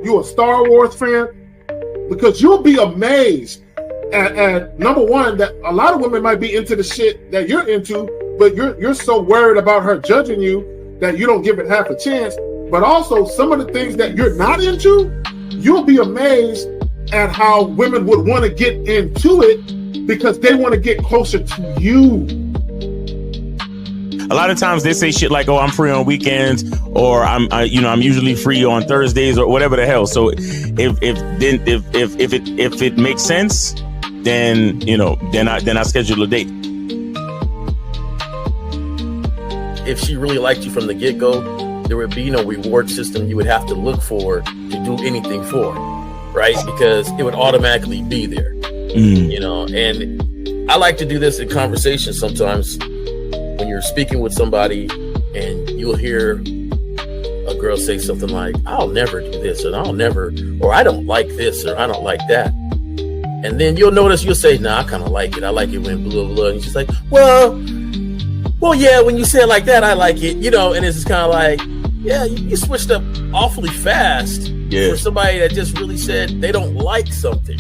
you a Star Wars fan? Because you'll be amazed at number one, that a lot of women might be into the shit that you're into, but you're so worried about her judging you that you don't give it half a chance. But also some of the things that you're not into, you'll be amazed at how women would want to get into it because they want to get closer to you. A lot of times they say shit like, "Oh, I'm free on weekends," or I'm usually free on Thursdays," or whatever the hell. So if it makes sense, then I schedule a date. If she really liked you from the get-go, there would be no reward system you would have to look for to do anything for, right? Because it would automatically be there, And I like to do this in conversations sometimes. When you're speaking with somebody and you'll hear a girl say something like, "I'll never do this," or "I don't like this," or "I don't like that." And then you'll notice you'll say, "Nah, I kind of like it. I like it when blah, blah, blah." And she's like, well, yeah, when you say it like that, I like it, and it's just kind of like, yeah, you switched up awfully fast for somebody that just really said they don't like something.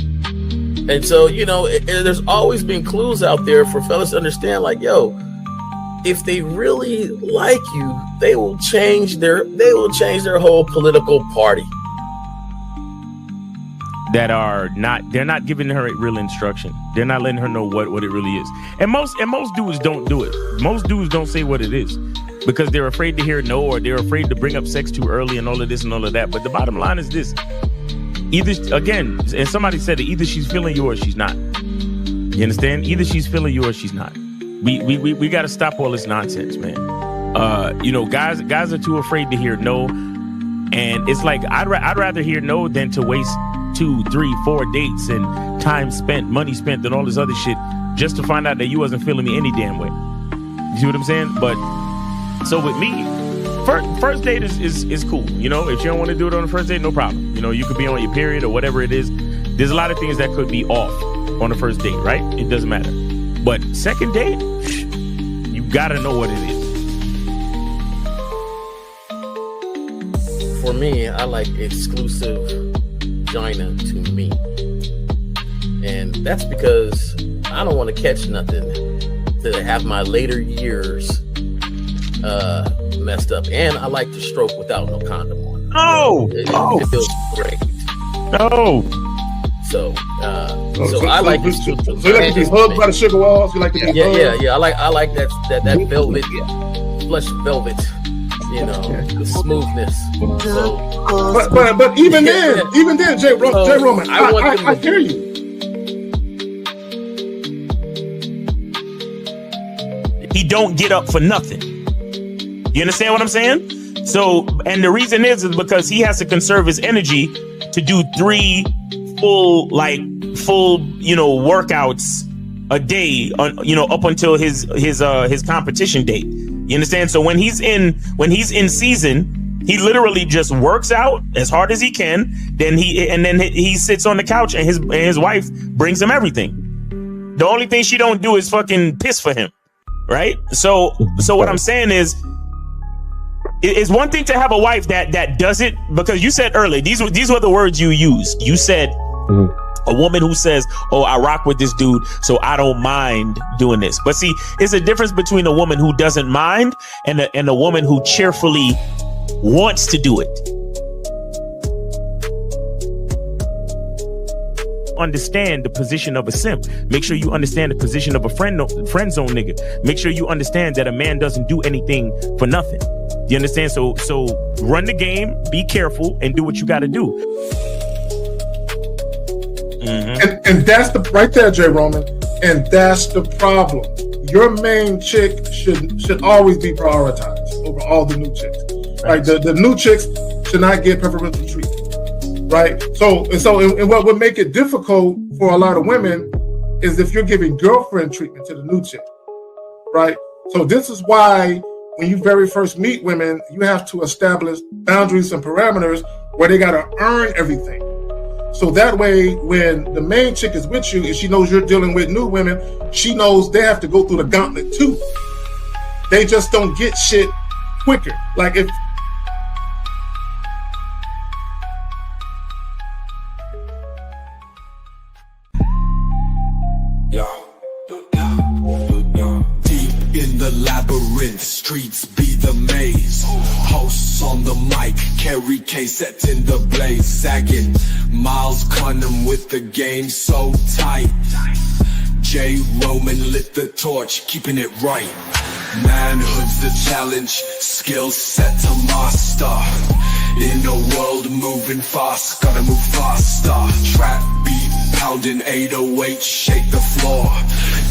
And so, there's always been clues out there for fellas to understand, like, yo, if they really like you, they will change their whole political party. They're not giving her real instruction. They're not letting her know what it really is. And most dudes don't do it. Most dudes don't say what it is because they're afraid to hear no, or they're afraid to bring up sex too early and all of this and all of that. But the bottom line is this. Either, again, and somebody said it, either she's feeling you or she's not. You understand? Either she's feeling you or she's not. We got to stop all this nonsense, man. Guys are too afraid to hear no, and it's like I'd rather hear no than to waste 2, 3, 4 dates and time spent, money spent, and all this other shit just to find out that you wasn't feeling me any damn way. You see what I'm saying? But so with me, first date is cool. If you don't want to do it on the first date, no problem. You could be on your period or whatever it is. There's a lot of things that could be off on the first date, right? It doesn't matter. But second date, you gotta know what it is. For me, I like exclusive vagina to me. And that's because I don't want to catch nothing to have my later years messed up. And I like to stroke without no condom on. It feels great. No. So I like it. So you like to be hugged by the sugar walls? You like to be hugged? Yeah. I like that velvet, plush velvet. The smoothness. So, but even then, Jay Roman, I hear you. He don't get up for nothing. You understand what I'm saying? So, and the reason is because he has to conserve his energy to do 3 full workouts a day up until his competition date. You understand? So when he's in season, he literally just works out as hard as he can. Then he sits on the couch and his wife brings him everything. The only thing she don't do is fucking piss for him, right? So what I'm saying is, it's one thing to have a wife that does it, because you said earlier, these were the words you used. You said a woman who says, "Oh, I rock with this dude, so I don't mind doing this." But see, it's a difference between a woman who doesn't mind and a woman who cheerfully wants to do it. Understand the position of a simp. Make sure you understand the position of a friend zone nigga. Make sure you understand that a man doesn't do anything for nothing. You understand? So run the game, be careful, and do what you got to do. Mm-hmm. And that's the right there, Jay Roman. And that's the problem. Your main chick should always be prioritized over all the new chicks. Right? The new chicks should not get preferential treatment. Right? So what would make it difficult for a lot of women is if you're giving girlfriend treatment to the new chick. Right? So this is why when you very first meet women, you have to establish boundaries and parameters where they got to earn everything. So that way, when the main chick is with you and she knows you're dealing with new women, she knows they have to go through the gauntlet too. They just don't get shit quicker. Like if the maze. Hosts on the mic, Kerry K set in the blaze. Sagging, Miles Cunham with the game so tight. J. Roman lit the torch, keeping it right. Manhood's the challenge, skill set to master. In a world moving fast, gotta move faster. Trap beat, pounding 808, shake the floor.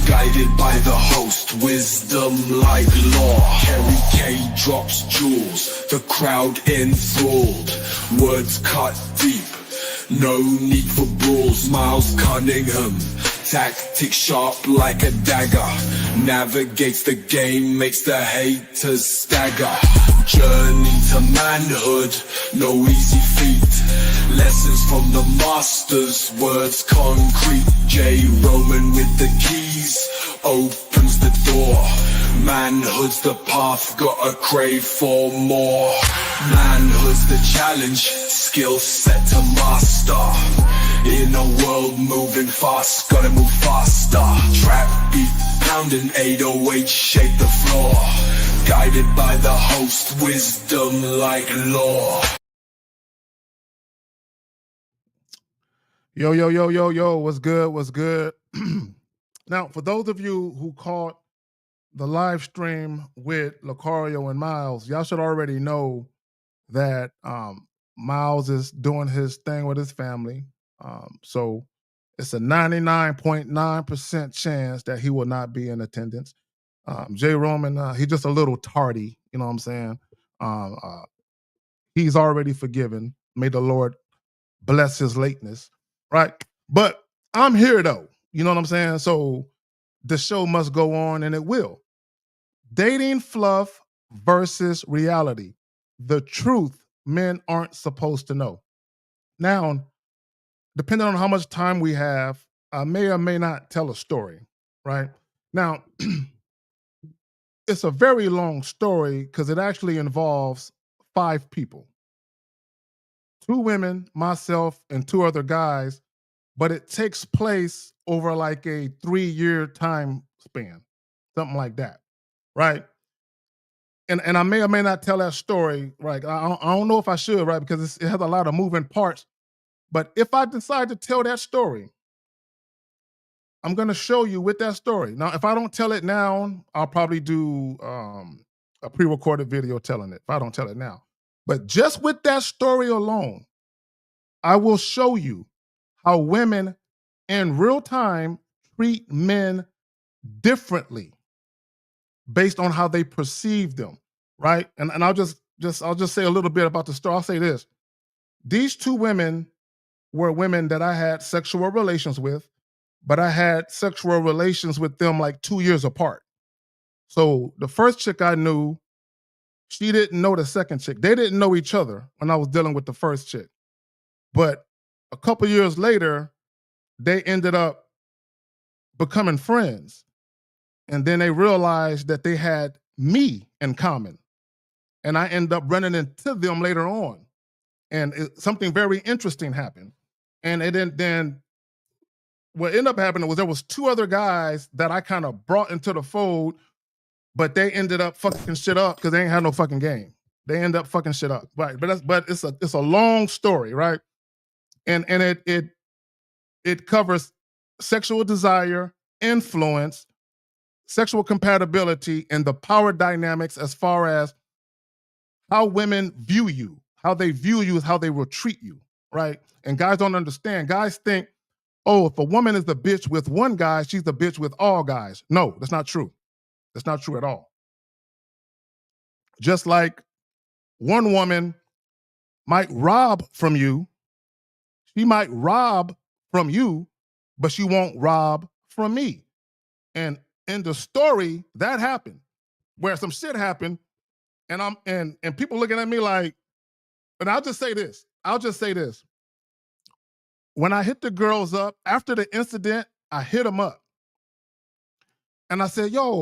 Guided by the host, wisdom like law. Kerry K drops jewels, the crowd enthralled. Words cut deep, no need for brawls. Miles Cunningham, tactic sharp like a dagger. Navigates the game, makes the haters stagger. Journey to manhood, no easy feat. Lessons from the masters, words concrete. J. Roman with the keys, opens the door. Manhood's the path, gotta crave for more. Manhood's the challenge, skill set to master. In a world moving fast, gotta move faster. Trap beat, pounding 808, shake the floor. Guided by the host, wisdom like law. Yo, what's good? What's good? Now, for those of you who caught the live stream with Lucario and Miles, y'all should already know that Miles is doing his thing with his family. So it's a 99.9% chance that he will not be in attendance. J. Roman, he's just a little tardy, you know what I'm saying? He's already forgiven. May the Lord bless his lateness, right? But I'm here though, you know what I'm saying? So the show must go on, and it will. Dating fluff versus reality. The truth men aren't supposed to know. Now, depending on how much time we have, I may or may not tell a story, right? Now, it's a very long story because it actually involves 5 people. 2 women, myself, and 2 other guys, but it takes place over like a 3-year time span, something like that, right? And I may or may not tell that story, right? I don't know if I should, right? Because it has a lot of moving parts. But if I decide to tell that story, I'm going to show you with that story. Now, if I don't tell it now, I'll probably do a pre-recorded video telling it if I don't tell it now. But just with that story alone, I will show you how women in real time treat men differently based on how they perceive them, right? And I'll just say a little bit about the story. I'll say this. These 2 women were women that I had sexual relations with, but I had sexual relations with them like 2 years apart. So the first chick I knew, she didn't know the second chick. They didn't know each other when I was dealing with the first chick. But a couple years later, they ended up becoming friends. And then they realized that they had me in common. And I ended up running into them later on. And something very interesting happened. And then what ended up happening was there was 2 other guys that I kind of brought into the fold, but they ended up fucking shit up because they ain't had no fucking game. They end up fucking shit up, right? But it's a long story, right? And it covers sexual desire, influence, sexual compatibility, and the power dynamics as far as how women view you. How they view you is how they will treat you, right? And guys don't understand. Guys think, oh, if a woman is the bitch with one guy, she's the bitch with all guys. No, that's not true. That's not true at all. Just like one woman might rob from you, she might rob from you, but she won't rob from me. And in the story, that happened, where some shit happened, and people looking at me like, and I'll just say this. When I hit the girls up, after the incident, I hit them up. And I said, yo,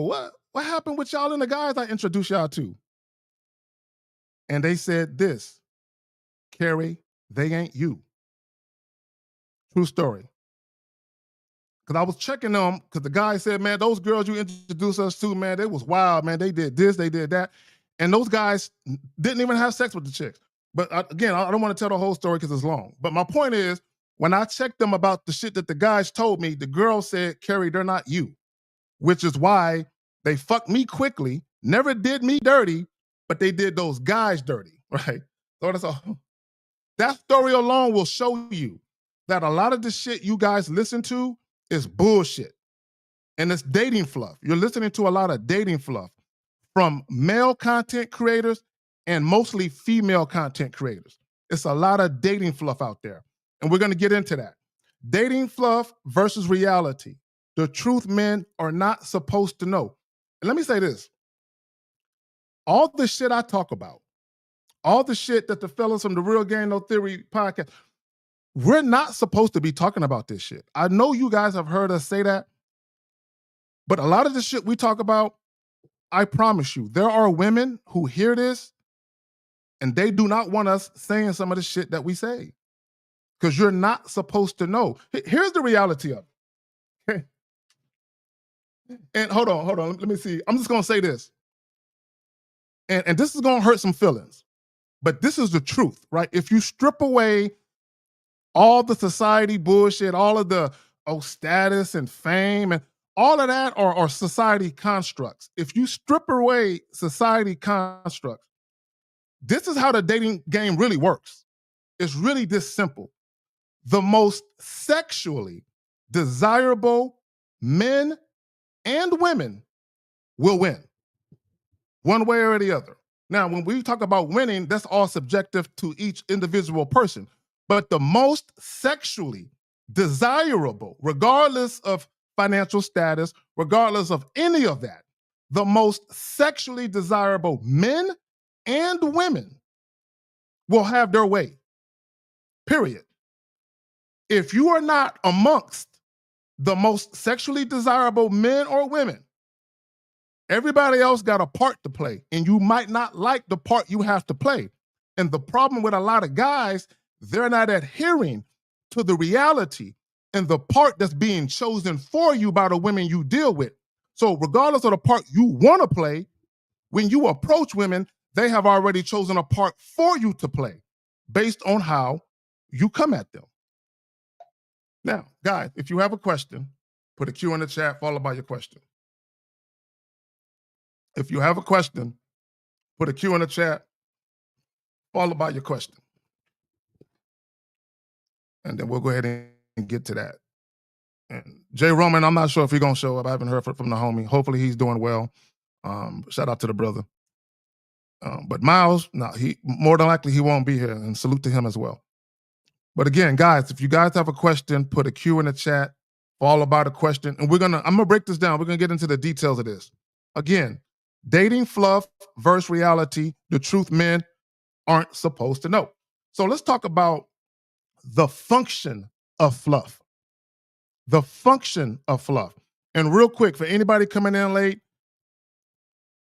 what happened with y'all and the guys I introduced y'all to? And they said this, Kerry, they ain't you. True story. Because I was checking them, because the guy said, man, those girls you introduced us to, man, they was wild, man. They did this, they did that. And those guys didn't even have sex with the chicks. But again, I don't want to tell the whole story because it's long. But my point is, when I checked them about the shit that the guys told me, the girl said, Kerry, they're not you, which is why they fucked me quickly, never did me dirty, but they did those guys dirty, right? So that's all. That story alone will show you that a lot of the shit you guys listen to is bullshit. And it's dating fluff. You're listening to a lot of dating fluff from male content creators and mostly female content creators. It's a lot of dating fluff out there. And we're going to get into that. Dating fluff versus reality. The truth men are not supposed to know. And let me say this. All the shit I talk about, all the shit that the fellas from the Real Game No Theory podcast, we're not supposed to be talking about this shit. I know you guys have heard us say that, but a lot of the shit we talk about, I promise you, there are women who hear this and they do not want us saying some of the shit that we say because you're not supposed to know. Here's the reality of it. Okay. And hold on. Let me see. I'm just going to say this. And this is going to hurt some feelings, but this is the truth, right? If you strip away all the society bullshit, all of the status and fame and all of that are society constructs. If you strip away society constructs, this is how the dating game really works. It's really this simple. The most sexually desirable men and women will win, one way or the other. Now, when we talk about winning, that's all subjective to each individual person. But the most sexually desirable, regardless of financial status, regardless of any of that, the most sexually desirable men and women will have their way, period. If you are not amongst the most sexually desirable men or women, everybody else got a part to play, and you might not like the part you have to play. And the problem with a lot of guys, they're not adhering to the reality and the part that's being chosen for you by the women you deal with. So regardless of the part you want to play, when you approach women, they have already chosen a part for you to play based on how you come at them. Now, guys, if you have a question, put a Q in the chat followed by your question. If you have a question, put a Q in the chat followed by your question. And then we'll go ahead and get to that. And Jay Roman, I'm not sure if he's going to show up. I haven't heard from the homie. Hopefully he's doing well. Shout out to the brother. But Miles, no, he more than likely he won't be here, and salute to him as well. But again, guys, if you guys have a question, put a Q in the chat, followed by the question. And I'm gonna break this down. We're gonna get into the details of this. Again, dating fluff versus reality, the truth men aren't supposed to know. So let's talk about the function of fluff. The function of fluff. And real quick, for anybody coming in late,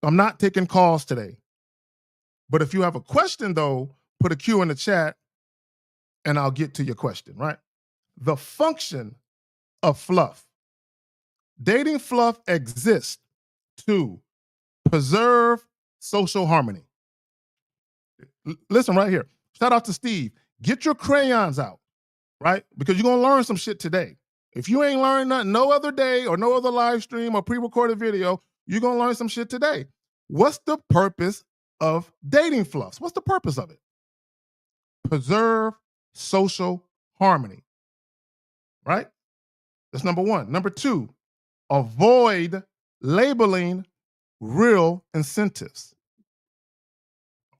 I'm not taking calls today. But if you have a question, though, put a Q in the chat and I'll get to your question, right? The function of fluff. Dating fluff exists to preserve social harmony. Listen right here. Shout out to Steve. Get your crayons out, right? Because you're going to learn some shit today. If you ain't learned nothing no other day or no other live stream or pre-recorded video, you're going to learn some shit today. What's the purpose of dating fluffs? What's the purpose of it? Preserve social harmony, right? That's number one. Number two, avoid labeling real incentives.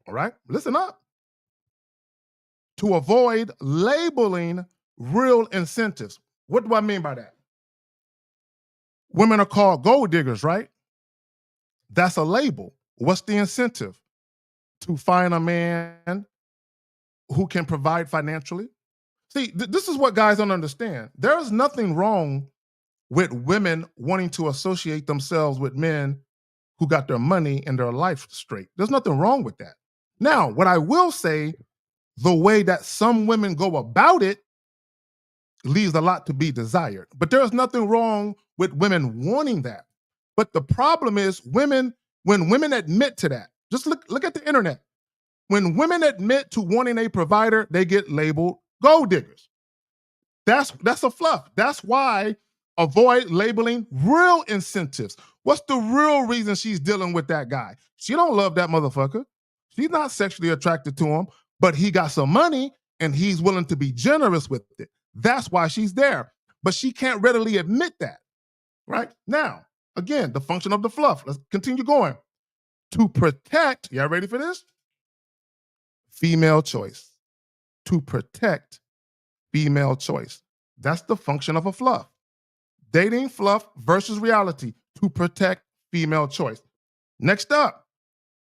All right, listen up. To avoid labeling real incentives. What do I mean by that? Women are called gold diggers, right? That's a label. What's the incentive? To find a man who can provide financially. See, this is what guys don't understand. There is nothing wrong with women wanting to associate themselves with men who got their money and their life straight. There's nothing wrong with that. Now, what I will say, the way that some women go about it leaves a lot to be desired. But there's nothing wrong with women wanting that. But the problem is when women admit to that, Just look at the internet. When women admit to wanting a provider, they get labeled gold diggers. That's a fluff. That's why avoid labeling real incentives. What's the real reason she's dealing with that guy? She don't love that motherfucker. She's not sexually attracted to him, but he got some money and he's willing to be generous with it. That's why she's there. But she can't readily admit that. Right? Now, again, the function of the fluff. Let's continue going. To protect, y'all ready for this? Female choice. To protect female choice. That's the function of a fluff. Dating fluff versus reality to protect female choice. Next up,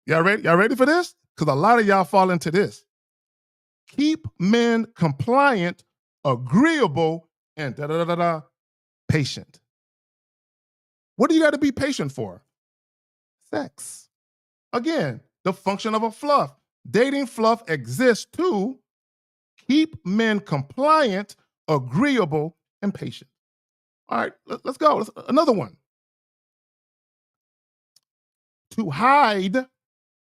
y'all ready for this? Because a lot of y'all fall into this. Keep men compliant, agreeable, and patient. What do you got to be patient for? Sex. Again, the function of a fluff. Dating fluff exists to keep men compliant, agreeable, and patient. All right, let's go. Another one. To hide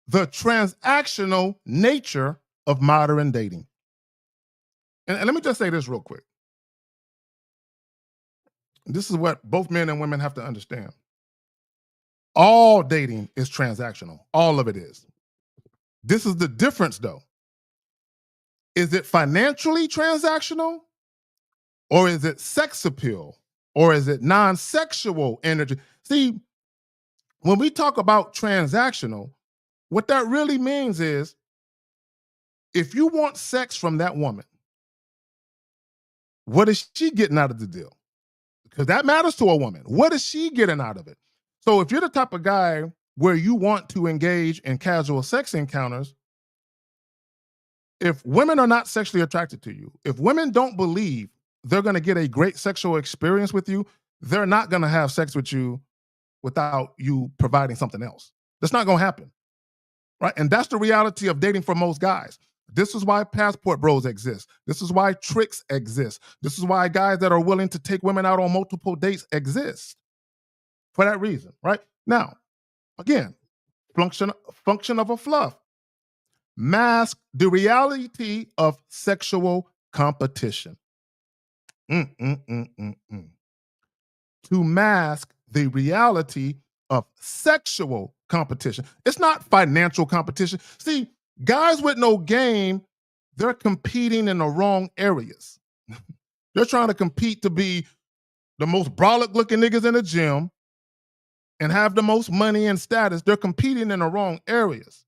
the transactional nature of modern dating. And let me just say this real quick. This is what both men and women have to understand. All dating is transactional. All of it is. This is the difference, though. Is it financially transactional? Or is it sex appeal? Or is it non-sexual energy? See, when we talk about transactional, what that really means is if you want sex from that woman, what is she getting out of the deal? Because that matters to a woman. What is she getting out of it? So if you're the type of guy where you want to engage in casual sex encounters, if women are not sexually attracted to you, if women don't believe they're going to get a great sexual experience with you, they're not going to have sex with you without you providing something else. That's not going to happen, right? And that's the reality of dating for most guys. This is why passport bros exist. This is why tricks exist. This is why guys that are willing to take women out on multiple dates exist. For that reason, right? Now, again, function of a fluff. Mask the reality of sexual competition. To mask the reality of sexual competition. It's not financial competition. See, guys with no game, they're competing in the wrong areas. They're trying to compete to be the most brolic looking niggas in the gym and have the most money and status. They're competing in the wrong areas,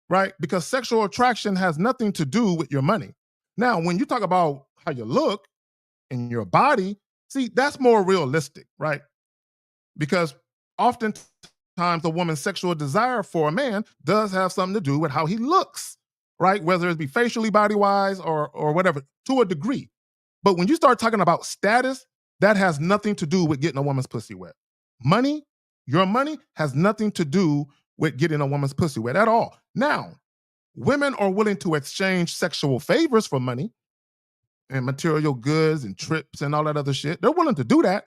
right? Because sexual attraction has nothing to do with your money. Now, when you talk about how you look and your body, see, that's more realistic, right? Because oftentimes a woman's sexual desire for a man does have something to do with how he looks, right? Whether it be facially, body-wise, or whatever, to a degree. But when you start talking about status, that has nothing to do with getting a woman's pussy wet. Money, your money has nothing to do with getting a woman's pussy wet at all. Now, women are willing to exchange sexual favors for money and material goods and trips and all that other shit. They're willing to do that.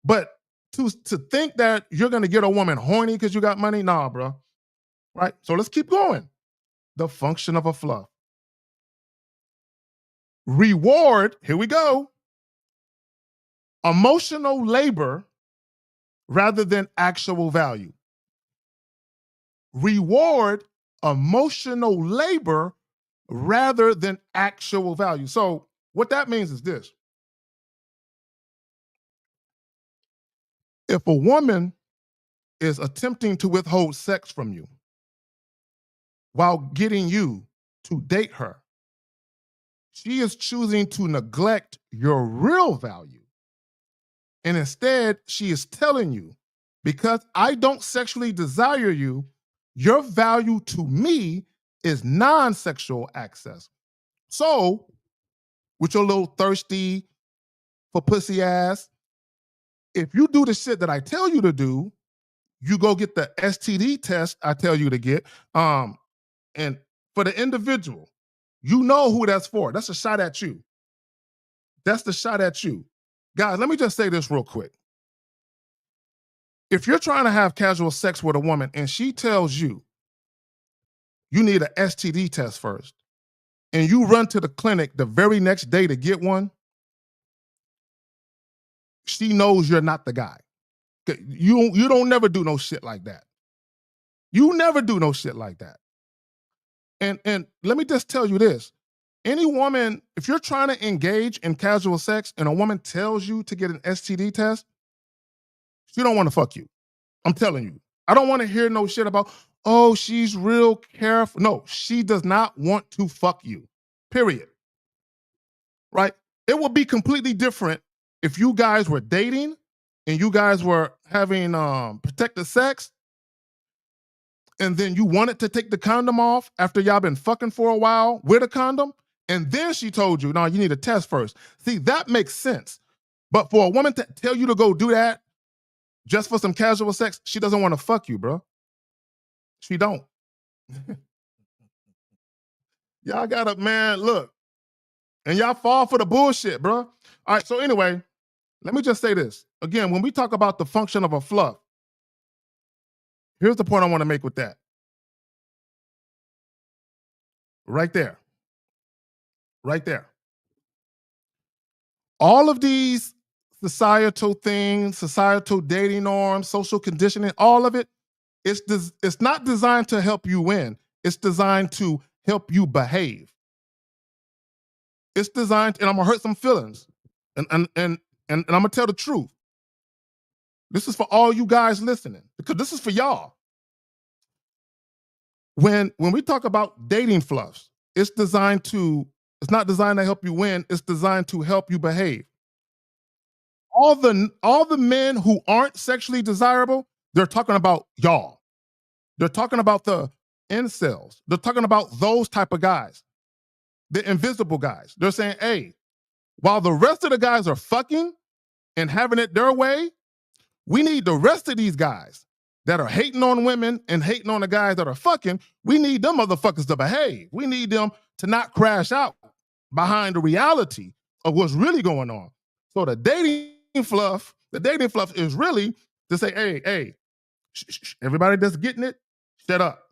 But to think that you're going to get a woman horny because you got money, nah, bro. Right? So let's keep going. The function of a fluff. Reward, here we go. Emotional labor rather than actual value. Reward emotional labor rather than actual value. So what that means is this. If a woman is attempting to withhold sex from you while getting you to date her, she is choosing to neglect your real value. And instead, she is telling you, because I don't sexually desire you, your value to me is non-sexual access. So, with your little thirsty for pussy ass, if you do the shit that I tell you to do, you go get the STD test I tell you to get. And for the individual, you know who that's for. That's a shot at you. That's the shot at you. Guys, let me just say this real quick. If you're trying to have casual sex with a woman and she tells you you need an STD test first, and you run to the clinic the very next day to get one, she knows you're not the guy. You don't never do no shit like that. You never do no shit like that. And let me just tell you this. Any woman, if you're trying to engage in casual sex and a woman tells you to get an STD test, she don't want to fuck you. I'm telling you. I don't want to hear no shit about, oh, she's real careful. No, she does not want to fuck you. Period. Right? It would be completely different if you guys were dating and you guys were having protected sex, and then you wanted to take the condom off after y'all been fucking for a while with a condom, and then she told you, no, you need a test first. See, that makes sense. But for a woman to tell you to go do that just for some casual sex, she doesn't want to fuck you, bro. She don't. Y'all gotta, man, look. And y'all fall for the bullshit, bro. All right, so anyway, let me just say this. Again, when we talk about the function of a fluff, here's the point I want to make with that. Right there. Right there. All of these societal things, societal dating norms, social conditioning, all of it, it's not designed to help you win. It's designed to help you behave. It's designed, and I'm gonna hurt some feelings. And I'm gonna tell the truth. This is for all you guys listening, because this is for y'all. When we talk about dating fluffs, it's not designed to help you win, it's designed to help you behave. All the men who aren't sexually desirable, they're talking about y'all. They're talking about the incels. They're talking about those type of guys, the invisible guys. They're saying, hey, while the rest of the guys are fucking and having it their way, we need the rest of these guys that are hating on women and hating on the guys that are fucking, we need them motherfuckers to behave. We need them to not crash out behind the reality of what's really going on. So the dating fluff is really to say, hey, everybody that's getting it, shut up.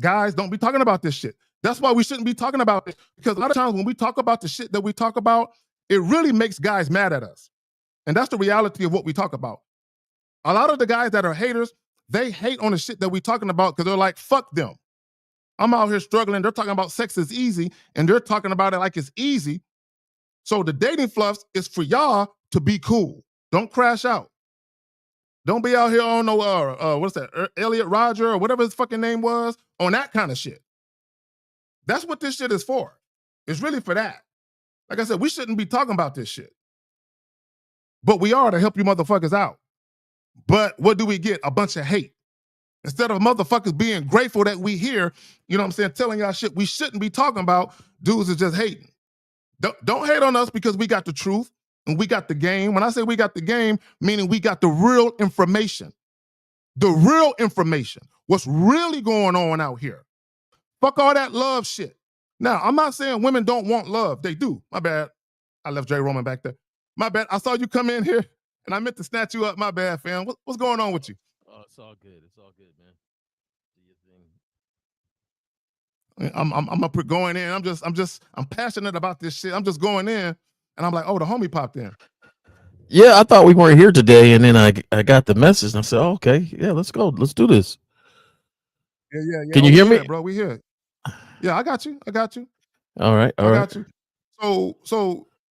Guys, don't be talking about this shit. That's why we shouldn't be talking about it, because a lot of times when we talk about the shit that we talk about, it really makes guys mad at us. And that's the reality of what we talk about. A lot of the guys that are haters, they hate on the shit that we talking about because they're like, fuck them. I'm out here struggling. They're talking about sex is easy, and they're talking about it like it's easy. So the dating fluffs is for y'all to be cool. Don't crash out. Don't be out here on no, what's that, Elliot Roger or whatever his fucking name was, on that kind of shit. That's what this shit is for. It's really for that. Like I said, we shouldn't be talking about this shit. But we are to help you motherfuckers out. But what do we get? A bunch of hate. Instead of motherfuckers being grateful that we here, you know what I'm saying, telling y'all shit we shouldn't be talking about, dudes are just hating. Don't hate on us because we got the truth and we got the game. When I say we got the game, meaning we got the real information. The real information. What's really going on out here. Fuck all that love shit. Now, I'm not saying women don't want love. They do. My bad. I left Jay Roman back there. My bad. I saw you come in here and I meant to snatch you up. My bad, fam. What's going on with you? Oh, it's all good. It's all good, man. Do your thing. I'm up here going in. I'm passionate about this shit. I'm just going in and I'm like, oh, the homie popped in. Yeah, I thought we weren't here today, and then I got the message and I said, oh, okay, yeah, let's go. Let's do this. Yeah. Can you hear me? Bro, we here. Yeah, I got you. All right. I got you.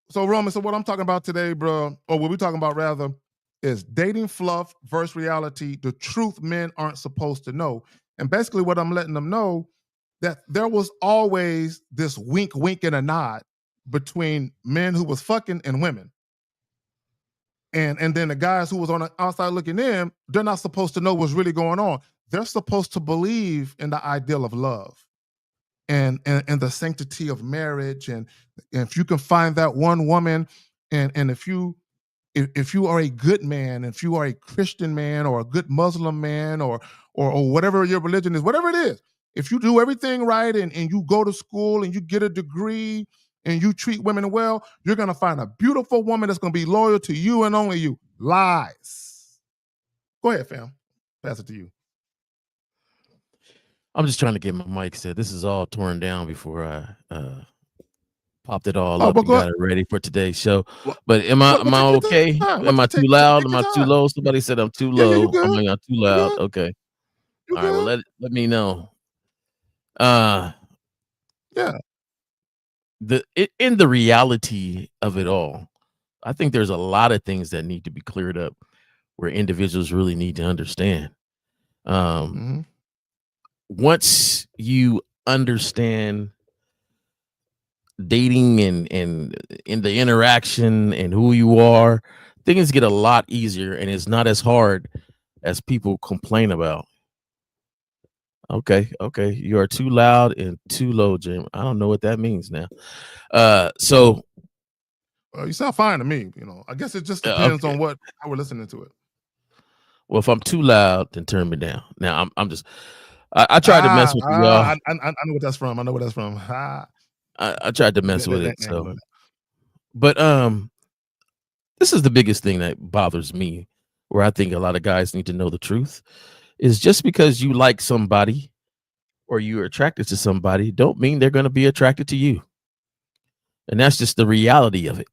So Roman, so what I'm talking about today, bro, or what we're talking about rather, is dating fluff versus reality, the truth men aren't supposed to know. And basically what I'm letting them know, that there was always this wink and a nod between men who was fucking and women. And then the guys who was on the outside looking in, they're not supposed to know what's really going on. They're supposed to believe in the ideal of love and the sanctity of marriage. And if you can find that one woman, and if you are a good man, if you are a Christian man or a good Muslim man or whatever your religion is, whatever it is, if you do everything right and you go to school and you get a degree and you treat women well, you're going to find a beautiful woman that's going to be loyal to you and only you. Lies. Go ahead, fam. Pass it to you. I'm just trying to get my mic set. This is all torn down before I popped it all Oh, up but and go got it ready for today's show. well, But am I well, am I take your okay? time. Am I too Take loud? Am your I too time. low? Somebody said I'm too Yeah, you low. good. Am I too You loud? good. Okay. You All right. Well, good. let me know. Uh Yeah. in the reality of it all, I think there's a lot of things that need to be cleared up where individuals really need to understand. Mm-hmm. Once you understand dating and in the interaction and who you are, things get a lot easier and it's not as hard as people complain about. Okay, you are too loud and too low, Jim. I don't know what that means now. So You sound fine to me. I guess it just depends okay. on how we're listening to it. Well, if I'm too loud, then turn me down. Now I'm just I tried to mess with you, y'all. I know what that's from. I know what that's from. I tried to mess with it. That ain't So, good. but this is the biggest thing that bothers me, where I think a lot of guys need to know the truth, is just because you like somebody or you're attracted to somebody, don't mean they're going to be attracted to you. And that's just the reality of it.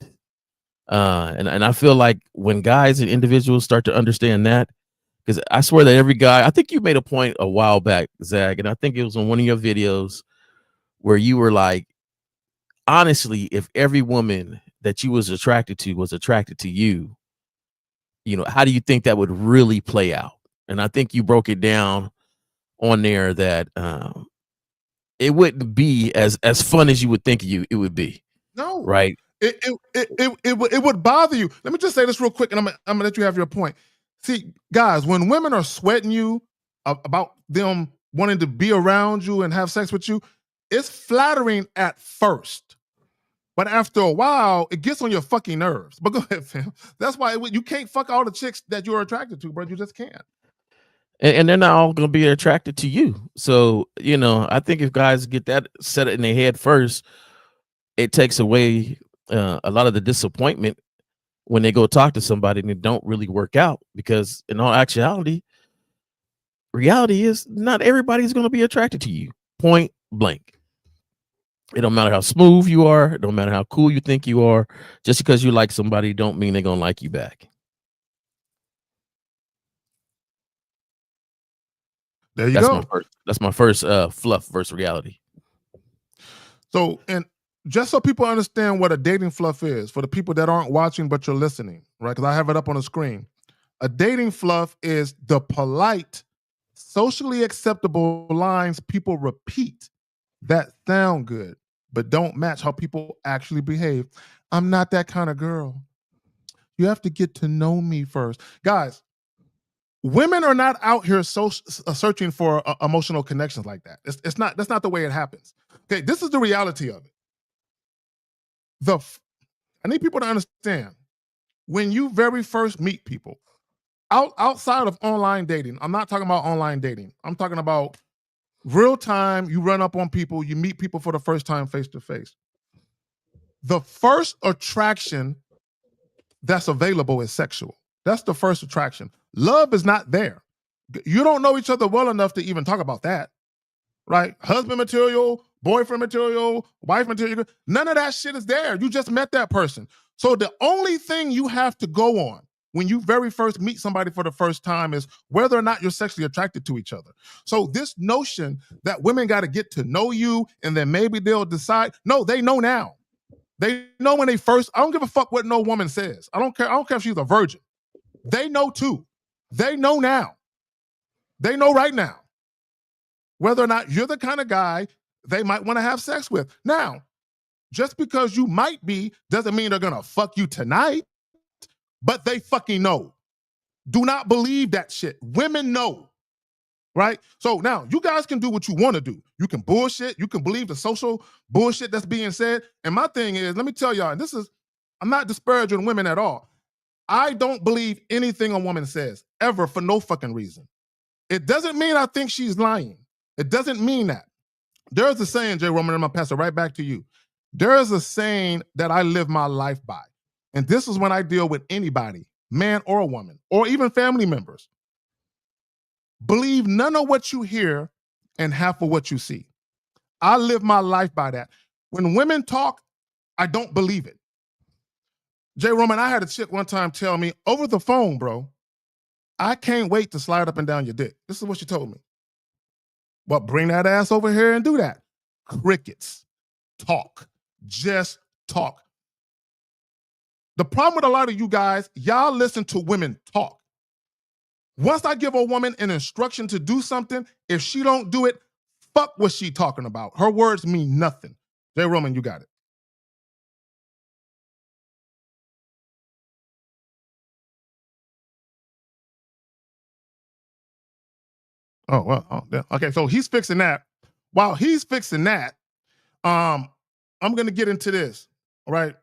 And I feel like when guys and individuals start to understand that, because I swear that every guy, I think you made a point a while back, Zach, and I think it was on one of your videos where you were like, honestly, if every woman that you was attracted to you, how do you think that would really play out? And I think you broke it down on there that it wouldn't be as fun as you would think it would be. No, Right. it would bother you. Let me just say this real quick, and I'm gonna let you have your point. See, guys, when women are sweating you about them wanting to be around you and have sex with you, it's flattering at first. But after a while, it gets on your fucking nerves. But go ahead, fam. That's why you can't fuck all the chicks that you're attracted to, bro. You just can't. And they're not all going to be attracted to you. So, I think if guys get that set in their head first, it takes away a lot of the disappointment when they go talk to somebody and it don't really work out. Because in all actuality, reality is not everybody's going to be attracted to you. Point blank. It don't matter how smooth you are. It don't matter how cool you think you are. Just because you like somebody don't mean they're going to like you back. There you go. That's my first fluff versus reality. So, and just so people understand what a dating fluff is, for the people that aren't watching but you're listening, right? Because I have it up on the screen. A dating fluff is the polite, socially acceptable lines people repeat that sound good, but don't match how people actually behave. I'm not that kind of girl. You have to get to know me first. Guys, women are not out here searching for emotional connections like that. That's not the way it happens. Okay, this is the reality of it. I need people to understand, when you very first meet people, outside of online dating, I'm not talking about online dating. I'm talking about real time, you run up on people, you meet people for the first time face to face. The first attraction that's available is sexual. That's the first attraction. Love is not there. You don't know each other well enough to even talk about that, right? Husband material, boyfriend material, wife material, none of that shit is there. You just met that person. So the only thing you have to go on when you very first meet somebody for the first time is whether or not you're sexually attracted to each other. So this notion that women got to get to know you and then maybe they'll decide, no, they know now. They know when they first, I don't give a fuck what no woman says. I don't care if she's a virgin. They know too. They know now. They know right now whether or not you're the kind of guy they might want to have sex with. Now, just because you might be doesn't mean they're going to fuck you tonight, but they fucking know. Do not believe that shit. Women know, right? So now you guys can do what you want to do. You can bullshit. You can believe the social bullshit that's being said. And my thing is, let me tell y'all, and I'm not disparaging women at all. I don't believe anything a woman says, ever, for no fucking reason. It doesn't mean I think she's lying. It doesn't mean that. There's a saying, Jay Roman, I'm going to pass it right back to you. There is a saying that I live my life by. And this is when I deal with anybody, man or a woman, or even family members. Believe none of what you hear and half of what you see. I live my life by that. When women talk, I don't believe it. Jay Roman, I had a chick one time tell me over the phone, bro, I can't wait to slide up and down your dick. This is what she told me. But bring that ass over here and do that. Crickets. Talk. Just talk. The problem with a lot of you guys, y'all listen to women talk. Once I give a woman an instruction to do something, if she don't do it, fuck what she talking about. Her words mean nothing. Jay Roman, you got it. Oh, well, okay, so he's fixing that. While he's fixing that, I'm going to get into this, all right?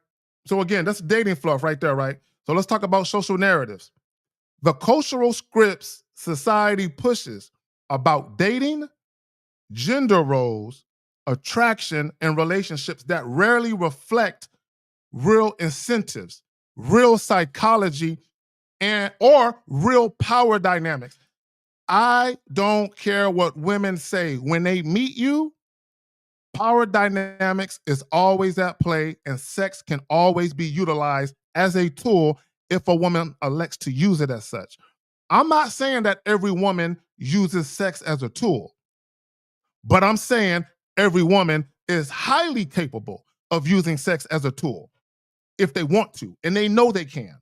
So again, that's dating fluff right there, right? So let's talk about social narratives. The cultural scripts society pushes about dating, gender roles, attraction, and relationships that rarely reflect real incentives, real psychology, or real power dynamics. I don't care what women say. When they meet you, power dynamics is always at play, and sex can always be utilized as a tool if a woman elects to use it as such. I'm not saying that every woman uses sex as a tool, but I'm saying every woman is highly capable of using sex as a tool if they want to, and they know they can.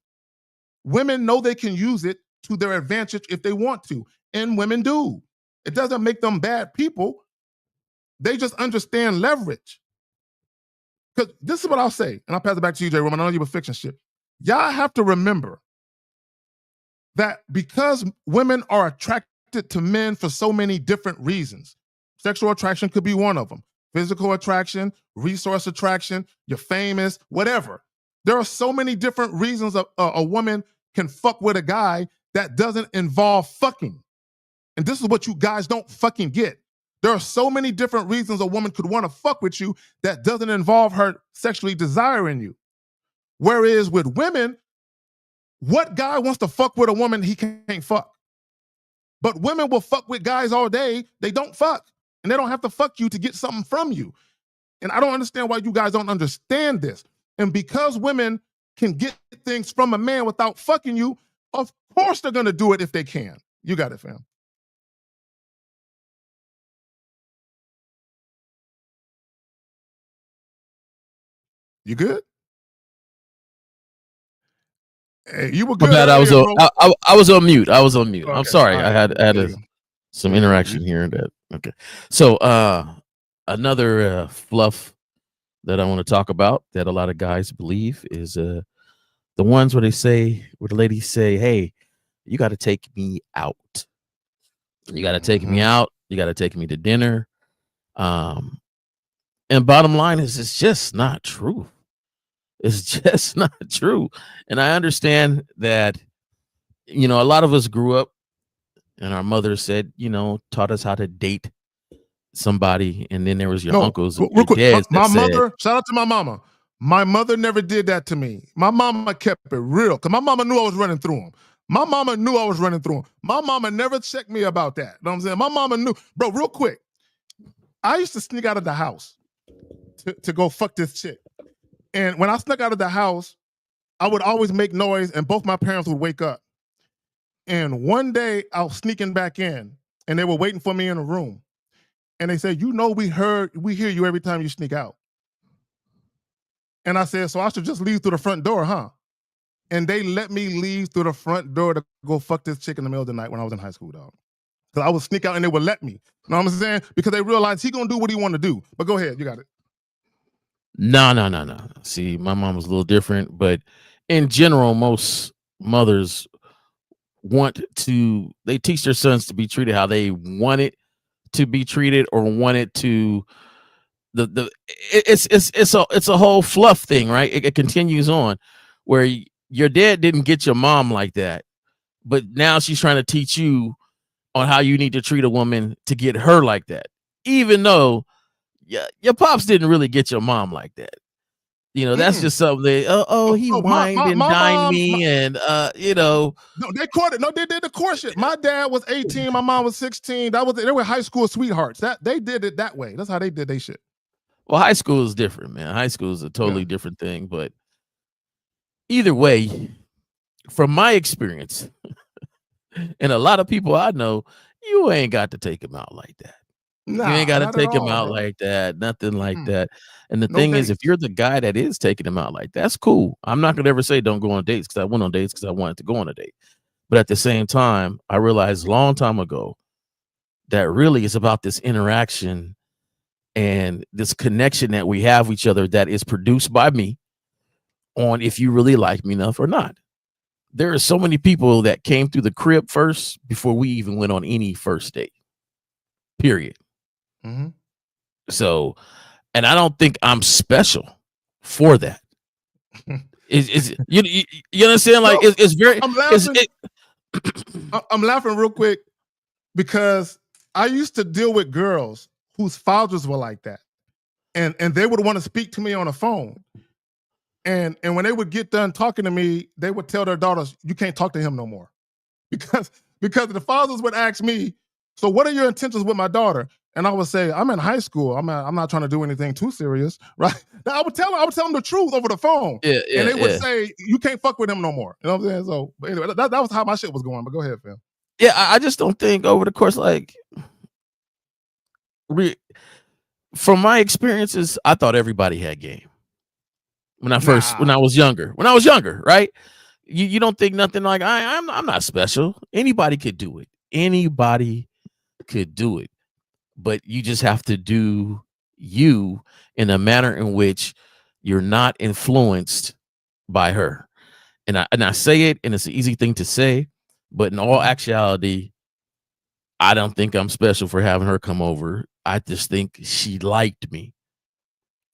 Women know they can use it to their advantage if they want to, and women do. It doesn't make them bad people. They just understand leverage. Because this is what I'll say, and I'll pass it back to you, Jay Roman. I know you were fiction shit. Y'all have to remember that because women are attracted to men for so many different reasons, sexual attraction could be one of them, physical attraction, resource attraction, you're famous, whatever. There are so many different reasons a woman can fuck with a guy that doesn't involve fucking. And this is what you guys don't fucking get. There are so many different reasons a woman could want to fuck with you that doesn't involve her sexually desiring you. Whereas with women, what guy wants to fuck with a woman he can't fuck? But women will fuck with guys all day. They don't fuck. And they don't have to fuck you to get something from you. And I don't understand why you guys don't understand this. And because women can get things from a man without fucking you, of course they're going to do it if they can. You got it, fam. You good? Hey, you were good. I was on mute. I was on mute. Okay. I'm sorry. Right. I had some interaction here and that. Okay. So another fluff that I want to talk about that a lot of guys believe is the ones where the ladies say, "Hey, you got to take me out. You got to take me out. You got to take me to dinner." And bottom line is, it's just not true. It's just not true. And I understand that, a lot of us grew up and our mother said, taught us how to date somebody. And then there was your uncles. And your dads my mother, shout out to my mama. My mother never did that to me. My mama kept it real because my mama knew I was running through them. My mama knew I was running through them. My mama never checked me about that. You know what I'm saying? My mama knew. Bro, real quick. I used to sneak out of the house to go fuck this chick. And when I snuck out of the house, I would always make noise and both my parents would wake up. And one day I was sneaking back in and they were waiting for me in a room. And they said, we hear you every time you sneak out. And I said, so I should just leave through the front door, huh? And they let me leave through the front door to go fuck this chick in the middle of the night when I was in high school, dog. Because I would sneak out and they would let me. You know what I'm saying? Because they realized he gonna do what he want to do. But go ahead, you got it. No. See, my mom was a little different, but in general, most mothers they teach their sons to be treated how they want it to be treated or want it to. It's a whole fluff thing, right? It continues on where your dad didn't get your mom like that, but now she's trying to teach you on how you need to treat a woman to get her like that, even though your pops didn't really get your mom like that. You know, that's just something that, he wined and dined me, and No, they courted. No, they did the courtship. My dad was 18, my mom was 16. They were high school sweethearts. They did it that way. That's how they did their shit. Well, high school is different, man. High school is a totally different thing. But either way, from my experience, and a lot of people I know, you ain't got to take him out like that. Nah, you ain't got to not take at him all, out bro. like that. Nothing like that. And the No thing is, dates. if you're the guy that is taking him out like that's cool. I'm not gonna ever say don't go on dates, because I went on dates because I wanted to go on a date. But at the same time, I realized a long time ago that really is about this interaction and this connection that we have with each other that is produced by me on if you really like me enough or not. There are so many people that came through the crib first before we even went on any first date. Period. Mm-hmm. So, and I don't think I'm special for that. You understand? Like, No, it's very. I'm laughing. I'm laughing real quick because I used to deal with girls whose fathers were like that, and they would want to speak to me on the phone, and when they would get done talking to me, they would tell their daughters, "You can't talk to him no more," because the fathers would ask me, "So what are your intentions with my daughter?" And I would say, "I'm in high school. I'm not trying to do anything too serious, right?" Now, I would tell them the truth over the phone, and they would say, "You can't fuck with him no more." You know what I'm saying? So, but anyway, that was how my shit was going. But go ahead, fam. Yeah, I just don't think over the course, like, from my experiences, I thought everybody had game when I was younger. When I was younger, right? You don't think nothing like I'm not special. Anybody could do it. Anybody could do it. But you just have to do you in a manner in which you're not influenced by her. And I say it, and it's an easy thing to say, but in all actuality, I don't think I'm special for having her come over. I just think she liked me.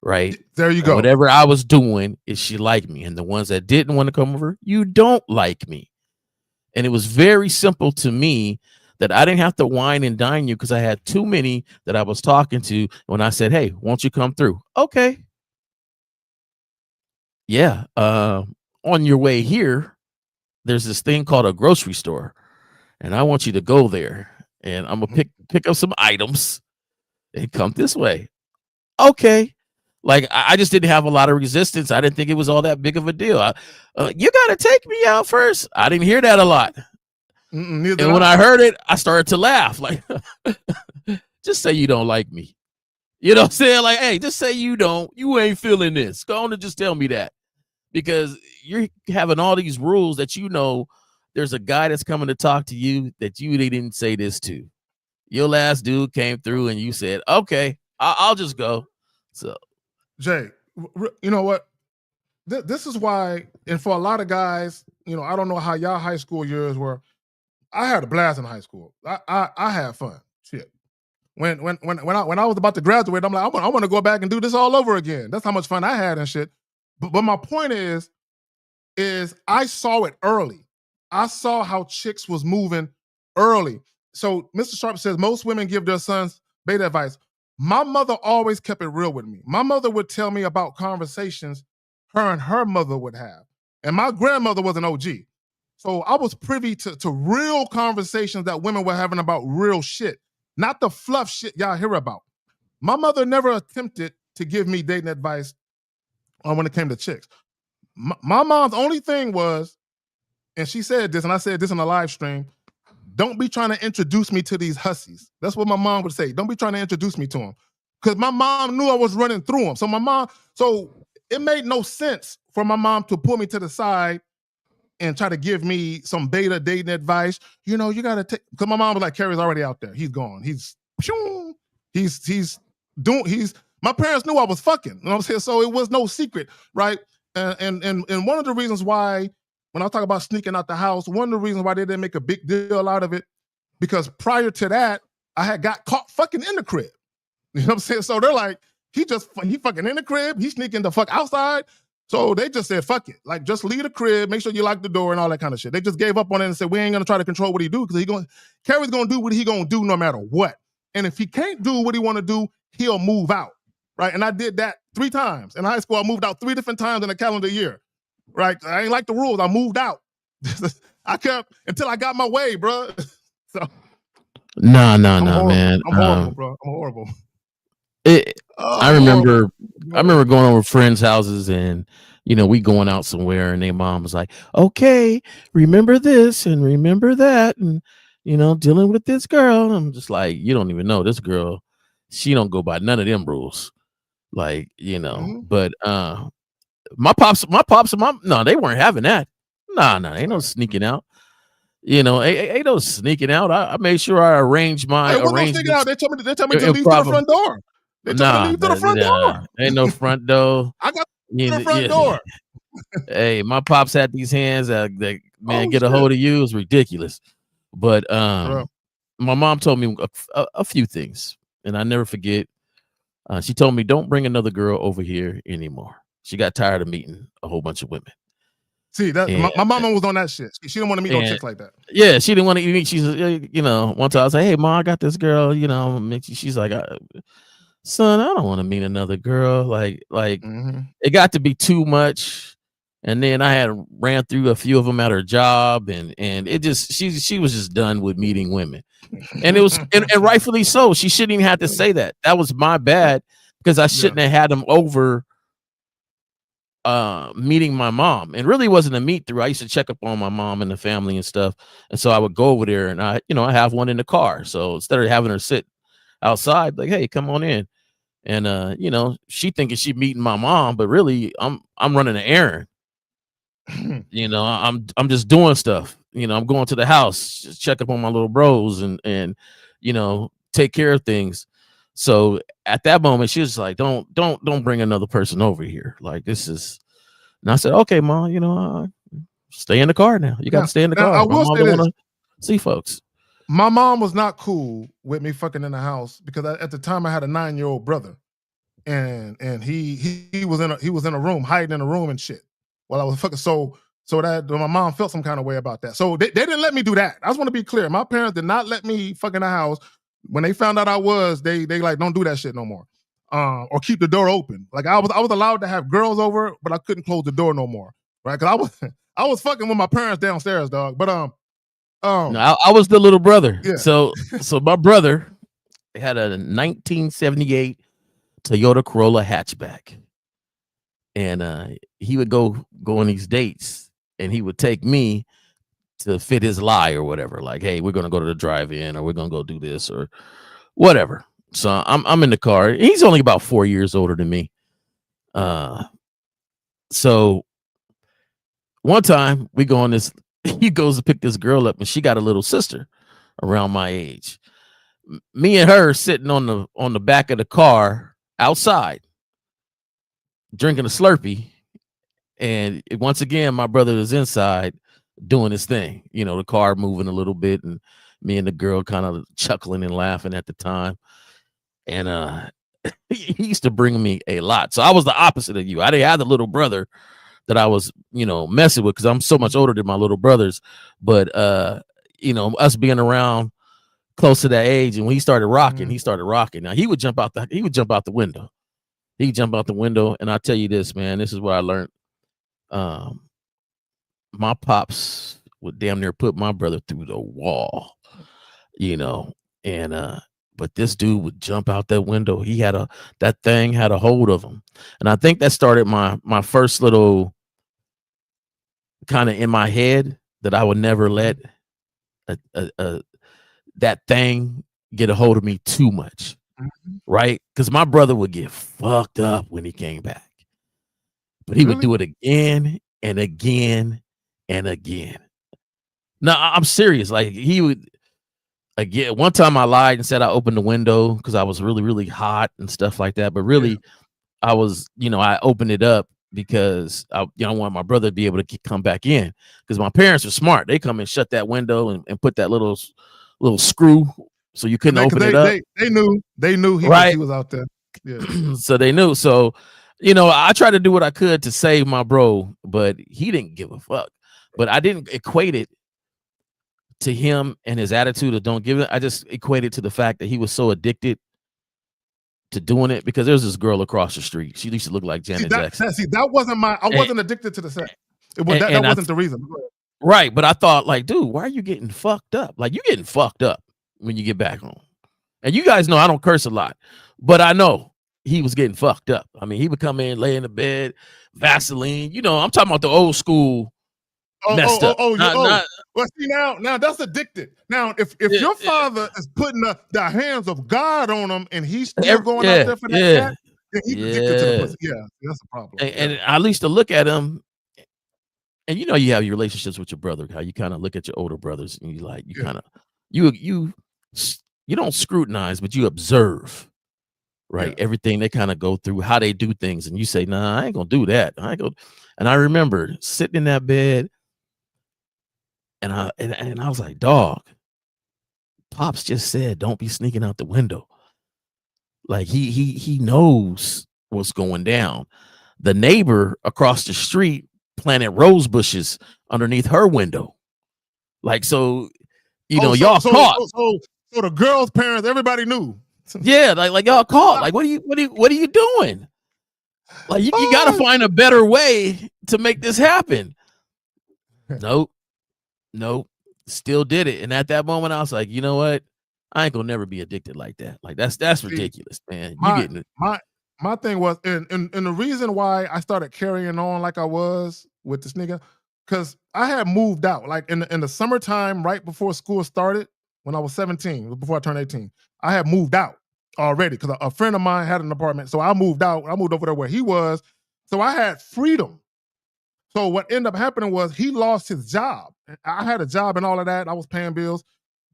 Right? There you go. Whatever I was doing is she liked me. And the ones that didn't want to come over, you don't like me. And it was very simple to me that I didn't have to wine and dine you because I had too many that I was talking to when I said, "Hey, won't you come through?" Okay. Yeah. On your way here, there's this thing called a grocery store, and I want you to go there, and I'm gonna pick up some items and come this way. Okay. Like, I just didn't have a lot of resistance. I didn't think it was all that big of a deal. You got to take me out first. I didn't hear that a lot. And when I heard it, I started to laugh. Like, just say you don't like me. You know what I'm saying? Like, hey, just say you ain't feeling this. Go on and just tell me that. Because you're having all these rules that there's a guy that's coming to talk to you that you didn't say this to. Your last dude came through and you said, "Okay, I'll just go." So, Jay, you know what? This is why, and for a lot of guys, I don't know how y'all high school years were. I had a blast in high school. I had fun. Shit. When I was about to graduate, I'm like, I want to go back and do this all over again. That's how much fun I had and shit. But my point is I saw it early. I saw how chicks was moving early. So Mr. Sharp says most women give their sons beta advice. My mother always kept it real with me. My mother would tell me about conversations her and her mother would have. And my grandmother was an OG. So I was privy to real conversations that women were having about real shit, not the fluff shit y'all hear about. My mother never attempted to give me dating advice when it came to chicks. My mom's only thing was, and she said this, and I said this in a live stream, don't be trying to introduce me to these hussies. That's what my mom would say. Don't be trying to introduce me to them. Because my mom knew I was running through them. So it made no sense for my mom to pull me to the side and try to give me some beta dating advice. You got to take, because my mom was like, Carrie's already out there. He's gone. My parents knew I was fucking. You know what I'm saying? So it was no secret, right? And one of the reasons why, when I talk about sneaking out the house, one of the reasons why they didn't make a big deal out of it, because prior to that, I had got caught fucking in the crib. You know what I'm saying? So they're like, he fucking in the crib, he's sneaking the fuck outside. So they just said, fuck it. Like, just leave the crib, make sure you lock the door and all that kind of shit. They just gave up on it and said, we ain't gonna try to control what he do, because Carrie's gonna do what he gonna do no matter what. And if he can't do what he wanna do, he'll move out, right? And I did that 3 times. In high school, I moved out 3 different times in a calendar year, right? I ain't like the rules. I moved out. I kept until I got my way, bro. So No, horrible. man. I'm horrible, bro. I'm horrible. I remember going over friends' houses and we going out somewhere and their mom was like, okay, remember this and remember that and dealing with this girl. And I'm just like, you don't even know this girl. She don't go by none of them rules. Like, but my pops and mom, no, they weren't having that. No, ain't no sneaking out. Ain't no sneaking out. I made sure I arranged my arrangements. Out. They told me to leave through the front door. They told me to leave through the front door. Ain't no front door. I got the front door. Hey, my pops had these hands that man get a hold of you is ridiculous. But my mom told me a few things, and I never forget. She told me, don't bring another girl over here anymore. She got tired of meeting a whole bunch of women. See, that my mama was on that shit. She didn't want to meet no chicks like that. Yeah, she didn't want to meet. She's, one time I was like, hey, Mom, I got this girl, she's like, son, I don't want to meet another girl. Like it got to be too much. And then I had ran through a few of them at her job, and it just she was just done with meeting women. And it was and rightfully so. She shouldn't even have to say that. That was my bad because I shouldn't have had them over meeting my mom. And really wasn't a meet through. I used to check up on my mom and the family and stuff. And so I would go over there and I have one in the car. So instead of having her sit outside, like, hey, come on in. And she thinking she meeting my mom, but really I'm running an errand. I'm just doing stuff. I'm going to the house, just check up on my little bros and take care of things. So at that moment, she was like, don't bring another person over here. Like this is, and I said, okay, Mom, stay in the car now. You got to stay in the car. I will say this. See folks. My mom was not cool with me fucking in the house because at the time I had a 9-year-old brother, and he was in a room, hiding in a room and shit while I was fucking. So that my mom felt some kind of way about that. So they didn't let me do that. I just want to be clear. My parents did not let me fuck in the house. When they found out I was, they like, don't do that shit no more, or keep the door open. Like I was allowed to have girls over, but I couldn't close the door no more, right? Because I was fucking with my parents downstairs, dog. But no, I was the little brother. Yeah. So my brother had a 1978 Toyota Corolla hatchback, and he would go on these dates, and he would take me to fit his lie or whatever. Like, hey, we're gonna go to the drive-in, or we're gonna go do this or whatever. So I'm in the car. He's only about 4 years older than me. So one time we go on this. He goes to pick this girl up, and she got a little sister around my age. Me and her sitting on the back of the car outside, drinking a Slurpee, and once again, my brother is inside doing his thing. The car moving a little bit, and me and the girl kind of chuckling and laughing at the time. And he used to bring me a lot. So I was the opposite of you. I didn't have the little brother that I was, messing with because I'm so much older than my little brothers. But us being around close to that age, and when he started rocking, Now he would jump out the window. He'd jump out the window, and I'll tell you this, man. This is what I learned. My pops would damn near put my brother through the wall, and but this dude would jump out that window. That thing had a hold of him. And I think that started my first little kind of in my head that I would never let that thing get a hold of me too much. Right? Because my brother would get fucked up when he came back. But he would do it again and again and again. No, I'm serious. Like he would. Again, one time I lied and said I opened the window because I was really, really hot and stuff like that. But really, I was, I opened it up because I wanted my brother to be able to come back in because my parents are smart. They come and shut that window and put that little screw so you couldn't open it up. They knew he was out there. Yeah. So they knew. So, I tried to do what I could to save my bro, but he didn't give a fuck. But I didn't equate it to him and his attitude of don't give it. I just equated to the fact that he was so addicted to doing it because there's this girl across the street. She used to look like Janet Jackson. That wasn't I wasn't addicted to the sex. That wasn't the reason. Right, but I thought, like, dude, why are you getting fucked up? Like, you getting fucked up when you get back home. And you guys know I don't curse a lot, but I know he was getting fucked up. I mean, he would come in, lay in the bed, Vaseline. You know, I'm talking about the old school messed up. Well, see, now that's addicted. Now, if your father is putting the hands of God on him and he's still going out there for that, then he's addicted to the pussy. Yeah, that's a problem. And I used to look at him, and you know, you have your relationships with your brother, how you kind of look at your older brothers and you like, you don't scrutinize, but you observe, right? Yeah. Everything they kind of go through, how they do things, and you say, nah, I ain't gonna do that. And I remember sitting in that bed. And I was like, dog, Pops just said, don't be sneaking out the window. Like he knows what's going down. The neighbor across the street planted rose bushes underneath her window. Like, so, y'all caught. So the girl's parents, everybody knew. Yeah, like y'all caught. Like, what are you doing? Like, you gotta find a better way to make this happen. Nope. Still did it. And at that moment, I was like, you know what? I ain't gonna never be addicted like that. Like, that's ridiculous, man. You getting it. My thing was, and the reason why I started carrying on like I was with this nigga, because I had moved out. Like in the summertime, right before school started, when I was 17, before I turned 18, I had moved out already because a friend of mine had an apartment. So I moved out. I moved over there where he was. So I had freedom. So what ended up happening was he lost his job. I had a job and all of that. I was paying bills.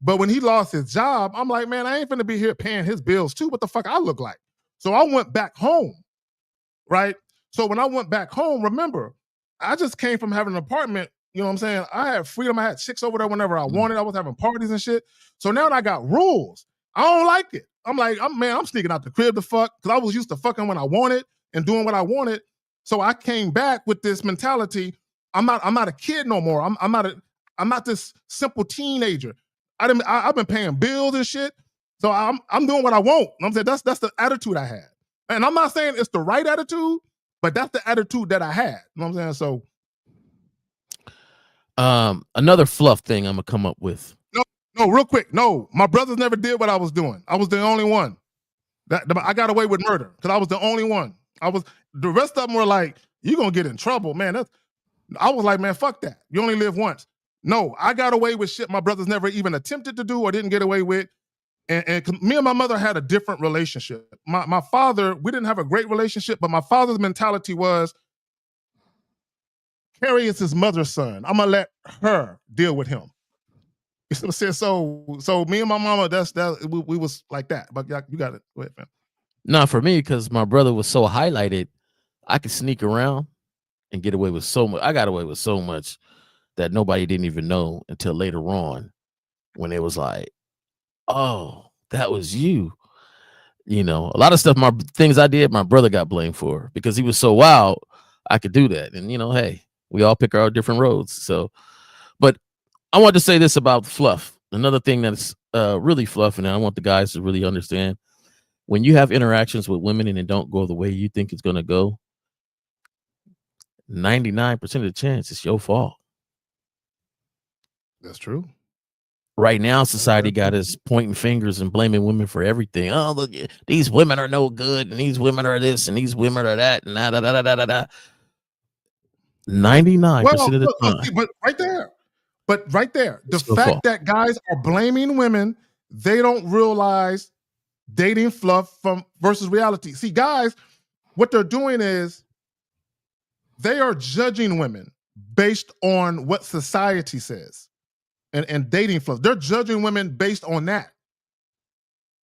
But when he lost his job, I'm like, man, I ain't finna be here paying his bills too. What the fuck I look like? So I went back home, right? So when I went back home, remember, I just came from having an apartment. You know what I'm saying? I had freedom. I had chicks over there whenever I wanted. I was having parties and shit. So now I got rules. I don't like it. I'm like, I'm sneaking out the crib to fuck because I was used to fucking when I wanted and doing what I wanted. So I came back with this mentality. I'm not a kid no more. I'm not this simple teenager. I've been paying bills and shit. So I'm doing what I want. I'm saying that's the attitude I had. And I'm not saying it's the right attitude, but that's the attitude that I had. You know what I'm saying? So another fluff thing I'm gonna come up with. No, real quick. No, my brothers never did what I was doing. I was the only one. I got away with murder because I was the only one. The rest of them were like, you're gonna get in trouble, man. I was like, man, fuck that. You only live once. No, I got away with shit my brothers never even attempted to do or didn't get away with. And me and my mother had a different relationship. My father, we didn't have a great relationship, but my father's mentality was, Carrie is his mother's son. I'm gonna let her deal with him. You know what I'm saying? So me and my mama, we was like that. But you got it. Go ahead, man. Not for me, because my brother was so highlighted, I could sneak around and get away with so much. I got away with so much that nobody didn't even know until later on when it was like, oh, that was you. You know, a lot of stuff, things I did, my brother got blamed for because he was so wild, I could do that. And, hey, we all pick our different roads. So, but I want to say this about fluff. Another thing that's really fluff, and I want the guys to really understand, when you have interactions with women and it don't go the way you think it's going to go, 99% of the chance it's your fault. That's true. Right now, society got us pointing fingers and blaming women for everything. Oh, look, these women are no good, and these women are this, and these women are that, and da da da da da da. 99% of the time. But right there, the fact that guys are blaming women, they don't realize dating fluff versus reality. See, guys, what they're doing is they are judging women based on what society says. And dating fluff. They're judging women based on that.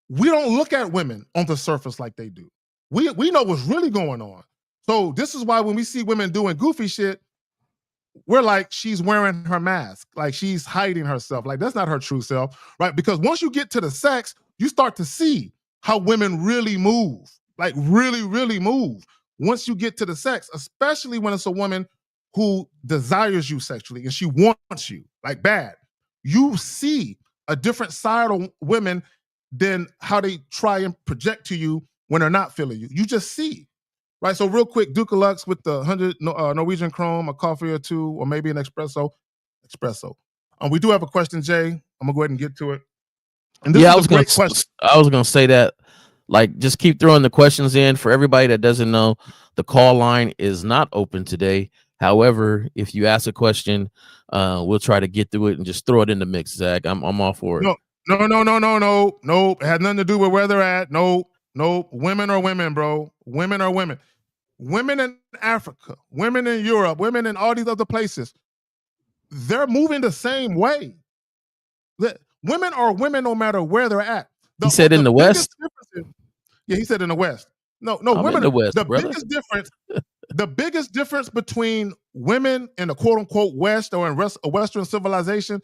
We don't look at women on the surface like they do. We know what's really going on. So this is why when we see women doing goofy shit, we're like, she's wearing her mask. Like she's hiding herself. Like that's not her true self, right? Because once you get to the sex, you start to see how women really move. Like really, really move. Once you get to the sex, especially when it's a woman who desires you sexually and she wants you, like bad. You see a different side of women than how they try and project to you when they're not feeling you. You just see, right? So real quick, Duke Lux with the 100 Norwegian Chrome, a coffee or two, or maybe an espresso. We do have a question, Jay. I'm gonna go ahead and get to it. And this is a great question. I was gonna say that, like, just keep throwing the questions in. For everybody that doesn't know, the call line is not open today. However, if you ask a question, we'll try to get through it and just throw it in the mix, Zach. I'm all for it. No. It had nothing to do with where they're at. No. Women are women, bro. Women are women. Women in Africa, women in Europe, women in all these other places, they're moving the same way. Women are women no matter where they're at. He said in the West? Yeah, he said in the West. No, I'm women in the West, the brother. biggest difference between women in the quote unquote West or in a Western civilization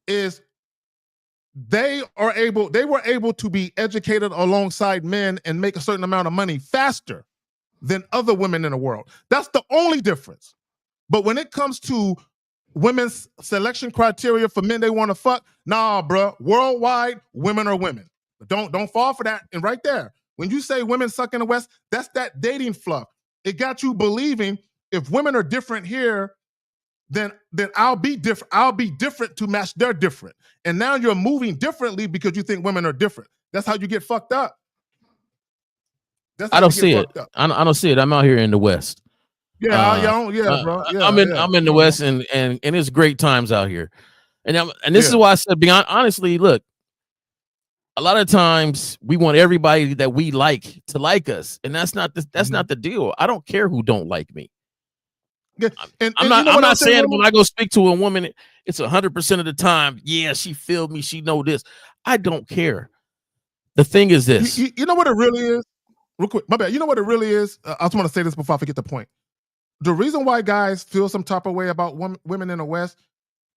is they were able to be educated alongside men and make a certain amount of money faster than other women in the world. That's the only difference. But when it comes to women's selection criteria for men they want to fuck, nah, bro. Worldwide, women are women. But don't fall for that. And right there, when you say women suck in the West, that's that dating fluff. It got you believing if women are different here, then I'll be different. I'll be different to match their different. And now you're moving differently because you think women are different. That's how you get fucked up. I don't see it. I don't see it. I'm out here in the West. Bro. I'm in the West, and it's great times out here. And this is why I said, honestly, look, a lot of times we want everybody that we like to like us, and that's not the deal. I don't care who don't like me. Yeah. I'm not saying when I go speak to a woman, it's 100% of the time. Yeah, she feel me. She know this. I don't care. The thing is this. You know what it really is? Real quick, my bad. You know what it really is? I just want to say this before I forget the point. The reason why guys feel some type of way about women in the West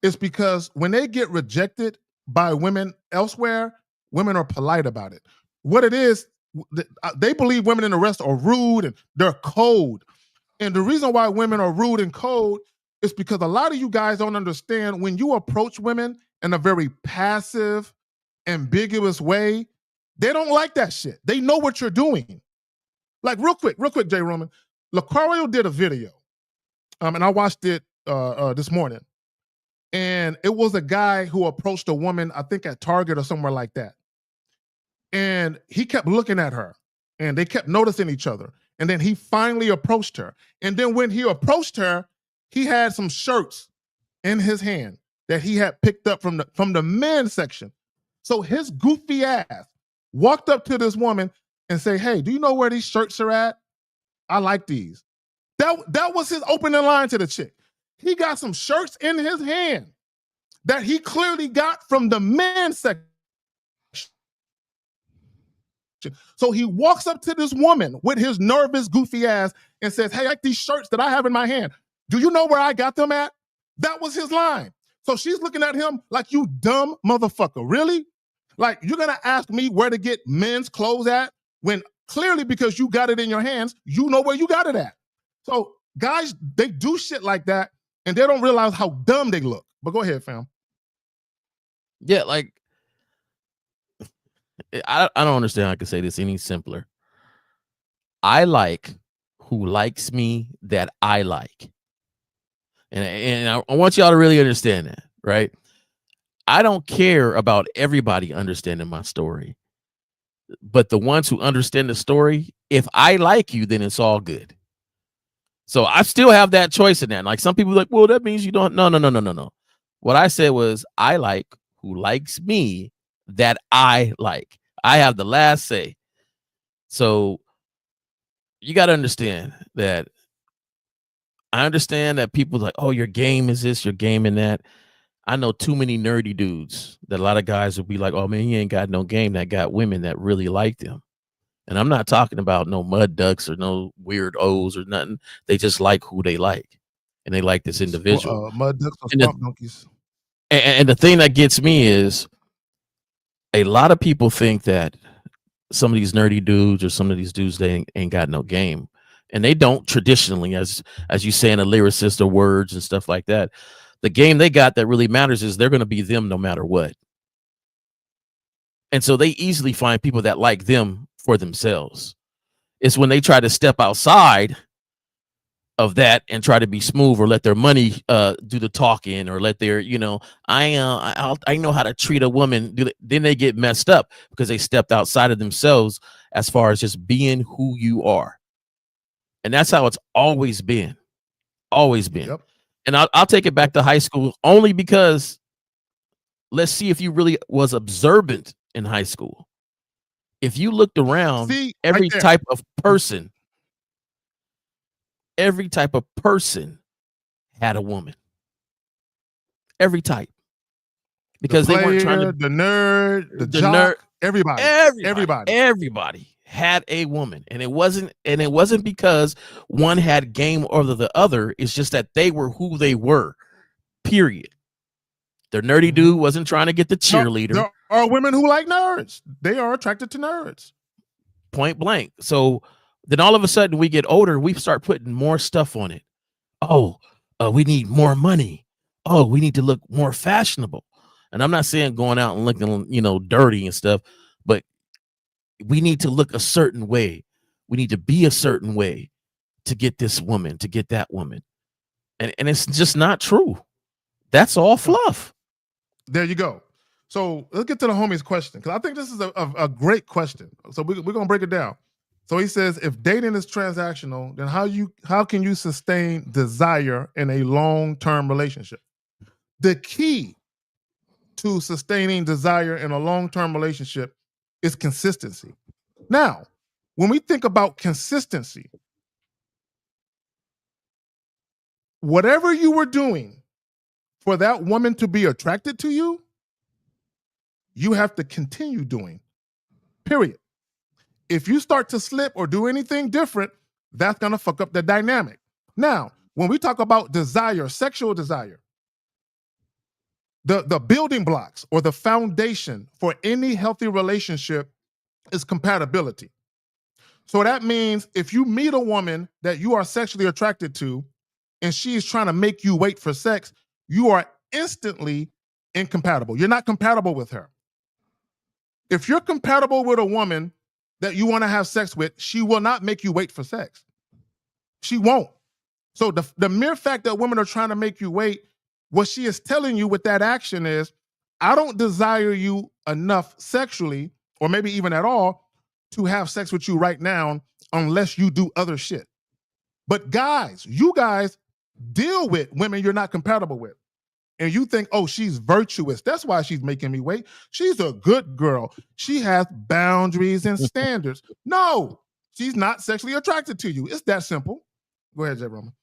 is because when they get rejected by women elsewhere, women are polite about it. What it is, they believe women in the West are rude and they're cold. And the reason why women are rude and cold is because a lot of you guys don't understand when you approach women in a very passive, ambiguous way, they don't like that shit. They know what you're doing. Like real quick, Jay Roman, Lucario did a video, and I watched it this morning. And it was a guy who approached a woman, I think at Target or somewhere like that. And he kept looking at her, and they kept noticing each other. And then he finally approached her. And then when he approached her, he had some shirts in his hand that he had picked up from the men's section. So his goofy ass walked up to this woman and say, "Hey, do you know where these shirts are at? I like these." That was his opening line to the chick. He got some shirts in his hand that he clearly got from the men's section. So he walks up to this woman with his nervous, goofy ass and says, "Hey, I like these shirts that I have in my hand. Do you know where I got them at?" That was his line. So she's looking at him like, "You dumb motherfucker. Really? Like, you're going to ask me where to get men's clothes at when clearly because you got it in your hands, you know where you got it at." So guys, they do shit like that and they don't realize how dumb they look. But go ahead, fam. Yeah, like, I don't understand how I can say this any simpler. I like who likes me that I like. And I want y'all to really understand that, right? I don't care about everybody understanding my story. But the ones who understand the story, if I like you, then it's all good. So I still have that choice in that. Like some people are like, well, that means you don't. No. What I said was I like who likes me that I like. I have the last say. So you got to understand that. I understand that people like, oh, your game is this, your game in that. I know too many nerdy dudes that a lot of guys will be like, oh, man, he ain't got no game that got women that really like them. And I'm not talking about no mud ducks or no weird O's or nothing. They just like who they like. And they like this individual. Mud ducks or swamp donkeys. And the thing that gets me is a lot of people think that some of these nerdy dudes or some of these dudes, they ain't got no game. And they don't traditionally, as you say in a lyricist or words and stuff like that. The game they got that really matters is they're going to be them no matter what. And so they easily find people that like them for themselves. It's when they try to step outside of that and try to be smooth or let their money do the talking or let their, I know how to treat a woman. Then they get messed up because they stepped outside of themselves as far as just being who you are. And that's how it's always been. Always been. Yep. And I'll take it back to high school only because let's see if you really was observant in high school. If you looked around, every type of person had a woman. Every type. Because the player, they weren't trying to, the nerd, the jock, everybody had a woman. And it wasn't because one had game over the other. It's just that they were who they were. Period. The nerdy dude wasn't trying to get the cheerleader. There are women who like nerds. They are attracted to nerds. Point blank. So then all of a sudden we get older, we start putting more stuff on it. We need more money. We need to look more fashionable. And I'm not saying going out and looking, dirty and stuff, but we need to look a certain way. We need to be a certain way to get this woman, to get that woman. And it's just not true. That's all fluff. There you go. So let's get to the homie's question, because I think this is a great question. So we're going to break it down. So he says, if dating is transactional, then how can you sustain desire in a long-term relationship? The key to sustaining desire in a long-term relationship is consistency. Now, when we think about consistency, whatever you were doing for that woman to be attracted to you, you have to continue doing, period. If you start to slip or do anything different, that's going to fuck up the dynamic. Now, when we talk about desire, sexual desire, the building blocks or the foundation for any healthy relationship is compatibility. So that means if you meet a woman that you are sexually attracted to and she is trying to make you wait for sex, you are instantly incompatible. You're not compatible with her. If you're compatible with a woman that you want to have sex with, she will not make you wait for sex. She won't. So the mere fact that women are trying to make you wait, what she is telling you with that action is, I don't desire you enough sexually, or maybe even at all, to have sex with you right now unless you do other shit. But guys, you guys deal with women you're not compatible with. And you think, she's virtuous. That's why she's making me wait. She's a good girl. She has boundaries and standards. No, she's not sexually attracted to you. It's that simple. Go ahead, J. Roman.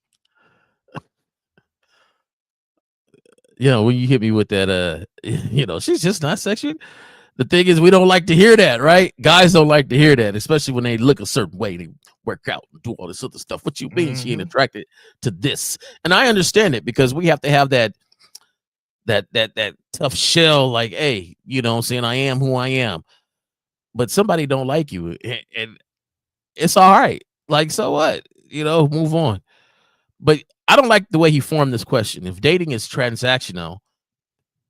When you hit me with that, she's just not sexual. The thing is, we don't like to hear that, right? Guys don't like to hear that, especially when they look a certain way. They work out and do all this other stuff. What you mean she ain't attracted to this? And I understand it, because we have to have that tough shell, like, hey, what I'm saying, I am who I am. But somebody don't like you, and it's all right. Like, so what? Move on. But I don't like the way he formed this question. If dating is transactional,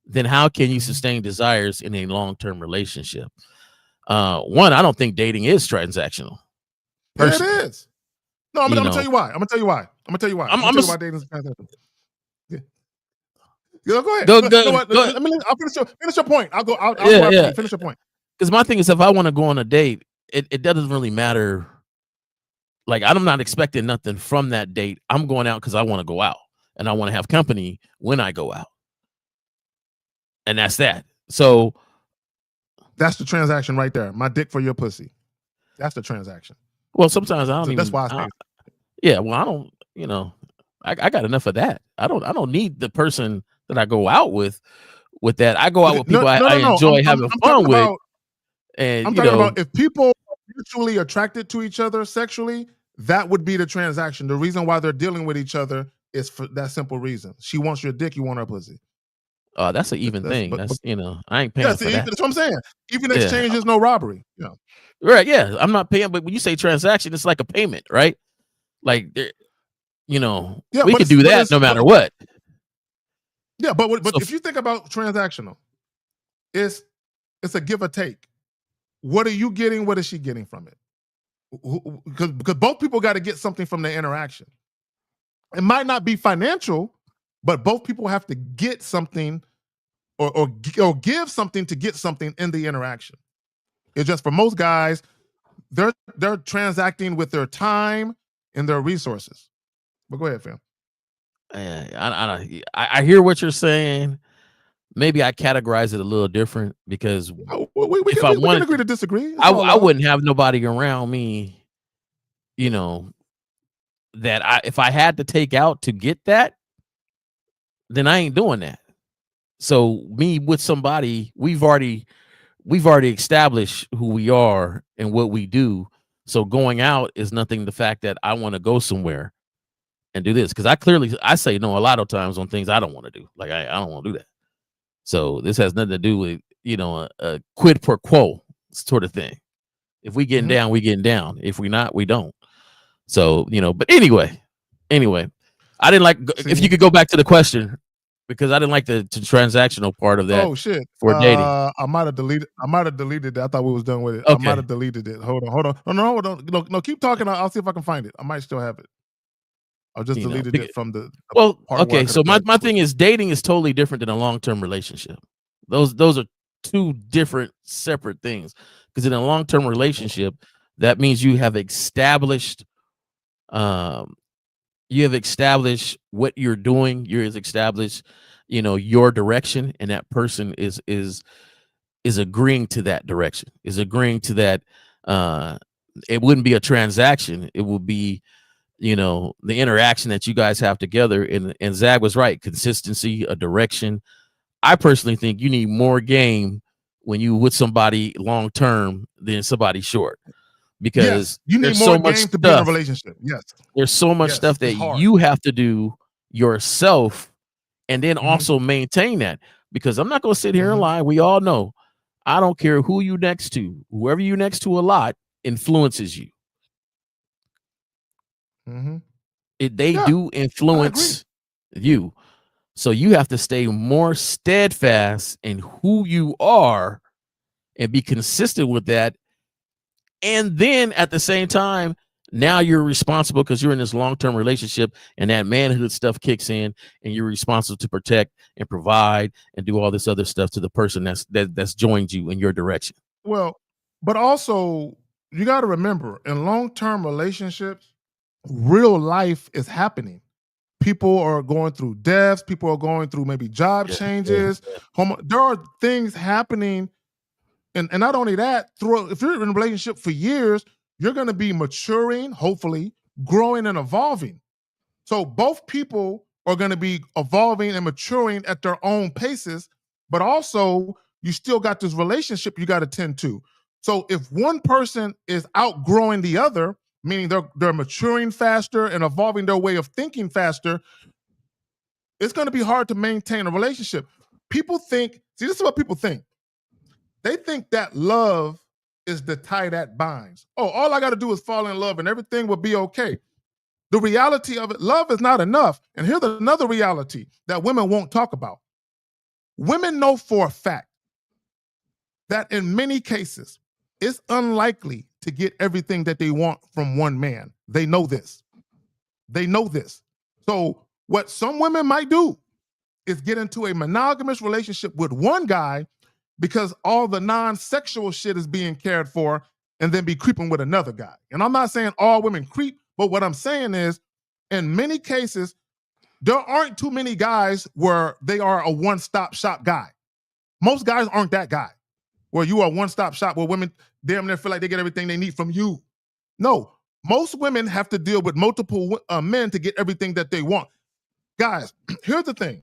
then how can you sustain desires in a long-term relationship? One, I don't think dating is transactional. Yeah, it is. No, I'm gonna tell you why. I'm gonna tell you why dating is transactional. Yeah. Go ahead. Go, I'll finish your point. I'll go finish your point. Because my thing is, if I want to go on a date, it doesn't really matter. Like, I'm not expecting nothing from that date. I'm going out because I want to go out, and I want to have company when I go out. And that's that. So that's the transaction right there. My dick for your pussy. That's the transaction. Well, sometimes I don't. That's why I say. Yeah. Well, I don't. I got enough of that. I don't need the person that I go out with that. I go out with people I enjoy having fun with. And I'm talking about if people are mutually attracted to each other sexually, that would be the transaction. The reason why they're dealing with each other is for that simple reason. She wants your dick, you want her pussy. That's an even thing. That's I ain't paying for that. That's what I'm saying. Even exchange is no robbery. Yeah. Right. Yeah. I'm not paying, but when you say transaction, it's like a payment, right? Like, we could do that no matter what. Yeah, but if you think about transactional, it's a give or take. What are you getting? What is she getting from it? Because both people got to get something from the interaction. It might not be financial, but both people have to get something or give something to get something in the interaction. It's just for most guys, they're transacting with their time and their resources. But go ahead, fam. I hear what you're saying. Maybe I categorize it a little different because we can agree to disagree. I wouldn't have nobody around me, you know, that if I had to take out to get that, then I ain't doing that. So me with somebody, we've already established who we are and what we do. So going out is nothing. The fact that I want to go somewhere and do this, because I say no a lot of times on things I don't want to do. Like I don't want to do that. So this has nothing to do with, a quid pro quo sort of thing. If we getting down, we getting down. If we not, we don't. So, but anyway, I didn't like, if you could go back to the question, because I didn't like the transactional part of that. Oh shit! For dating, I might have deleted that. I thought we was done with it. Okay. I might have deleted it. Hold on. No, keep talking. I'll see if I can find it. I might still have it. I just deleted it from the well. Okay, so my thing is, dating is totally different than a long-term relationship. Those are two different, separate things. Because in a long-term relationship, that means you have established, what you're doing. You're established, your direction, and that person is agreeing to that direction. Is agreeing to that. It wouldn't be a transaction. It would be, the interaction that you guys have together. And Zag was right. Consistency, a direction. I personally think you need more game when you with somebody long term than somebody short, because you need more game to be in a relationship. Yes, there's so much stuff that you have to do yourself, and then also maintain that. Because I'm not going to sit here and lie. We all know, I don't care who you next to, whoever you next to a lot influences you. They do influence you. So you have to stay more steadfast in who you are and be consistent with that. And then at the same time, now you're responsible, because you're in this long-term relationship, and that manhood stuff kicks in, and you're responsible to protect and provide and do all this other stuff to the person that's joined you in your direction. Well, but also you got to remember, in long-term relationships, real life is happening. People are going through deaths. People are going through maybe job changes. There are things happening. And not only that, if you're in a relationship for years, you're going to be maturing, hopefully, growing and evolving. So both people are going to be evolving and maturing at their own paces, but also you still got this relationship you got to tend to. So if one person is outgrowing the other, meaning they're maturing faster and evolving their way of thinking faster, it's going to be hard to maintain a relationship. People think, this is what people think. They think that love is the tie that binds. Oh, all I got to do is fall in love and everything will be okay. The reality of it, love is not enough. And here's another reality that women won't talk about. Women know for a fact that in many cases, it's unlikely to get everything that they want from one man. They know this. So what some women might do is get into a monogamous relationship with one guy because all the non-sexual shit is being cared for, and then be creeping with another guy. And I'm not saying all women creep, but what I'm saying is, in many cases, there aren't too many guys where they are a one-stop shop guy. Most guys aren't that guy, where you are a one-stop shop where women damn near feel like they get everything they need from you. No, most women have to deal with multiple men to get everything that they want. Guys, here's the thing.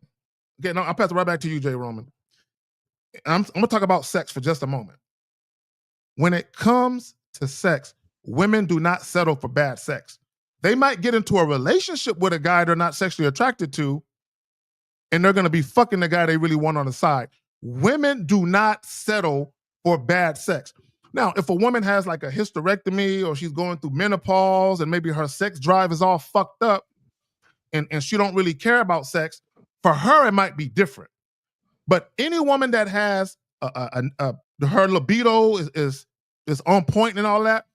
Okay, now I'll pass it right back to you, Jay Roman. I'm going to talk about sex for just a moment. When it comes to sex, women do not settle for bad sex. They might get into a relationship with a guy they're not sexually attracted to, and they're going to be fucking the guy they really want on the side. Women do not settle for bad sex. Now, if a woman has like a hysterectomy, or she's going through menopause, and maybe her sex drive is all fucked up, and she don't really care about sex, for her it might be different. But any woman that has her libido is is on point and all that,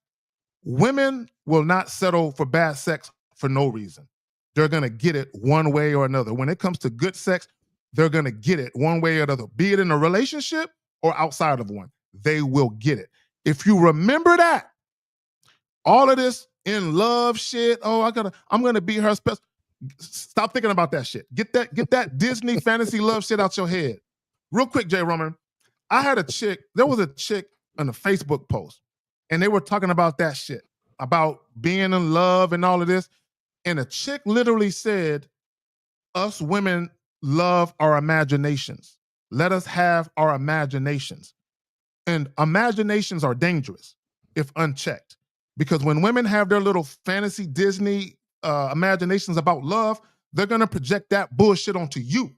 women will not settle for bad sex for no reason. They're going to get it one way or another. When it comes to good sex, they're going to get it one way or another, be it in a relationship or outside of one. They will get it. If you remember that, all of this in love shit, I'm going to be her special. Stop thinking about that shit. Get that Disney fantasy love shit out your head. Real quick, Jay Roman. There was a chick on a Facebook post, and they were talking about that shit, about being in love and all of this. And a chick literally said, us women love our imaginations. Let us have our imaginations. And imaginations are dangerous if unchecked. Because when women have their little fantasy Disney imaginations about love, they're going to project that bullshit onto you.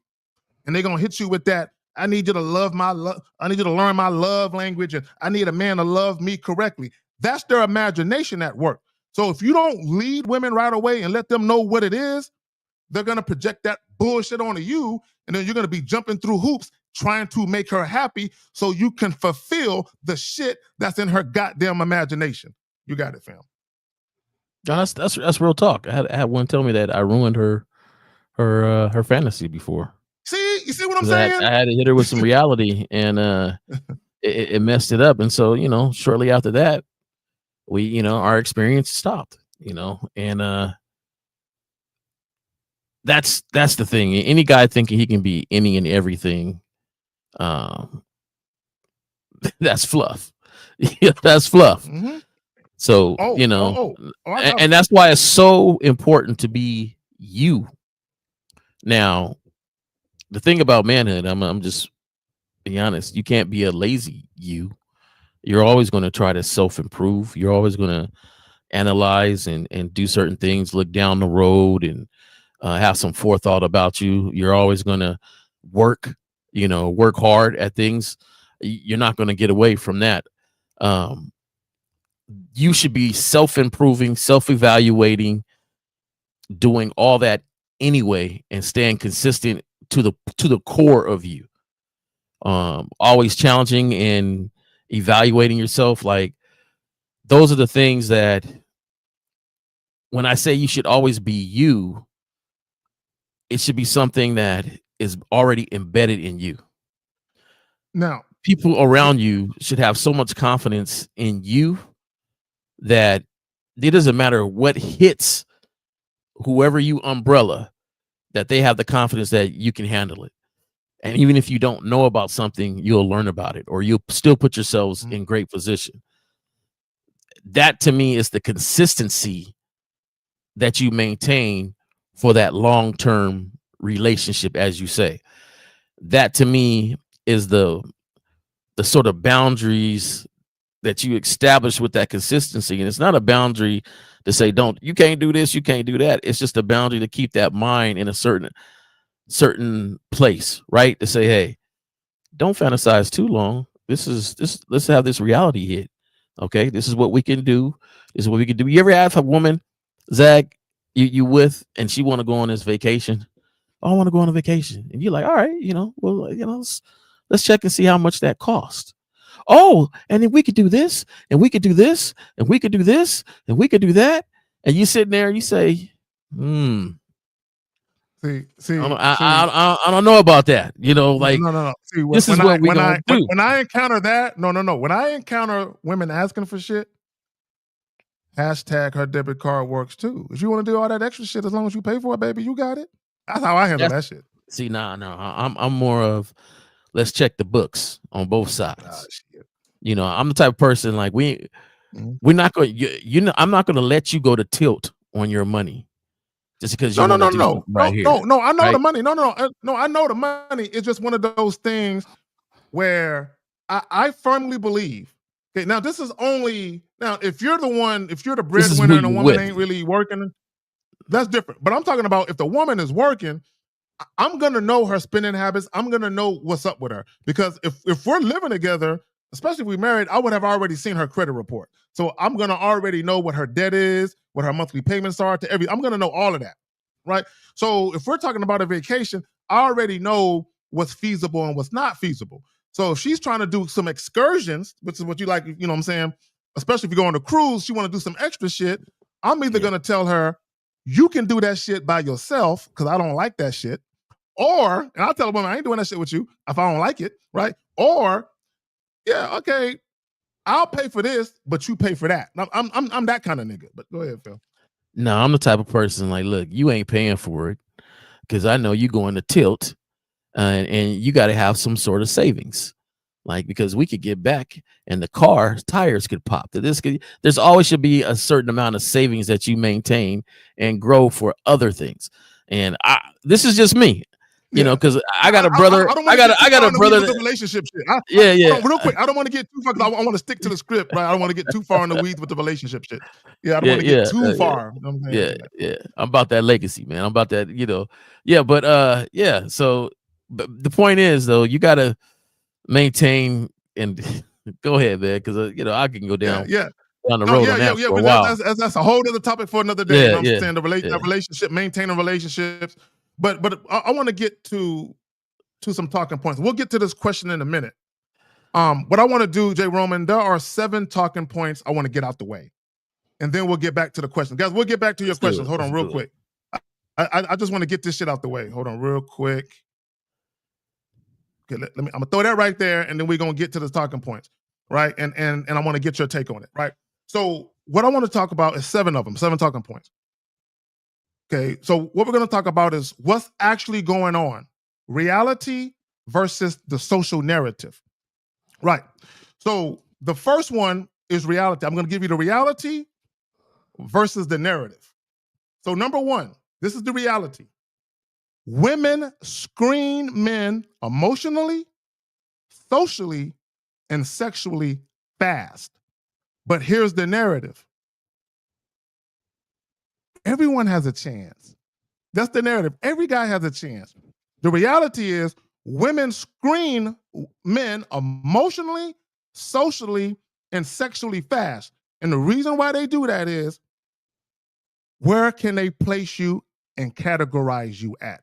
And they're going to hit you with that, I need you to love my love. I need you to learn my love language, and I need a man to love me correctly. That's their imagination at work. So if you don't lead women right away and let them know what it is, they're going to project that bullshit onto you, and then you're going to be jumping through hoops trying to make her happy so you can fulfill the shit that's in her goddamn imagination. You got it, fam. No, that's real talk. I had one tell me that I ruined her fantasy before. See, you see what I'm saying? I had to hit her with some reality, and it messed it up. And so, shortly after that, we, our experience stopped. And that's the thing. Any guy thinking he can be any and everything, that's fluff. That's fluff. Mm-hmm. So, and that's why it's so important to be you. Now, the thing about manhood, I'm just being honest, you can't be a lazy you. You're always going to try to self-improve. You're always going to analyze and do certain things, look down the road and have some forethought about you. You're always going to work hard at things. You're not going to get away from that. You should be self-improving, self-evaluating, doing all that anyway, and staying consistent to the core of you. Always challenging and evaluating yourself. Like, those are the things that, when I say you should always be you, it should be something that is already embedded in you. Now, people around you should have so much confidence in you that it doesn't matter what hits whoever you umbrella, that they have the confidence that you can handle it. And even if you don't know about something, you'll learn about it, or you'll still put yourselves in great position. That, to me, is the consistency that you maintain for that long-term relationship, as you say. That, to me, is the sort of boundaries that you establish with that consistency. And it's not a boundary to say, you can't do this, you can't do that. It's just a boundary to keep that mind in a certain place, right? To say, hey, don't fantasize too long. Let's have this reality hit. Okay, this is what we can do. This is what we can do. You ever have a woman, Zach, you with, and she want to go on this vacation? Oh, I want to go on a vacation. And you're like, all right, let's check and see how much that cost. Oh, and then we could do this, and we could do this, and we could do this, and we could do that. And you sitting there and you say, See, I don't know about that. No. See, this is what we're gonna do. When I encounter that, no. When I encounter women asking for shit, hashtag her debit card works too. If you want to do all that extra shit, as long as you pay for it, baby, you got it. That's how I handle that shit. See, no, I'm more of, let's check the books on both sides. I'm the type of person, like, we're not going. I'm not going to let you go to tilt on your money just because you no. Right here. No. I know right? the money. No. I know the money. It's just one of those things where I firmly believe. Okay, now this is only now if you're the breadwinner and the woman ain't really working, that's different. But I'm talking about if the woman is working, I'm gonna know her spending habits. I'm gonna know what's up with her, because if we're living together, especially if we're married, I would have already seen her credit report. So I'm gonna already know what her debt is, what her monthly payments are to every. I'm gonna know all of that, right? So if we're talking about a vacation, I already know what's feasible and what's not feasible. So if she's trying to do some excursions, which is what you like, you know what I'm saying? Especially if you go on a cruise, she want to do some extra shit. I'm either going to tell her, you can do that shit by yourself because I don't like that shit. Or, and I'll tell a woman, I ain't doing that shit with you if I don't like it, right? Or, yeah, okay, I'll pay for this, but you pay for that. I'm that kind of nigga. But go ahead, Phil. No, I'm the type of person like, look, you ain't paying for it because I know you going to tilt, and you got to have some sort of savings, like because we could get back and the car tires could pop. There's always should be a certain amount of savings that you maintain and grow for other things. And this is just me. You know, because I got a brother. I got a brother. The relationship shit. Yeah. Real quick, I don't want to get too far because I want to stick to the script, right? I don't want to get too far in the weeds with the relationship shit. Yeah, I don't want to get too far. Yeah. I'm about that legacy, man. I'm about that. You know. Yeah, but yeah. So, but the point is, though, you got to maintain and go ahead, man, because you know I can go down. Down the road for a while. That's a whole other topic for another day. You know what I'm saying? The relationship, maintaining relationships. But I want to get to some talking points. We'll get to this question in a minute. What I want to do, J. Roman, there are 7 talking points I want to get out the way. And then we'll get back to the questions. Guys, we'll get back to your questions. Hold on real quick. I just want to get this shit out the way. Hold on real quick. Okay, I'm going to throw that right there, and then we're going to get to the talking points, right? And I want to get your take on it, right? So what I want to talk about is 7 of them, 7 talking points. Okay, so what we're going to talk about is what's actually going on, reality versus the social narrative, right? So the first one is reality. I'm going to give you the reality versus the narrative. So number 1, this is the reality. Women screen men emotionally, socially, and sexually fast. But here's the narrative. Everyone has a chance. That's the narrative. Every guy has a chance. The reality is women screen men emotionally, socially, and sexually fast. And the reason why they do that is where can they place you and categorize you at?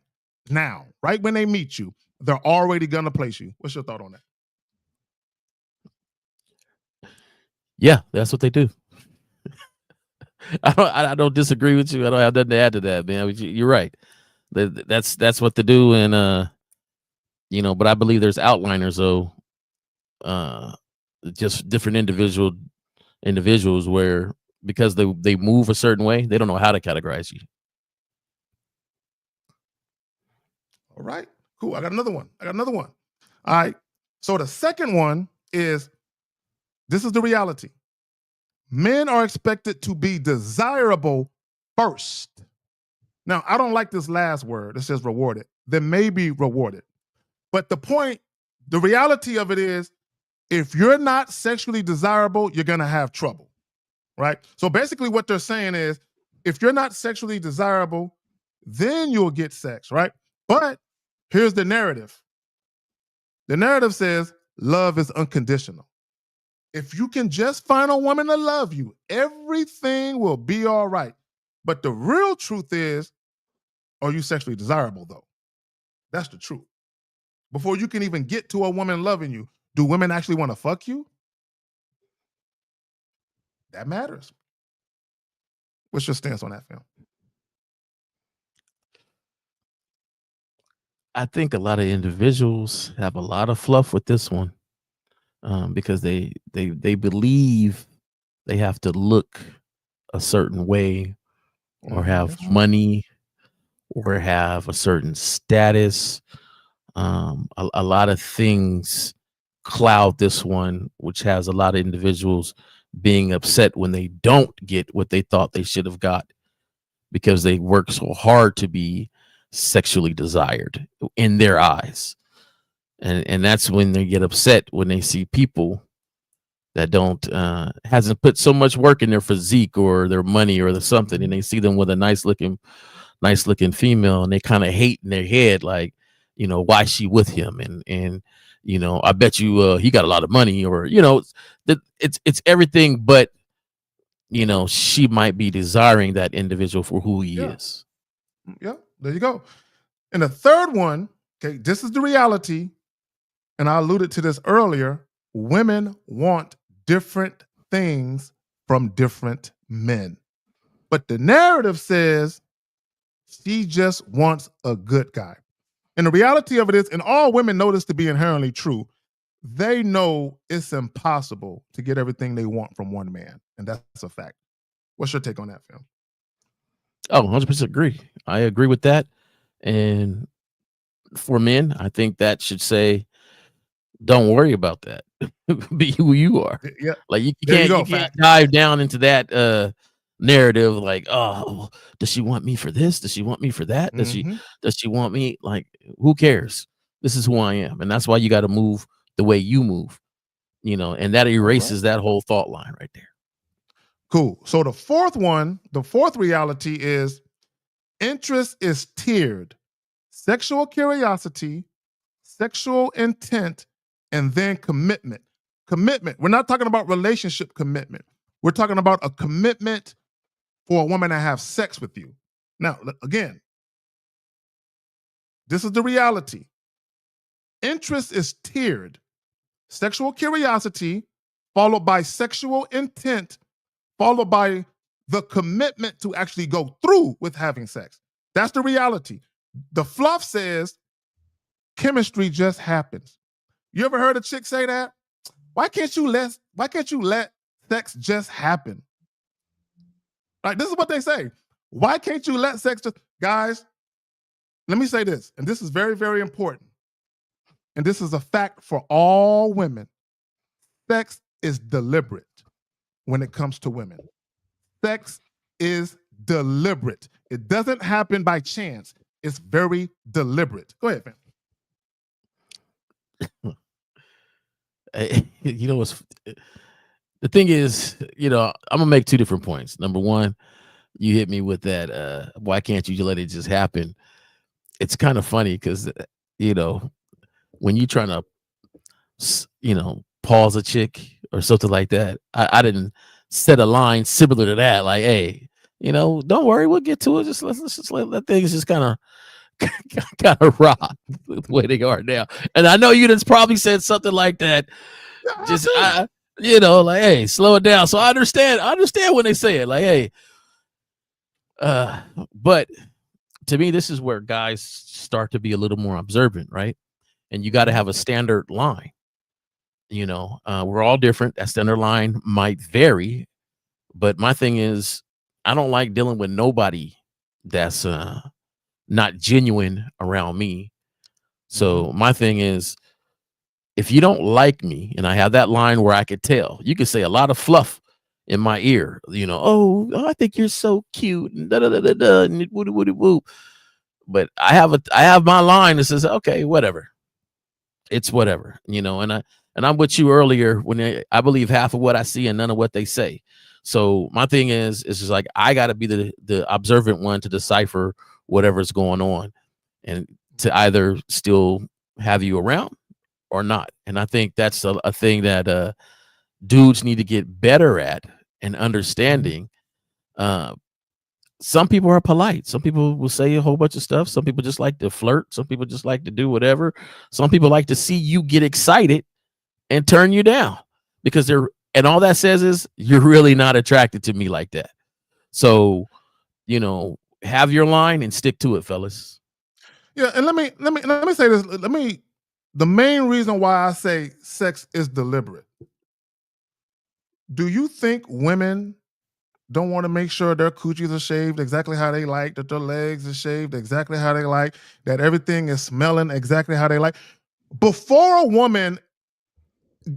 Now, right when they meet you, they're already going to place you. What's your thought on that? Yeah, that's what they do. I don't disagree with you. I don't have nothing to add to that, man. You're right. That's what they do, and you know. But I believe there's outliners, though. Just different individuals where because they move a certain way, they don't know how to categorize you. All right, cool. I got another one. All right. So the second one is this is the reality. Men are expected to be desirable first. Now, I don't like this last word. It says rewarded. They may be rewarded. But the reality of it is, if you're not sexually desirable, you're going to have trouble, right? So basically what they're saying is, if you're not sexually desirable, then you'll get sex, right? But here's the narrative. The narrative says love is unconditional. If you can just find a woman to love you, everything will be all right. But the real truth is, are you sexually desirable, though? That's the truth. Before you can even get to a woman loving you, do women actually want to fuck you? That matters. What's your stance on that, Phil? I think a lot of individuals have a lot of fluff with this one. Because they believe they have to look a certain way or have money or have a certain status. A lot of things cloud this one, which has a lot of individuals being upset when they don't get what they thought they should have got because they work so hard to be sexually desired in their eyes. And that's when they get upset when they see people that don't hasn't put so much work in their physique or their money or something, and they see them with a nice looking female, and they kind of hate in their head, like, you know, why is she with him? And you know, I bet you he got a lot of money, or you know, it's everything, but you know, she might be desiring that individual for who he is. Yeah, there you go. And the third one, okay, this is the reality. and I alluded to this earlier, women want different things from different men. But the narrative says she just wants a good guy. And the reality of it is, and all women know this to be inherently true, they know it's impossible to get everything they want from one man. And that's a fact. What's your take on that, Phil? Oh, 100% agree. I agree with that. And for men, I think that should say, don't worry about that. Be who you are. Yeah. Like you There you can't, go, dive down into that narrative like, oh, does she want me for this? Does she want me for that? Does she want me? Like, who cares? This is who I am. And that's why you got to move the way you move, and that erases that whole thought line right there. Cool. So the fourth reality is interest is tiered: sexual curiosity, sexual intent, and then commitment. Commitment. We're not talking about relationship commitment. We're talking about a commitment for a woman to have sex with you. Now, again, this is the reality. Interest is tiered: sexual curiosity, followed by sexual intent, followed by the commitment to actually go through with having sex. That's the reality. The fluff says chemistry just happens. You ever heard a chick say that? Why can't you let sex just happen? Like, this is what they say. Why can't you let sex just... Guys, let me say this, and this is very, very important. And this is a fact for all women. Sex is deliberate when it comes to women. Sex is deliberate. It doesn't happen by chance. It's very deliberate. Go ahead, fam. What's the thing is, I'm gonna make two different points. Number one, you hit me with that. Why can't you let it just happen? It's kind of funny because when you're trying to pause a chick or something like that, I didn't set a line similar to that. Like, hey, don't worry, we'll get to it. Let's just let things just kind of rock the way they are now. And I know you just probably said something like that. Just like, hey, slow it down. So I understand when they say it. Like, hey, but to me, this is where guys start to be a little more observant, right? And you got to have a standard line. We're all different. That standard line might vary, but my thing is, I don't like dealing with nobody that's not genuine around me. So my thing is, if you don't like me, and I have that line where I could tell, you could say a lot of fluff in my ear, oh, I think you're so cute, and da da da da da, and woody woody woo. But I have my line that says, okay, whatever. It's whatever, and I'm with you earlier when I believe half of what I see and none of what they say. So my thing is, it's just like, I got to be the observant one to decipher whatever's going on and to either still have you around or not. And I think that's a thing that dudes need to get better at and understanding. Some people are polite. Some people will say a whole bunch of stuff. Some people just like to flirt. Some people just like to do whatever. Some people like to see you get excited and turn you down because and all that says is you're really not attracted to me like that. So, have your line and stick to it, fellas. Yeah, and let me say this. The main reason why I say sex is deliberate. Do you think women don't want to make sure their coochies are shaved exactly how they like, that their legs are shaved exactly how they like, that everything is smelling exactly how they like? Before a woman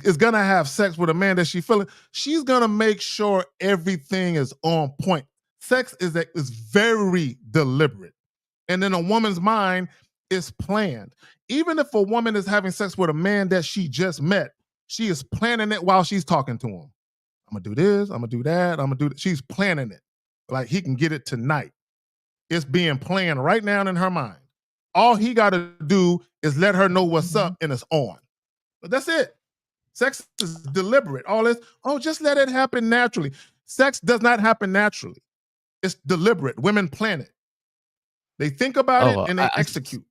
is going to have sex with a man that she's feeling, she's going to make sure everything is on point. Sex is very deliberate. And in a woman's mind, it's planned. Even if a woman is having sex with a man that she just met, she is planning it while she's talking to him. I'm going to do this, I'm going to do that, I'm going to do that. She's planning it. Like, he can get it tonight. It's being planned right now in her mind. All he got to do is let her know what's up and it's on. But that's it. Sex is deliberate. All this, just let it happen naturally. Sex does not happen naturally. It's deliberate. Women plan it. They think about it and they execute.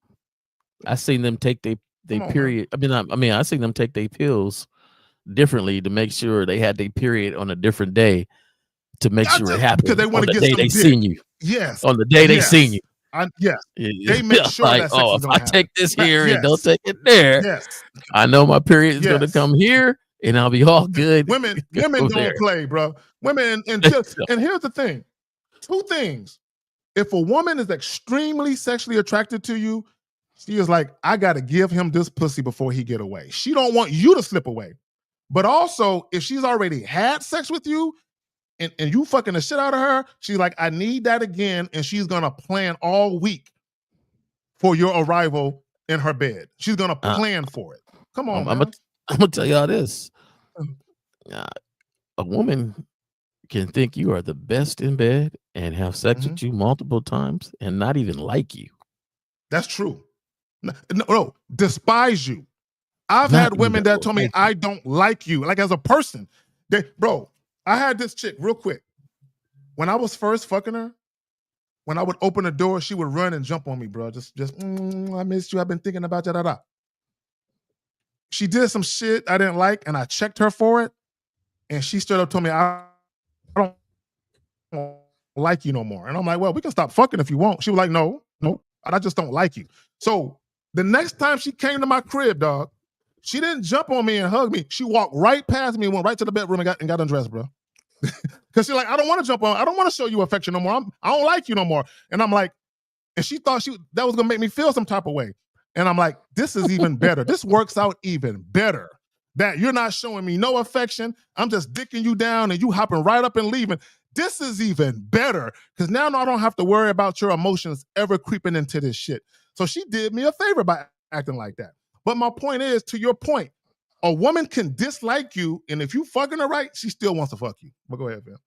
I seen them take they Come on, period. I mean, I seen them take their pills differently to make sure they had their period on a different day to make sure it because they happened want on to the get day some they dick. seen you. Yes. On the day they seen you. Yes. Yeah, They make sure like, that sex oh, is if gonna I happen. take this here and don't Yes. take it there, Yes. I know my period is going to Yes. come here and I'll be all good. Women Go don't there. play, bro. Women and here's the thing. Two things. If a woman is extremely sexually attracted to you, she is like, I gotta give him this pussy before he get away. She don't want you to slip away. But also, if she's already had sex with you and you fucking the shit out of her, she's like, I need that again, and she's gonna plan all week for your arrival in her bed. She's gonna plan for it. Come on, I'm man. gonna tell y'all this. A woman can think you are the best in bed and have sex with you multiple times and not even like you. That's true. No, despise you. I've had women that told me I don't like you, like as a person. Bro, I had this chick real quick. When I was first fucking her, when I would open the door, she would run and jump on me, bro. I missed you. I've been thinking about you. She did some shit I didn't like, and I checked her for it. And she straight up told me, I don't like you no more. And I'm like, well, we can stop fucking if you want. She was like, no, I just don't like you. So the next time she came to my crib, dog, she didn't jump on me and hug me. She walked right past me and went right to the bedroom and got undressed, bro. Because she's like, I don't want to jump on. I don't want to show you affection no more. I don't like you no more. And I'm like, and she thought that was going to make me feel some type of way. And I'm like, this is even better. This works out even better. That you're not showing me no affection. I'm just dicking you down and you hopping right up and leaving. This is even better because now I don't have to worry about your emotions ever creeping into this shit. So she did me a favor by acting like that. But my point is, to your point, a woman can dislike you, and if you fucking her right, she still wants to fuck you. But go ahead, Phil.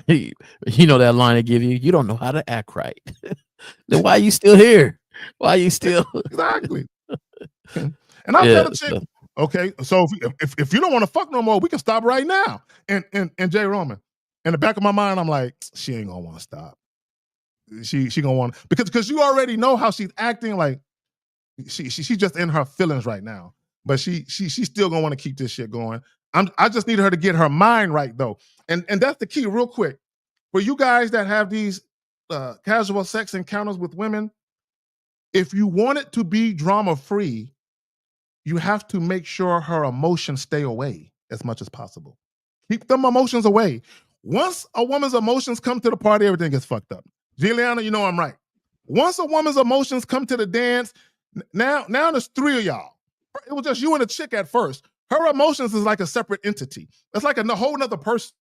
You know that line I give you? You don't know how to act right. Then why are you still here? Why are you still? Exactly. And I'll tell the chick, okay, so if you don't want to fuck no more, we can stop right now. And Jay Roman, in the back of my mind, I'm like, she ain't gonna want to stop. She gonna want because you already know how she's acting. Like she's just in her feelings right now. But she's still gonna want to keep this shit going. I just need her to get her mind right though, and that's the key. Real quick, for you guys that have these casual sex encounters with women, if you want it to be drama free, you have to make sure her emotions stay away as much as possible. Keep them emotions away. Once a woman's emotions come to the party, everything gets fucked up. Juliana, you know I'm right. Once a woman's emotions come to the dance, now there's three of y'all. It was just you and a chick at first. Her emotions is like a separate entity. It's like a whole nother person,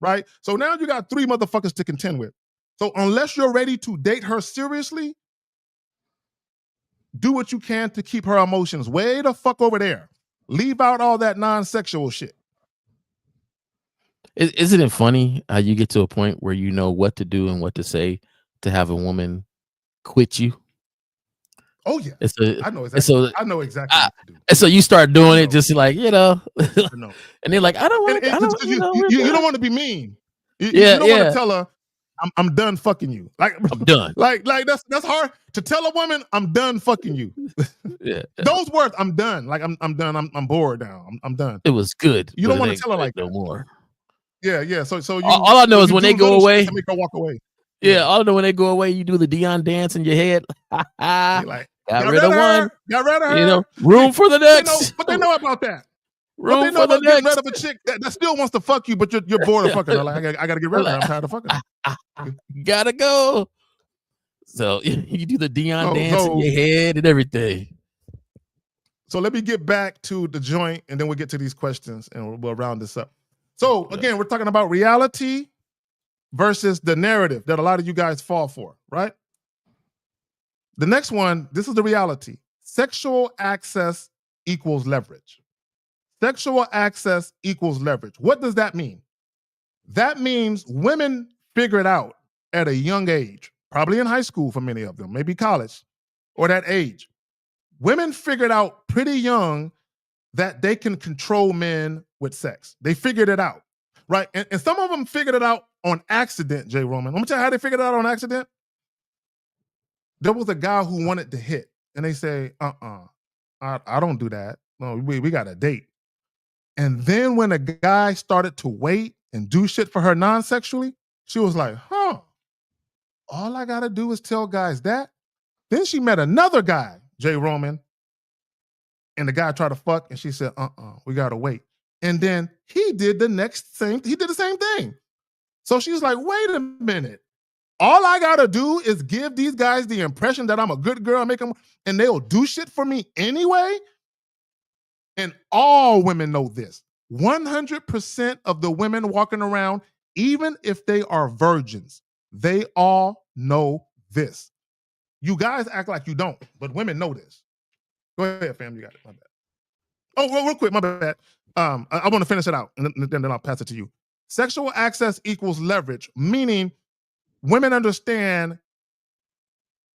right? So now you got three motherfuckers to contend with. So unless you're ready to date her seriously, do what you can to keep her emotions way the fuck over there. Leave out all that non-sexual shit. Isn't it funny how you get to a point where you know what to do and what to say to have a woman quit you? Oh yeah, I know exactly. So, I know exactly what to do. And so you start doing it just like, you know, and they're like, I don't want to. You don't want to be mean. You don't want to tell her, I'm done fucking you. Like I'm done. Like that's hard to tell a woman, I'm done fucking you. Those words, I'm done. Like I'm done. I'm bored now. I'm done. It was good. You don't want to tell her like no that. more. Yeah. So you, all I know is when they go away, make her walk away. Yeah, all I know when they go away, you do the Dion dance in your head. Like, got rid of one. Got rid of her. You know, room for the next. But they know about that. Room for the next. Getting rid of a chick that still wants to fuck you, but you're bored of fucking her. Like I gotta get rid of her. I'm tired of fucking her. Gotta go. So you do the Dion dance in your head and everything. So let me get back to the joint, and then we'll get to these questions, and we'll round this up. So again, we're talking about reality versus the narrative that a lot of you guys fall for, right? The next one, this is the reality. Sexual access equals leverage. Sexual access equals leverage. What does that mean? That means women figure it out at a young age, probably in high school for many of them, maybe college or that age. Women figured out pretty young that they can control men with sex. They figured it out, right? And some of them figured it out on accident, Jay Roman. Let me tell you how they figured it out on accident. There was a guy who wanted to hit, and they say, I don't do that. No, we got a date. And then when a guy started to wait and do shit for her non-sexually, she was like, huh, all I gotta do is tell guys that. Then she met another guy, Jay Roman, and the guy tried to fuck, and she said, we gotta wait. And then he did the same thing. So she's like, wait a minute. All I gotta do is give these guys the impression that I'm a good girl, and they'll do shit for me anyway. And all women know this. 100% of the women walking around, even if they are virgins, they all know this. You guys act like you don't, but women know this. Go ahead, fam. You got it. My bad. Oh, real quick. My bad. I want to finish it out, and then I'll pass it to you. Sexual access equals leverage, meaning women understand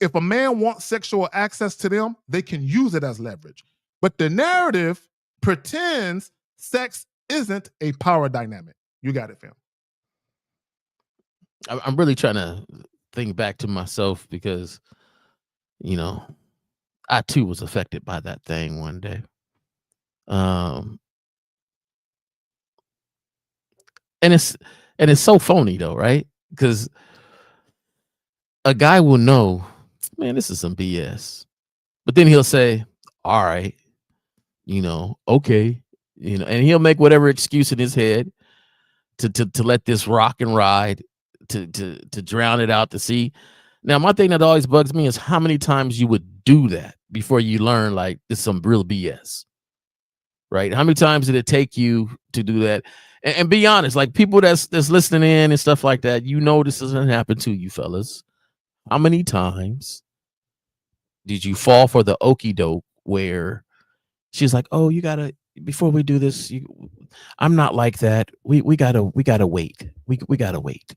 if a man wants sexual access to them, they can use it as leverage. But the narrative pretends sex isn't a power dynamic. You got it, fam. I'm really trying to think back to myself because, you know, I too was affected by that thing one day. And it's so phony though, right? Because a guy will know, man, this is some BS. But then he'll say, all right, okay, and he'll make whatever excuse in his head to let this rock and ride, to drown it out to sea. Now, my thing that always bugs me is how many times you would do that before you learn like this is some real BS, right? How many times did it take you to do that? And be honest, like people that's listening in and stuff like that, this doesn't happen to you fellas. How many times did you fall for the okie doke where she's like, oh, you gotta, before we do this, I'm not like that. We gotta wait. We gotta wait.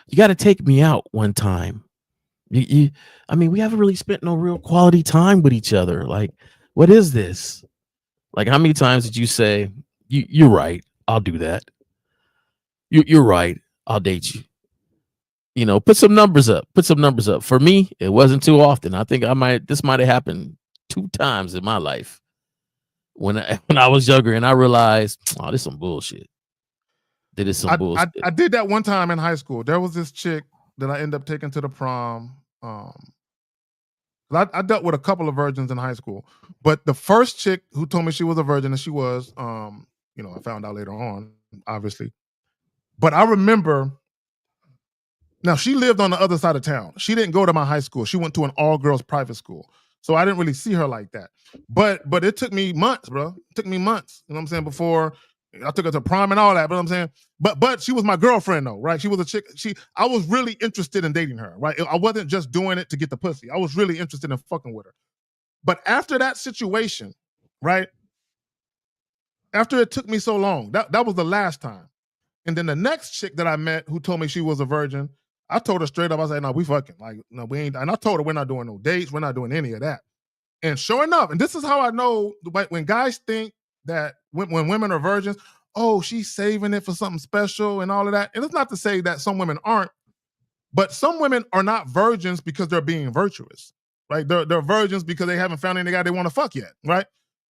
You gotta take me out one time. We haven't really spent no real quality time with each other. Like, what is this? Like, how many times did you say, you're right, I'll do that. You're right, I'll date you. Put some numbers up. For me, it wasn't too often. I think this might have happened 2 times in my life when I was younger, and I realized, oh, this is some bullshit. Bullshit. I did that one time in high school. There was this chick that I ended up taking to the prom. I dealt with a couple of virgins in high school, but the first chick who told me she was a virgin, and she was, I found out later on, obviously. But I remember. Now, she lived on the other side of town. She didn't go to my high school. She went to an all-girls private school. So I didn't really see her like that. But it took me months, bro. It took me months, you know what I'm saying, before I took her to prom and all that, but I'm saying, but she was my girlfriend though, right? She was a chick. I was really interested in dating her, right? I wasn't just doing it to get the pussy. I was really interested in fucking with her. But after that situation, right? After it took me so long, that was the last time. And then the next chick that I met who told me she was a virgin, I told her straight up, I said, no, we fucking. Like, no, we ain't. And I told her we're not doing no dates. We're not doing any of that. And sure enough, and this is how I know, when guys think that when women are virgins, oh, she's saving it for something special and all of that. And it's not to say that some women aren't, but some women are not virgins because they're being virtuous, right? They're virgins because they haven't found any guy they want to fuck yet, right?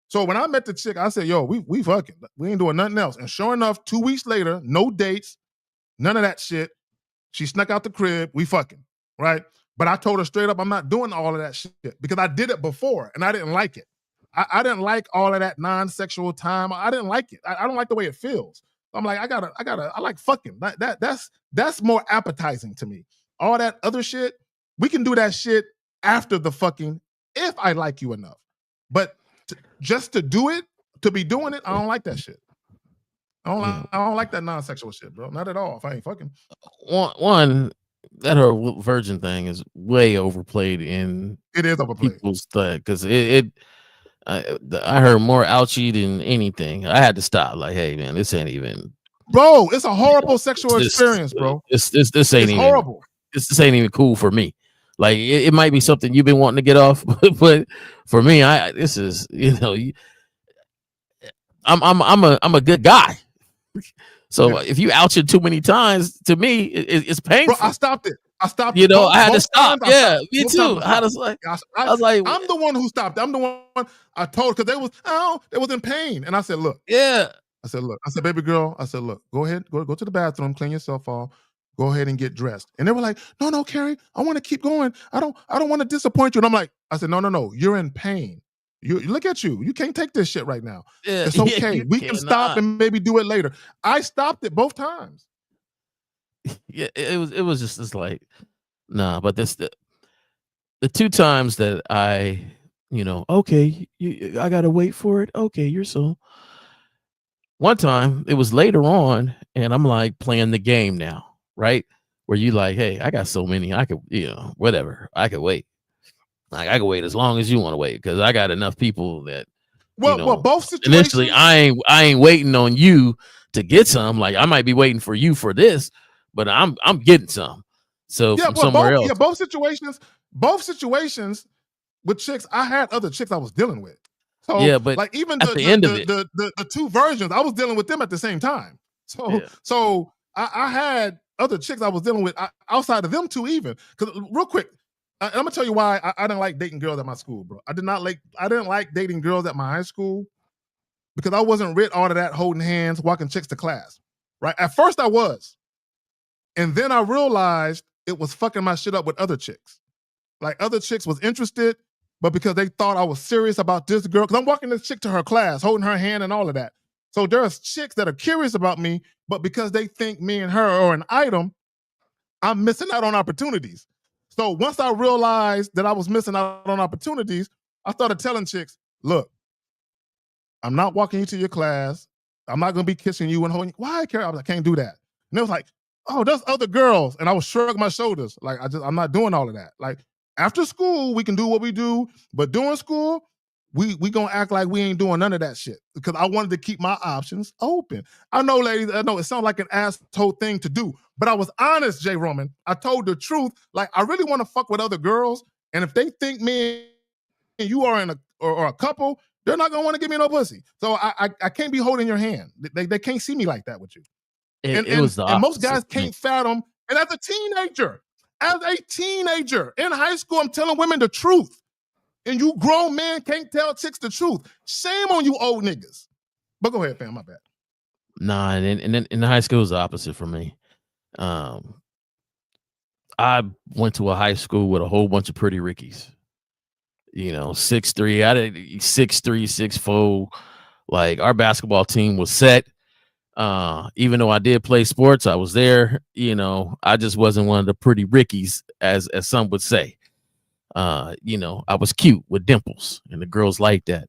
So when I met the chick, I said, yo, we fucking. We ain't doing nothing else. And sure enough, 2 weeks later, no dates, none of that shit. She snuck out the crib, we fucking, right? But I told her straight up, I'm not doing all of that shit because I did it before and I didn't like it. I didn't like all of that non-sexual time. I didn't like it. I don't like the way it feels. I'm like, I like fucking. That's more appetizing to me. All that other shit, we can do that shit after the fucking if I like you enough. But just to do it, to be doing it, I don't like that shit. I don't like that non-sexual shit, bro. Not at all. If I ain't fucking. One that her virgin thing is way overplayed in. It is overplayed. People's thing because I heard more ouchie than anything. I had to stop. Like, hey man, this ain't even. Bro, it's a horrible sexual experience, bro. This ain't even horrible. This ain't even cool for me. Like it might be something you've been wanting to get off, but for me, this is I'm a good guy. So if you ouch it too many times, to me, it's painful. Bro, I stopped it. I stopped. You know, I had to both stop. times I Yeah, stopped. me Both too. times I was like, I'm the one who stopped. I'm the one I told because they was in pain, and I said, look. yeah. I said, baby girl. I said, look, go ahead, go to the bathroom, clean yourself off, go ahead and get dressed. And they were like, no, Carrie, I want to keep going. I don't want to disappoint you. And I'm like, I said, no, you're in pain. You look at you. You can't take this shit right now. Yeah, It's okay. you We can stop and maybe do it later. I stopped it both times. Yeah, it was just this like, nah. But the 2 times that I, okay, I gotta wait for it. Okay, you're so. One time it was later on, and I'm like playing the game now, right? Where you like, hey, I got so many, I could, whatever, I could wait. Like I could wait as long as you want to wait because I got enough people that. Well, both situations. Initially, I ain't waiting on you to get some. Like I might be waiting for you for this, but I'm getting some. So from somewhere else. Yeah, both situations with chicks. I had other chicks I was dealing with. So yeah, but like even at the end of it, the 2 versions, I was dealing with them at the same time. So I had other chicks I was dealing with outside of them 2 even. Because real quick, I'm gonna tell you why I didn't like dating girls at my school, bro. I didn't like dating girls at my high school because I wasn't with all of that holding hands, walking chicks to class. Right? At first I was. And then I realized it was fucking my shit up with other chicks. Like other chicks was interested, but because they thought I was serious about this girl, because I'm walking this chick to her class, holding her hand and all of that. So there's chicks that are curious about me, but because they think me and her are an item, I'm missing out on opportunities. So once I realized that I was missing out on opportunities, I started telling chicks, look, I'm not walking you to your class. I'm not going to be kissing you and holding you. Why, Carrie? I was like, I can't do that. And it was like, oh, there's other girls. And I was shrugging my shoulders. Like, I'm not doing all of that. Like, after school, we can do what we do. But during school, we going to act like we ain't doing none of that shit. Because I wanted to keep my options open. I know, ladies, I know it sounds like an asshole thing to do. But I was honest, J. Roman. I told the truth. Like, I really want to fuck with other girls. And if they think me and you are in a couple, they're not going to want to give me no pussy. So I can't be holding your hand. They can't see me like that with you. It was the and most opposite. guys can't fathom. And as a teenager in high school, I'm telling women the truth. And you grown men can't tell chicks the truth. Shame on you old niggas. But go ahead, fam, my bad. Nah, and then in high school it was the opposite for me. I went to a high school with a whole bunch of pretty rickies. 6'3". I did 6'3", 6'4". Like our basketball team was set. Even though I did play sports, I was there. I just wasn't one of the pretty rickies, as some would say. I was cute with dimples, and the girls liked that.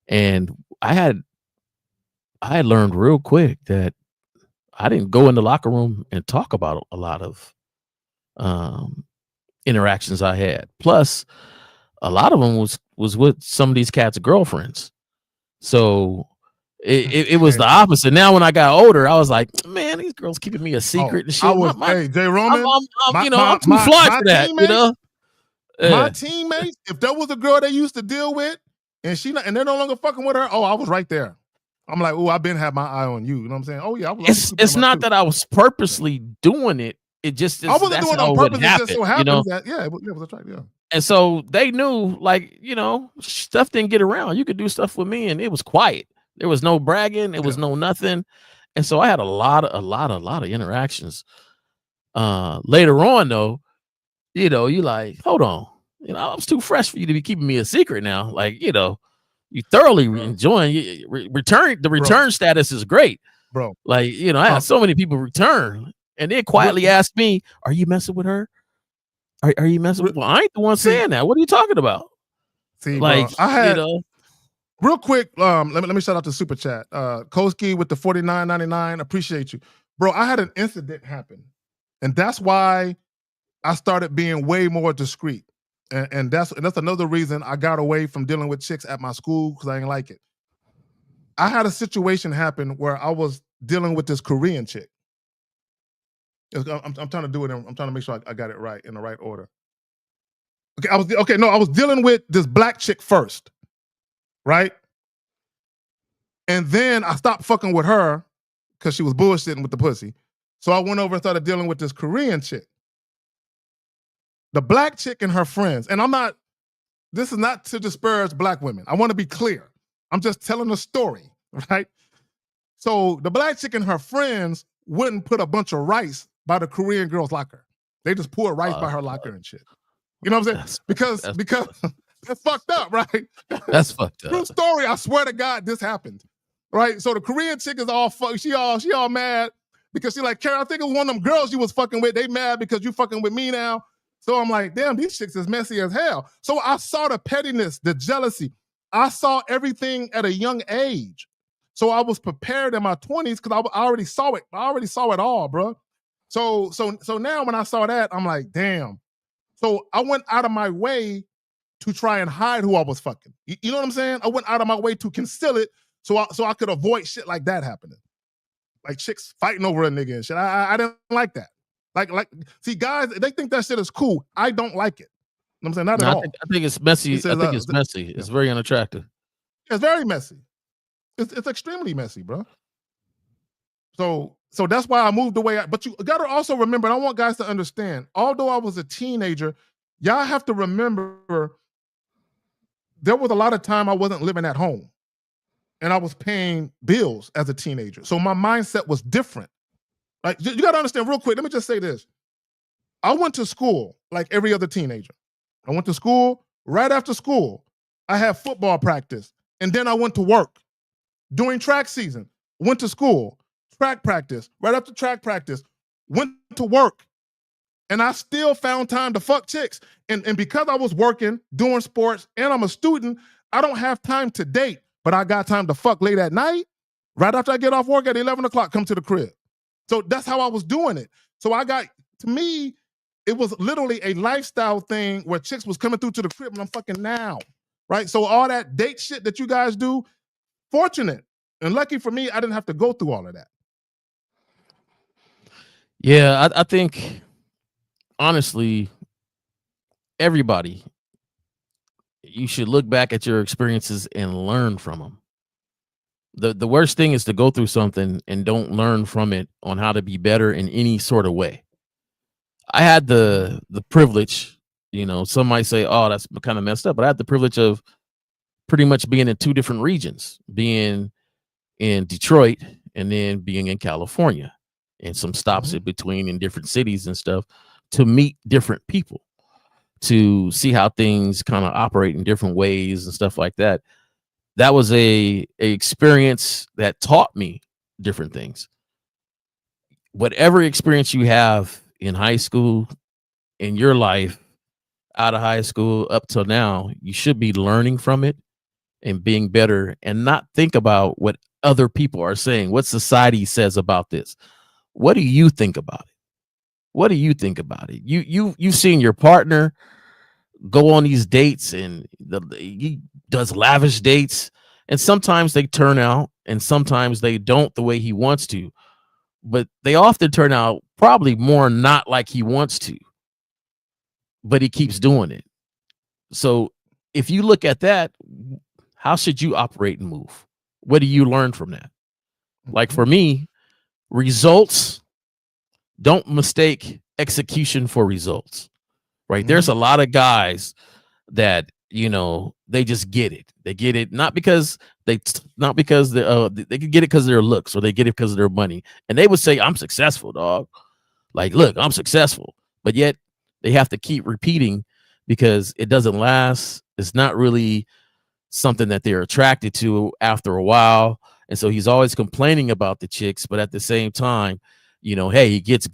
And I had learned real quick that I didn't go in the locker room and talk about a lot of interactions I had. Plus, a lot of them was with some of these cats' girlfriends. So it was the opposite. Now, when I got older, I was like, man, these girls keeping me a secret and shit. Hey, J. Roman, I'm too fly for that. My teammates, if there was a girl they used to deal with, and they're no longer fucking with her, I was right there. I'm like, I've been had my eye on you. You know what I'm saying? Oh yeah, it's not that I was purposely doing it. It just I wasn't doing it on purpose. It just so happened that it was right. Yeah. And so they knew, like, stuff didn't get around. You could do stuff with me, and it was quiet. There was no bragging. It was no nothing. And so I had a lot of interactions. Later on, though, you like, hold on, I was too fresh for you to be keeping me a secret now. Like, you thoroughly enjoying return status is great, bro. Like, I had so many people return, and they quietly asked me, "Are you messing with her? Are you messing with?" Well, I ain't the one saying that. What are you talking about? See, like, bro, I had real quick. Let me shout out to Super Chat. Koski with the $49.99. Appreciate you, bro. I had an incident happen, and that's why I started being way more discreet. And that's another reason I got away from dealing with chicks at my school, because I didn't like it. I had a situation happen where I was dealing with this Korean chick. I'm trying to do it. I'm trying to make sure I got it right in the right order. I was dealing with this black chick first, right? And then I stopped fucking with her because she was bullshitting with the pussy. So I went over and started dealing with this Korean chick. the black chick and her friends, and this is not to disparage black women. I want to be clear. I'm just telling a story, right? So the black chick and her friends wouldn't put a bunch of rice by the Korean girl's locker. They just poured rice by her locker and shit. You know what I'm saying? Because that's fucked up, right? That's fucked up. True story. I swear to God, this happened. Right? So the Korean chick is all she all mad because she like, Carrie, I think it was one of them girls you was fucking with. They mad because you fucking with me now. So I'm like, damn, these chicks is messy as hell. So I saw the pettiness, the jealousy. I saw everything at a young age. So I was prepared in my 20s because I already saw it. I already saw it all, bro. So now when I saw that, I'm like, damn. So I went out of my way to try and hide who I was fucking. You know what I'm saying? I went out of my way to conceal it so I could avoid shit like that happening. Like chicks fighting over a nigga and shit. I didn't like that. Like, see, guys, they think that shit is cool. I don't like it. You know what I'm saying? Not at all. I think it's messy. I think it's messy. It's very unattractive. It's very messy. It's extremely messy, bro. So that's why I moved away. But you got to also remember, and I want guys to understand, although I was a teenager, y'all have to remember there was a lot of time I wasn't living at home and I was paying bills as a teenager. So my mindset was different. Like, you got to understand real quick. Let me just say this. I went to school like every other teenager. I went to school. Right after school, I had football practice. And then I went to work. During track season, went to school, track practice. Right after track practice, went to work. And I still found time to fuck chicks. And because I was working, doing sports, and I'm a student, I don't have time to date. But I got time to fuck late at night. Right after I get off work at 11 o'clock, come to the crib. So that's how I was doing it. So to me, it was literally a lifestyle thing where chicks was coming through to the crib and I'm fucking now, right? So all that date shit that you guys do, fortunate and lucky for me, I didn't have to go through all of that. Yeah, I think, honestly, everybody, you should look back at your experiences and learn from them. The worst thing is to go through something and don't learn from it on how to be better in any sort of way. I had the privilege, some might say, oh, that's kind of messed up, but I had the privilege of pretty much being in two different regions, being in Detroit and then being in California, and some stops in between in different cities and stuff to meet different people, to see how things kind of operate in different ways and stuff like that. That was a experience that taught me different things. Whatever experience you have in high school, in your life, out of high school up till now, you should be learning from it and being better, and not think about what other people are saying, what society says about this. What do you think about it? What do you think about it? You've seen your partner go on these dates, and he does lavish dates, and sometimes they turn out and sometimes they don't the way he wants to, but they often turn out probably more not like he wants to, but he keeps doing it. So if you look at that, how should you operate and move? What do you learn from that? Like for me, results, don't mistake execution for results, right? There's a lot of guys that, they just get it. They get it not because they can get it because of their looks, or they get it because of their money. And they would say, I'm successful, dog. Like, look, I'm successful. But yet they have to keep repeating because it doesn't last. It's not really something that they're attracted to after a while. And so he's always complaining about the chicks, but at the same time, hey, he gets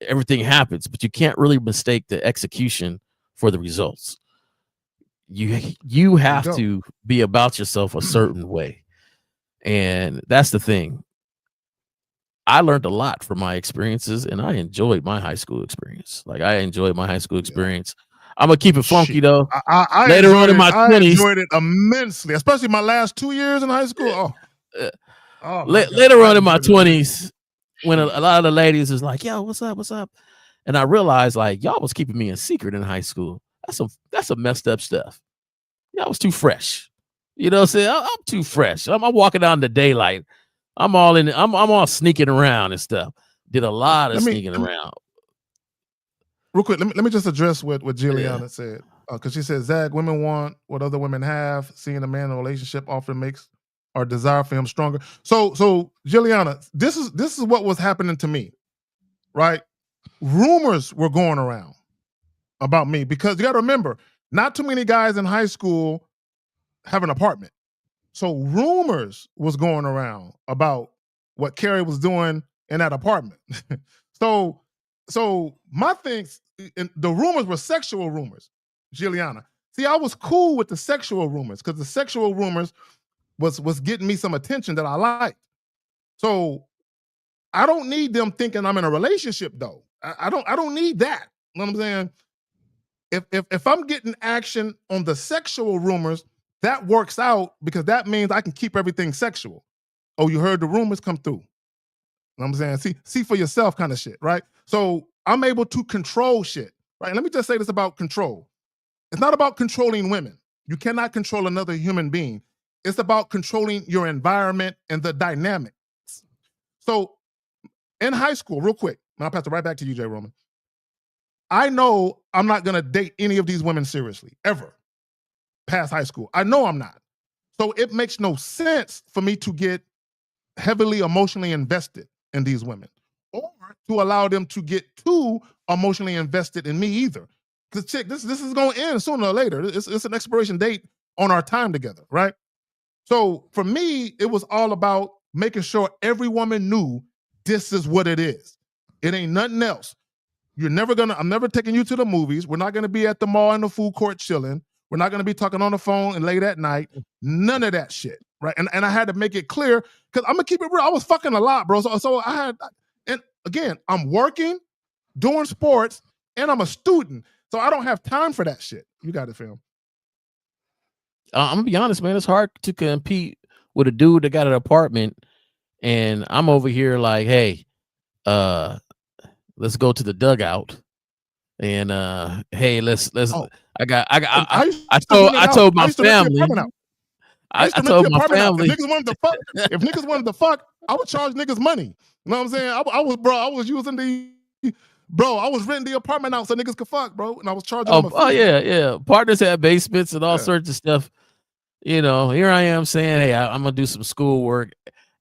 everything happens, but you can't really mistake the execution for the results. You have to be about yourself a certain way. And that's the thing. I learned a lot from my experiences, and I enjoyed my high school experience. I'm gonna keep it funky though. I later on in my 20s, I enjoyed it immensely, especially my last 2 years in high school. Later on in my 20s, when a lot of the ladies is like, "Yo, what's up?" And I realized, like, y'all was keeping me in secret in high school. That's some messed up stuff. Y'all was too fresh. You know what I'm saying? I'm too fresh. I'm walking out in the daylight. I'm all sneaking around and stuff. Did a lot of sneaking around. real quick, let me just address what Juliana said. Because she said, Zach, women want what other women have. Seeing a man in a relationship often makes our desire for him stronger. So Juliana, this is what was happening to me, right? Rumors were going around about me because you got to remember, not too many guys in high school have an apartment. So rumors was going around about what Carrie was doing in that apartment. So my things, the rumors were sexual rumors, Juliana. See, I was cool with the sexual rumors because the sexual rumors was getting me some attention that I liked. So I don't need them thinking I'm in a relationship though. I don't need that. You know what I'm saying? If I'm getting action on the sexual rumors, that works out because that means I can keep everything sexual. Oh, you heard the rumors come through. You know what I'm saying? See for yourself kind of shit, right? So I'm able to control shit, right? And let me just say this about control. It's not about controlling women. You cannot control another human being. It's about controlling your environment and the dynamics. So in high school, real quick, and I'll pass it right back to you, Jay Roman. I know I'm not going to date any of these women seriously, ever, past high school. I know I'm not. So it makes no sense for me to get heavily emotionally invested in these women or to allow them to get too emotionally invested in me either. Because, chick, this is going to end sooner or later. It's an expiration date on our time together, right? So for me, it was all about making sure every woman knew this is what it is. It ain't nothing else. I'm never taking you to the movies. We're not going to be at the mall in the food court chilling. We're not going to be talking on the phone and late at night. None of that shit, right? And I had to make it clear because I'm going to keep it real. I was fucking a lot, bro. So I had, and again, I'm working, doing sports, and I'm a student. So I don't have time for that shit. You got it, fam. I'm going to be honest, man. It's hard to compete with a dude that got an apartment and I'm over here like, hey, let's go to the dugout. And hey, let's I told my family. I told my family. If niggas wanted to fuck, I would charge niggas money. You know what I'm saying? I was renting the apartment out so niggas could fuck, bro. And I was charging them a fee. Oh yeah. Partners had basements and all sorts of stuff. You know, here I am saying, hey, I'm gonna do some schoolwork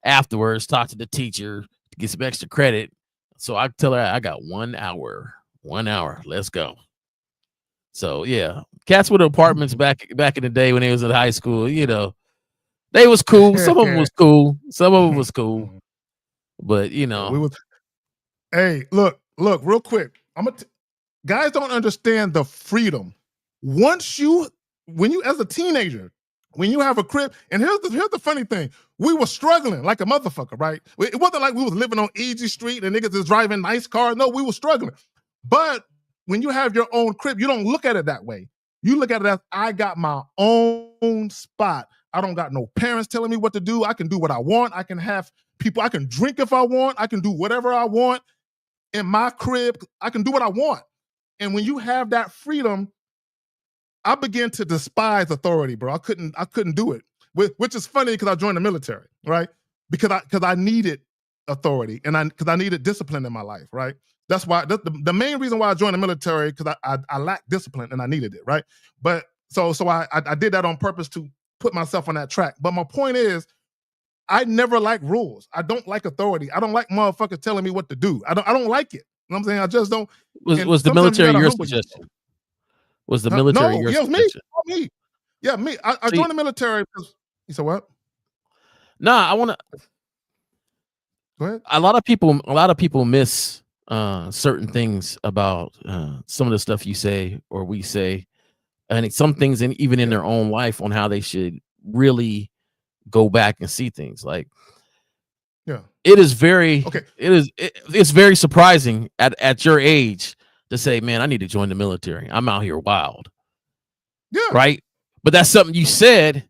afterwards, talk to the teacher to get some extra credit. So I tell her I got 1 hour. 1 hour. Let's go. So yeah, cats with apartments back in the day when they was in high school, you know, they was cool. Some of them was cool. Some of them was cool. But you know, hey, look, real quick. Guys don't understand the freedom. When you as a teenager, when you have a crib, and here's the funny thing, we were struggling like a motherfucker, right? It wasn't like we was living on Easy Street and niggas is driving nice cars. No, we were struggling. But when you have your own crib, you don't look at it that way. You look at it as I got my own spot. I don't got no parents telling me what to do. I can do what I want. I can have people. I can drink if I want. I can do whatever I want in my crib. I can do what I want. And when you have that freedom, I began to despise authority, bro. I couldn't do it. Which is funny because I joined the military, right? Because I needed authority and because I needed discipline in my life, right? That's why the main reason why I joined the military, because I lacked discipline and I needed it, right? But so I did that on purpose to put myself on that track. But my point is, I never like rules. I don't like authority. I don't like motherfuckers telling me what to do. I don't like it. You know what I'm saying? I just don't. Was the military your suggestion? Was the military your suggestion? Me. Yeah, me. I joined the military because, you said what? Nah, I want to. Go ahead. A lot of people miss certain things about some of the stuff you say or we say, and some things even in their own life on how they should really go back and see things. Like, it is very it's very surprising at your age to say, man, I need to join the military. I'm out here wild. Yeah. Right. But that's something you said,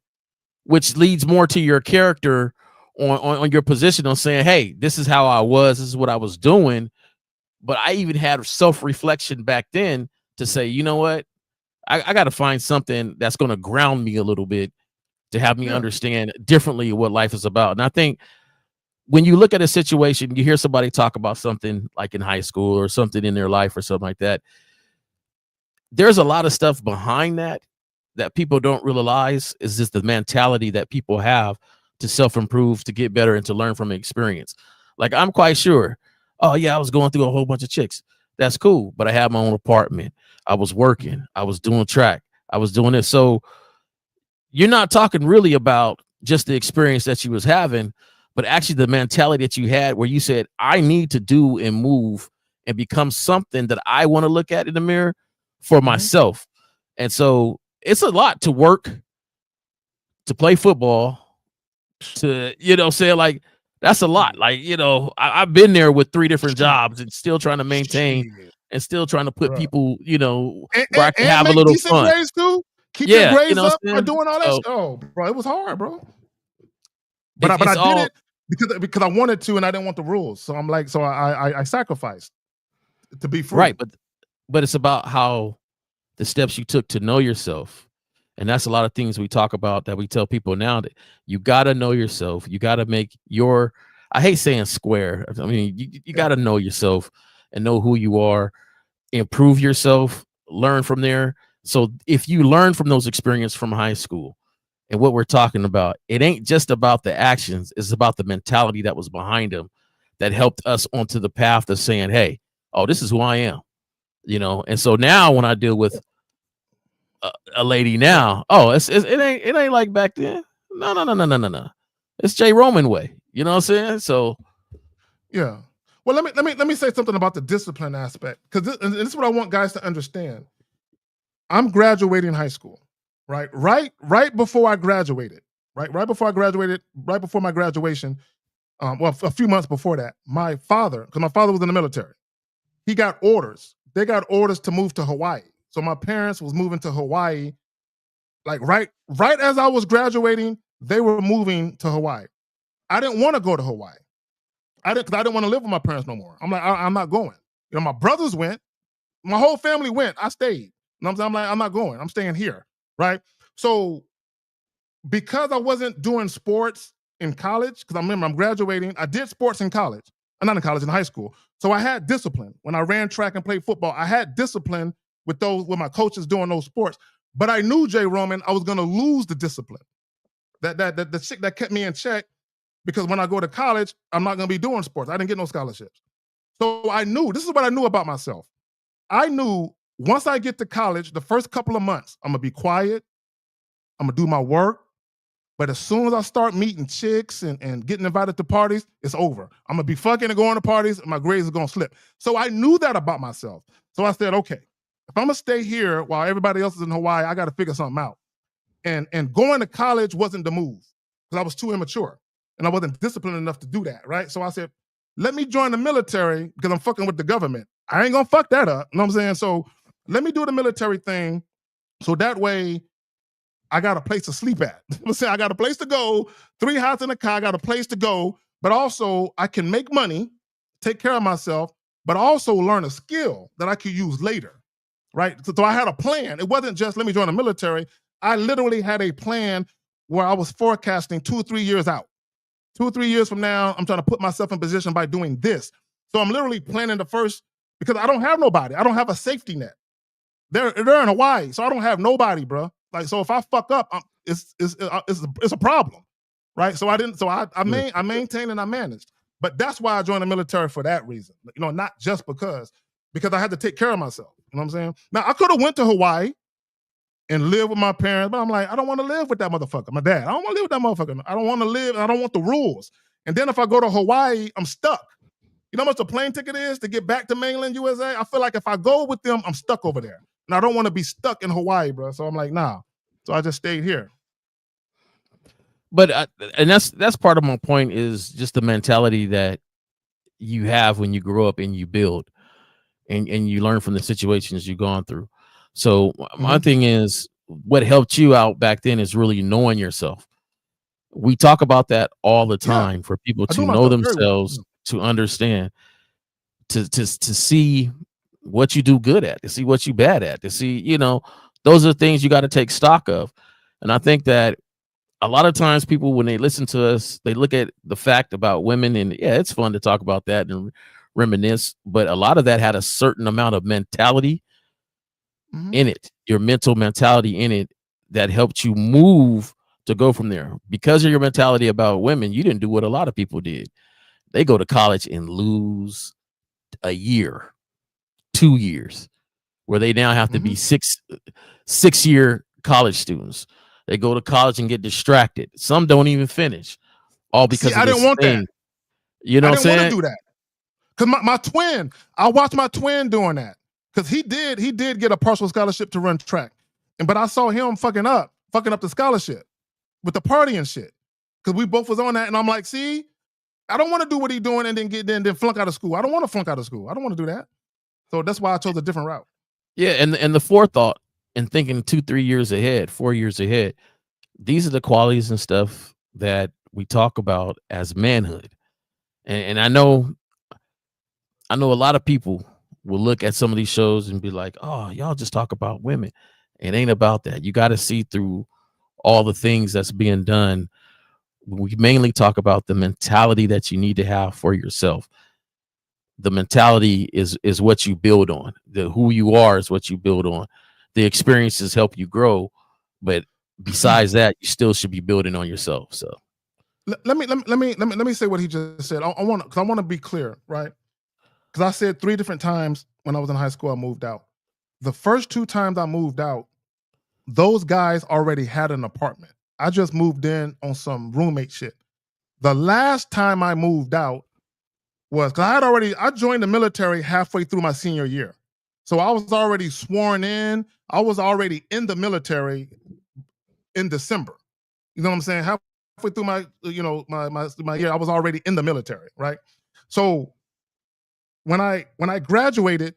which leads more to your character on your position on saying, hey, this is how I was. This is what I was doing. But I even had self-reflection back then to say, you know what? I got to find something that's going to ground me a little bit to have me understand differently what life is about. And I think when you look at a situation, you hear somebody talk about something like in high school or something in their life or something like that, there's a lot of stuff behind that people don't realize is just the mentality that people have to self-improve, to get better, and to learn from experience. Like, I'm quite sure, oh yeah, I was going through a whole bunch of chicks. That's cool, but I had my own apartment. I was working. I was doing track. I was doing this. So you're not talking really about just the experience that you was having, but actually the mentality that you had where you said, I need to do and move and become something that I want to look at in the mirror for myself. And so it's a lot to work, to play football, to, say, like, that's a lot. Like, I've been there with 3 different jobs and still trying to maintain and still trying to put people, where I can have a little fun. Grades too. Keep your grades up by doing all that. Oh, bro, it was hard, bro. But I did it because I wanted to, and I didn't want the rules. So I'm like, I sacrificed to be free. Right, but it's about how the steps you took to know yourself. And that's a lot of things we talk about that we tell people now, that you got to know yourself. You got to make I hate saying square. I mean, you got to know yourself and know who you are, improve yourself, learn from there. So if you learn from those experiences from high school and what we're talking about, it ain't just about the actions. It's about the mentality that was behind them that helped us onto the path of saying, hey, oh, this is who I am, And so now when I deal with a lady now, it ain't like back then. No. It's J. Roman way. You know what I'm saying? So yeah. Well, let me say something about the discipline aspect, because this is what I want guys to understand. I'm graduating high school, right before I graduated, right before my graduation. A few months before that, my father, because my father was in the military, he got orders. They got orders to move to Hawaii. So my parents was moving to Hawaii, like right as I was graduating, they were moving to Hawaii. I didn't want to go to Hawaii. I didn't want to live with my parents no more. I'm like, I'm not going. My brothers went, my whole family went. I stayed. I'm like, I'm not going. I'm staying here, right? So because I wasn't doing sports in college, because I remember I'm graduating, I did sports in college. Not in college, in high school. So I had discipline. When I ran track and played football, I had discipline with my coaches doing those sports. But I knew, J. Roman, I was going to lose the discipline. The shit that kept me in check, because when I go to college, I'm not going to be doing sports. I didn't get no scholarships. So I knew, this is what I knew about myself. I knew once I get to college, the first couple of months, I'm going to be quiet. I'm going to do my work. But as soon as I start meeting chicks and getting invited to parties, it's over. I'm going to be fucking and going to parties, and my grades are going to slip. So I knew that about myself. So I said, okay, if I'm going to stay here while everybody else is in Hawaii, I got to figure something out. And going to college wasn't the move, because I was too immature and I wasn't disciplined enough to do that, right? So I said, let me join the military, because I'm fucking with the government. I ain't going to fuck that up. You know what I'm saying? So let me do the military thing, so that way I got a place to sleep at. I got a place to go, 3 hours in a car, I got a place to go, but also I can make money, take care of myself, but also learn a skill that I could use later, right? So I had a plan. It wasn't just, let me join the military. I literally had a plan where I was forecasting 2 or 3 years out. 2 or 3 years from now, I'm trying to put myself in position by doing this. So I'm literally planning because I don't have nobody. I don't have a safety net. They're in Hawaii, so I don't have nobody, bro. Like, so if I fuck up, it's a problem, right? So I maintained and I managed. But that's why I joined the military, for that reason. Not just because I had to take care of myself. You know what I'm saying? Now, I could have went to Hawaii and lived with my parents, but I'm like, I don't want to live with that motherfucker, my dad. I don't want to live with that motherfucker. I don't want to live, I don't want the rules. And then if I go to Hawaii, I'm stuck. You know how much a plane ticket is to get back to mainland USA? I feel like if I go with them, I'm stuck over there. And I don't want to be stuck in Hawaii, bro. So I'm like, nah. So I just stayed here. But and that's part of my point, is just the mentality that you have when you grow up and you build and you learn from the situations you've gone through. So my thing is, what helped you out back then is really knowing yourself. We talk about that all the time, for people to know themselves, to understand, to see what you do good at, to see what you bad at, to see, those are things you got to take stock of. And I think that a lot of times people, when they listen to us, they look at the fact about women, and yeah, it's fun to talk about that and reminisce, but a lot of that had a certain amount of mentality in it, your mentality in it that helped you move to go from there. Because of your mentality about women, you didn't do what a lot of people did. They go to college and lose a year, 2 years, where they now have to be 6-year college students. They go to college and get distracted. Some don't even finish, all because of I this didn't want thing. that. You know I what I'm didn't want saying? to do that. Because my twin, I watched my twin doing that. Because he did get a partial scholarship to run track. But I saw him fucking up the scholarship with the party and shit. Because we both was on that. And I'm like, see, I don't want to do what he's doing and then flunk out of school. I don't want to flunk out of school. I don't want to do that. So that's why I chose a different route. Yeah, and the forethought and thinking 2-3 years ahead, 4 years ahead. These are the qualities and stuff that we talk about as manhood. And I know a lot of people will look at some of these shows and be like, oh, y'all just talk about women. It ain't about that. You got to see through all the things that's being done. We mainly talk about the mentality that you need to have for yourself. The mentality is what you build on. The who you are is what you build on. The experiences help you grow, but besides that, you still should be building on yourself. So let me say what he just said. I want to be clear, right? Because I said 3 different times when I was in high school, I moved out. The first 2 times I moved out, those guys already had an apartment. I just moved in on some roommate shit. The last time I moved out was because I joined the military halfway through my senior year. So I was already sworn in. I was already in the military in December. You know what I'm saying? Halfway through my year, I was already in the military, right? So when I graduated,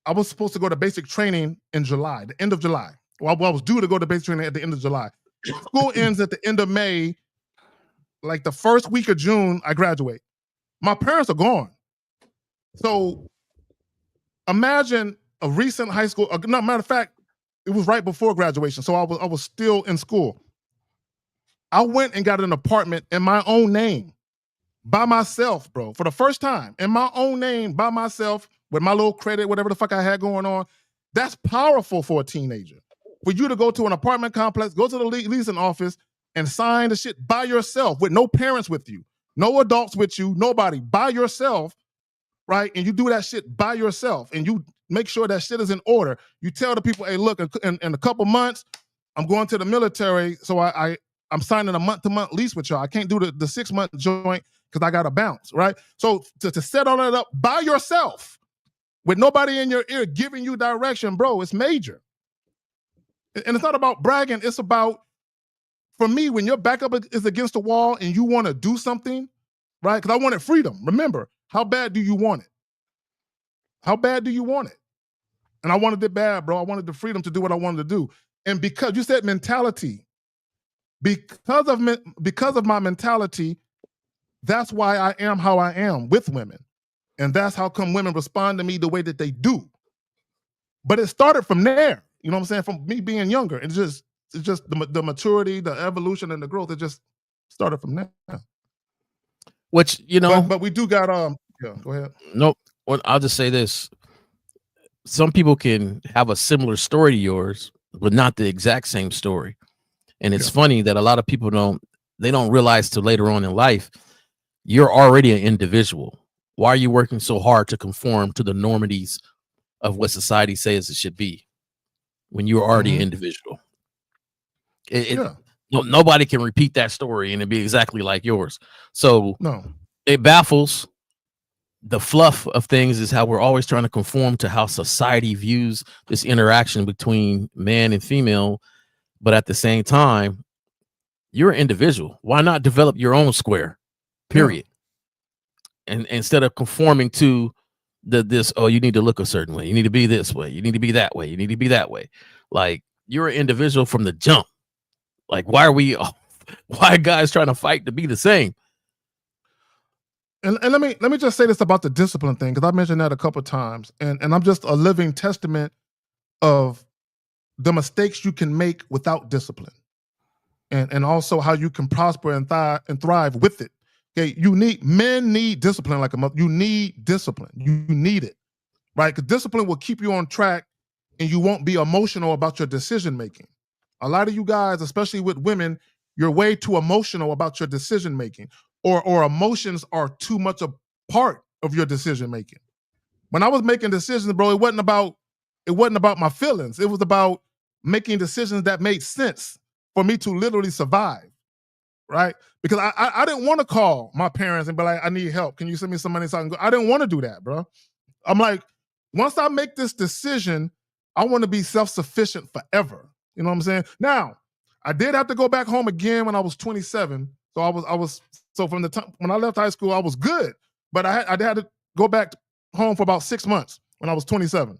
I was supposed to go to basic training in July, the end of July. Well, I was due to go to basic training at the end of July. School ends at the end of May. Like the first week of June, I graduate. My parents are gone. So imagine a recent high school. Matter of fact, it was right before graduation. So I was still in school. I went and got an apartment in my own name by myself, bro, for the first time in my own name by myself with my little credit, whatever the fuck I had going on. That's powerful for a teenager. For you to go to an apartment complex, go to the leasing office and sign the shit by yourself with no parents with you, no adults with you, nobody, by yourself, right? And you do that shit by yourself and you make sure that shit is in order. You tell the people, hey, look, in a couple months, I'm going to the military, so I'm signing a month-to-month lease with y'all. I can't do the 6-month joint because I got to bounce, right? So to set all that up by yourself with nobody in your ear giving you direction, bro, it's major. And it's not about bragging. It's about, for me, when your back up is against the wall and you want to do something, right? Because I wanted freedom. Remember, how bad do you want it? How bad do you want it? And I wanted it bad, bro. I wanted the freedom to do what I wanted to do. And because you said mentality, because of my mentality, that's why I am how I am with women. And that's how come women respond to me the way that they do. But it started from there. You know what I'm saying? From me being younger. It's just the maturity, the evolution, and the growth. It just started from there. Which, but we do got yeah, go ahead. Nope. Well, I'll just say this. Some people can have a similar story to yours, but not the exact same story. And it's funny that a lot of people don't realize till later on in life, you're already an individual. Why are you working so hard to conform to the normities of what society says it should be when you're already an individual? Nobody can repeat that story and it'd be exactly like yours. So it baffles. The fluff of things is how we're always trying to conform to how society views this interaction between man and female. But at the same time, you're an individual. Why not develop your own square? Period. And instead of conforming to you need to look a certain way. You need to be this way. You need to be that way. You need to be that way. Like, you're an individual from the jump. Like, why are guys trying to fight to be the same? And let me just say this about the discipline thing, because I mentioned that a couple of times, and I'm just a living testament of the mistakes you can make without discipline, and also how you can prosper and thrive with it. Okay, men need discipline like a mother. You need discipline. You need it, right? Because discipline will keep you on track and you won't be emotional about your decision making. A lot of you guys, especially with women, you're way too emotional about your decision making, or emotions are too much a part of your decision making. When I was making decisions, bro, it wasn't about my feelings. It was about making decisions that made sense for me to literally survive, right? Because I didn't want to call my parents and be like, I need help. Can you send me some money so I can go? I didn't want to do that, bro. I'm like, once I make this decision, I want to be self-sufficient forever. You know what I'm saying? Now, I did have to go back home again when I was 27. So from the time when I left high school, I was good. But I had to go back home for about 6 months when I was 27.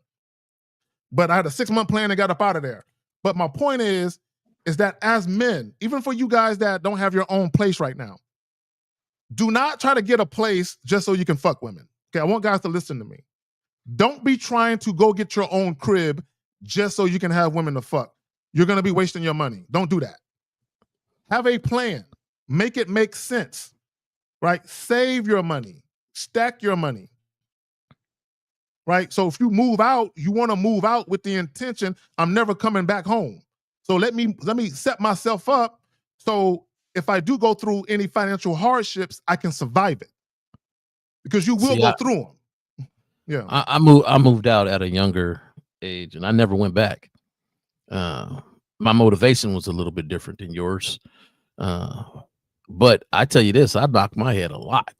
But I had a 6-month plan and got up out of there. But my point is that as men, even for you guys that don't have your own place right now, do not try to get a place just so you can fuck women. Okay, I want guys to listen to me. Don't be trying to go get your own crib just so you can have women to fuck. You're going to be wasting your money. Don't do that. Have a plan. Make it make sense, right? Save your money. Stack your money, right? So if you move out, you want to move out with the intention, I'm never coming back home. So let me set myself up so if I do go through any financial hardships, I can survive it. Because you will go through them. Yeah. I moved out at a younger age and I never went back. My motivation was a little bit different than yours. But I tell you this, I knocked my head a lot.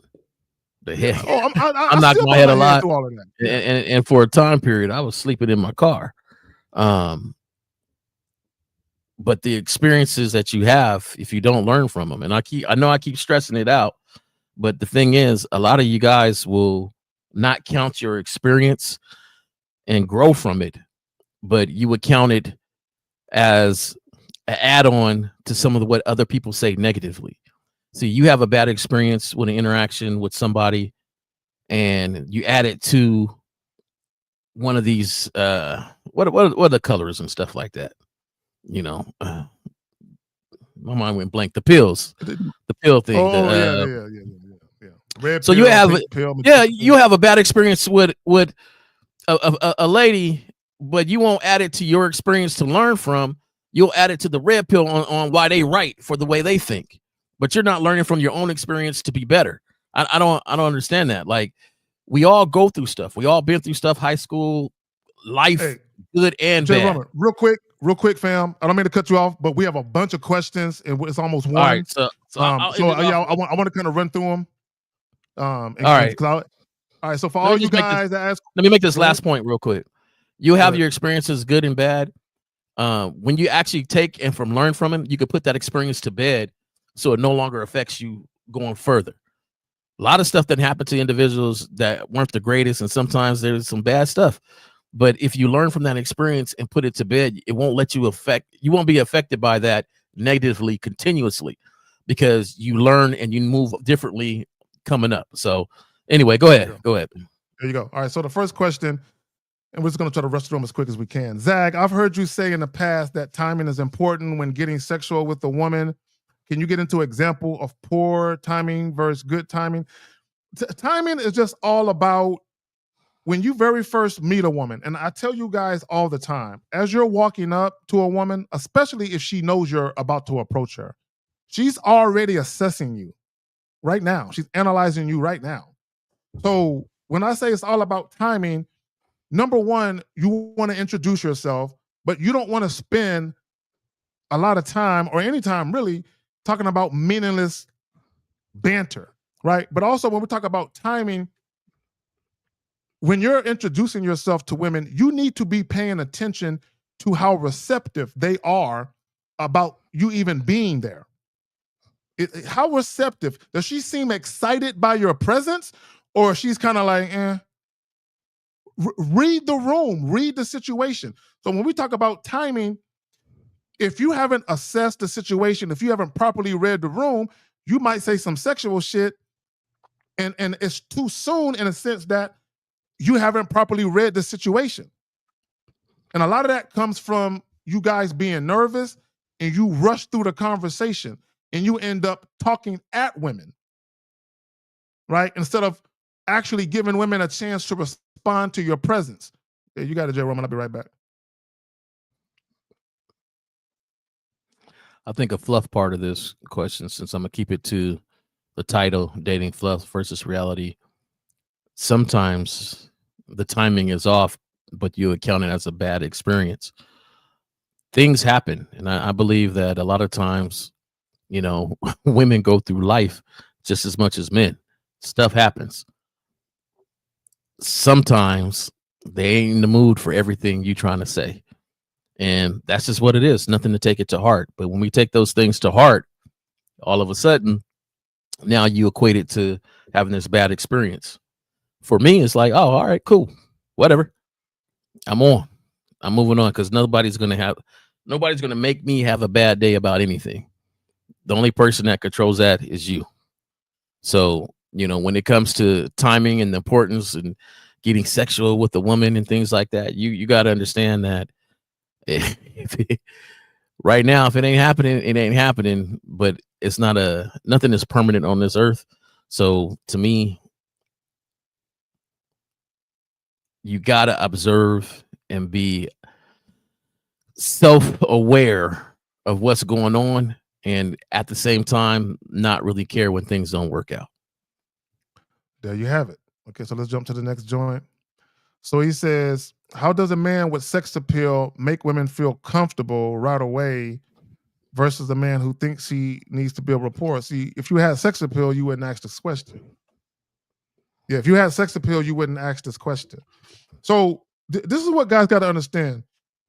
The head. Oh, I knocked my head a lot. Through all of that. Yeah. And for a time period, I was sleeping in my car. But the experiences that you have, if you don't learn from them, and I know I keep stressing it out, but the thing is, a lot of you guys will not count your experience and grow from it, but you would count it as an add-on to some of what other people say negatively. See, you have a bad experience with an interaction with somebody, and you add it to one of these what are the colors and stuff like that. You know, my mind went blank. The pill thing. Yeah. Red so pill, you have pill, you have a bad experience with a lady, but you won't add it to your experience to learn from. You'll add it to the red pill on why they right for the way they think, but you're not learning from your own experience to be better. I don't understand that. Like, we all go through stuff. We all been through stuff. High school life, good and Jay bad. Roman, real quick, fam. I don't mean to cut you off, but we have a bunch of questions and it's almost one. All right, so I want to kind of run through them. All right. All right. So for all you guys that ask, let me make this last point real quick. You have your experiences, good and bad. When you actually take and learn from them, you can put that experience to bed, so it no longer affects you going further. A lot of stuff that happened to individuals that weren't the greatest, and sometimes there's some bad stuff. But if you learn from that experience and put it to bed, it won't let you you won't be affected by that negatively continuously, because you learn and you move differently coming up. So anyway, go ahead. There you go. All right. So the first question, and we're just going to try to rush through them as quick as we can. Zag, I've heard you say in the past that timing is important when getting sexual with a woman. Can you get into an example of poor timing versus good timing? Timing is just all about when you very first meet a woman. And I tell you guys all the time, as you're walking up to a woman, especially if she knows you're about to approach her, she's already assessing you right now. She's analyzing you right now. So when I say it's all about timing, number one, you want to introduce yourself, but you don't want to spend a lot of time or any time really talking about meaningless banter, right? But also when we talk about timing, when you're introducing yourself to women, you need to be paying attention to how receptive they are about you even being there. How receptive? Does she seem excited by your presence, or she's kind of like, read the room, read the situation. So when we talk about timing, if you haven't assessed the situation, if you haven't properly read the room, you might say some sexual shit, and it's too soon in a sense that you haven't properly read the situation. And a lot of that comes from you guys being nervous and you rush through the conversation and you end up talking at women, right? Instead of actually giving women a chance to respond to your presence. Yeah, you got it, Jay Roman. I'll be right back. I think a fluff part of this question, since I'm gonna keep it to the title, dating fluff versus reality. Sometimes the timing is off, but you account it as a bad experience. Things happen, and I believe that a lot of times, women go through life just as much as men. Stuff happens. Sometimes they ain't in the mood for everything you trying to say. And that's just what it is. Nothing to take it to heart. But when we take those things to heart, all of a sudden, now you equate it to having this bad experience. For me, it's like, oh, all right, cool. Whatever. I'm moving on, because nobody's going to make me have a bad day about anything. The only person that controls that is you. So, when it comes to timing and the importance and getting sexual with a woman and things like that, you got to understand that right now, if it ain't happening, it ain't happening. But it's nothing is permanent on this earth. So to me, you got to observe and be self-aware of what's going on, and at the same time, not really care when things don't work out. There you have it. Okay, so let's jump to the next joint. So he says, how does a man with sex appeal make women feel comfortable right away versus a man who thinks he needs to build rapport? See, if you had sex appeal, you wouldn't ask this question. Yeah, if you had sex appeal, you wouldn't ask this question. So this is what guys got to understand.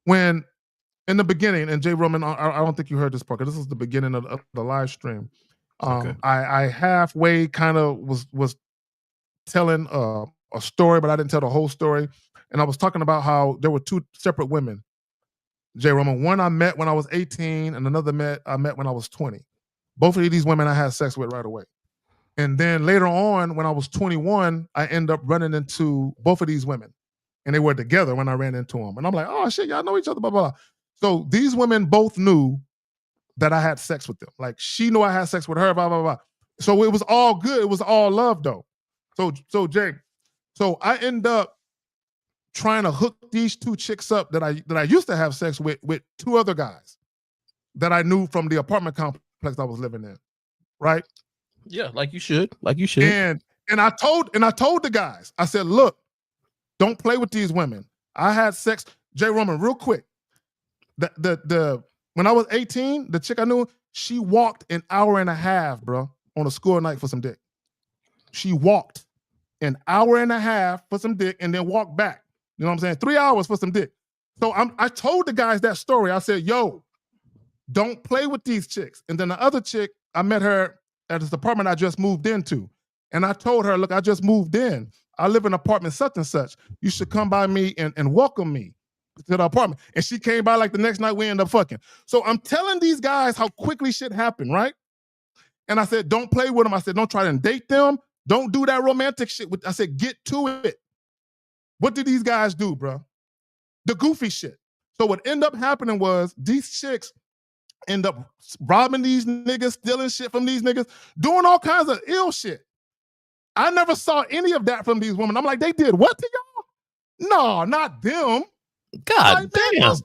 When in the beginning, and Jay Roman, I don't think you heard this part, because this is the beginning of the live stream. Okay. I halfway kind of was telling a story, but I didn't tell the whole story. And I was talking about how there were two separate women, Jay Roman. One I met when I was 18, and another I met when I was 20. Both of these women I had sex with right away. And then later on, when I was 21, I ended up running into both of these women. And they were together when I ran into them. And I'm like, oh, shit, y'all know each other, blah, blah, blah. So these women both knew that I had sex with them. Like, she knew I had sex with her, blah, blah, blah. So it was all good. It was all love, though. So Jay, so I end up trying to hook these two chicks up that I used to have sex with two other guys that I knew from the apartment complex I was living in, right? Yeah, like you should. And I told the guys, I said, look, don't play with these women. I had sex, Jay Roman, real quick. When I was 18, the chick I knew, she walked an hour and a half, bro, on a school night for some dick. She walked an hour and a half for some dick and then walked back. You know what I'm saying? 3 hours for some dick. So I told the guys that story. I said, yo, don't play with these chicks. And then the other chick, I met her at this apartment I just moved into. And I told her, look, I just moved in. I live in apartment such and such. You should come by me and welcome me to the apartment. And she came by like the next night, we ended up fucking. So I'm telling these guys how quickly shit happened, right? And I said, don't play with them. I said, don't try to date them. Don't do that romantic shit. I said, get to it. What did these guys do, bro? The goofy shit. So what ended up happening was these chicks end up robbing these niggas, stealing shit from these niggas, doing all kinds of ill shit. I never saw any of that from these women. I'm like, they did what to y'all? No, not them. God like, damn.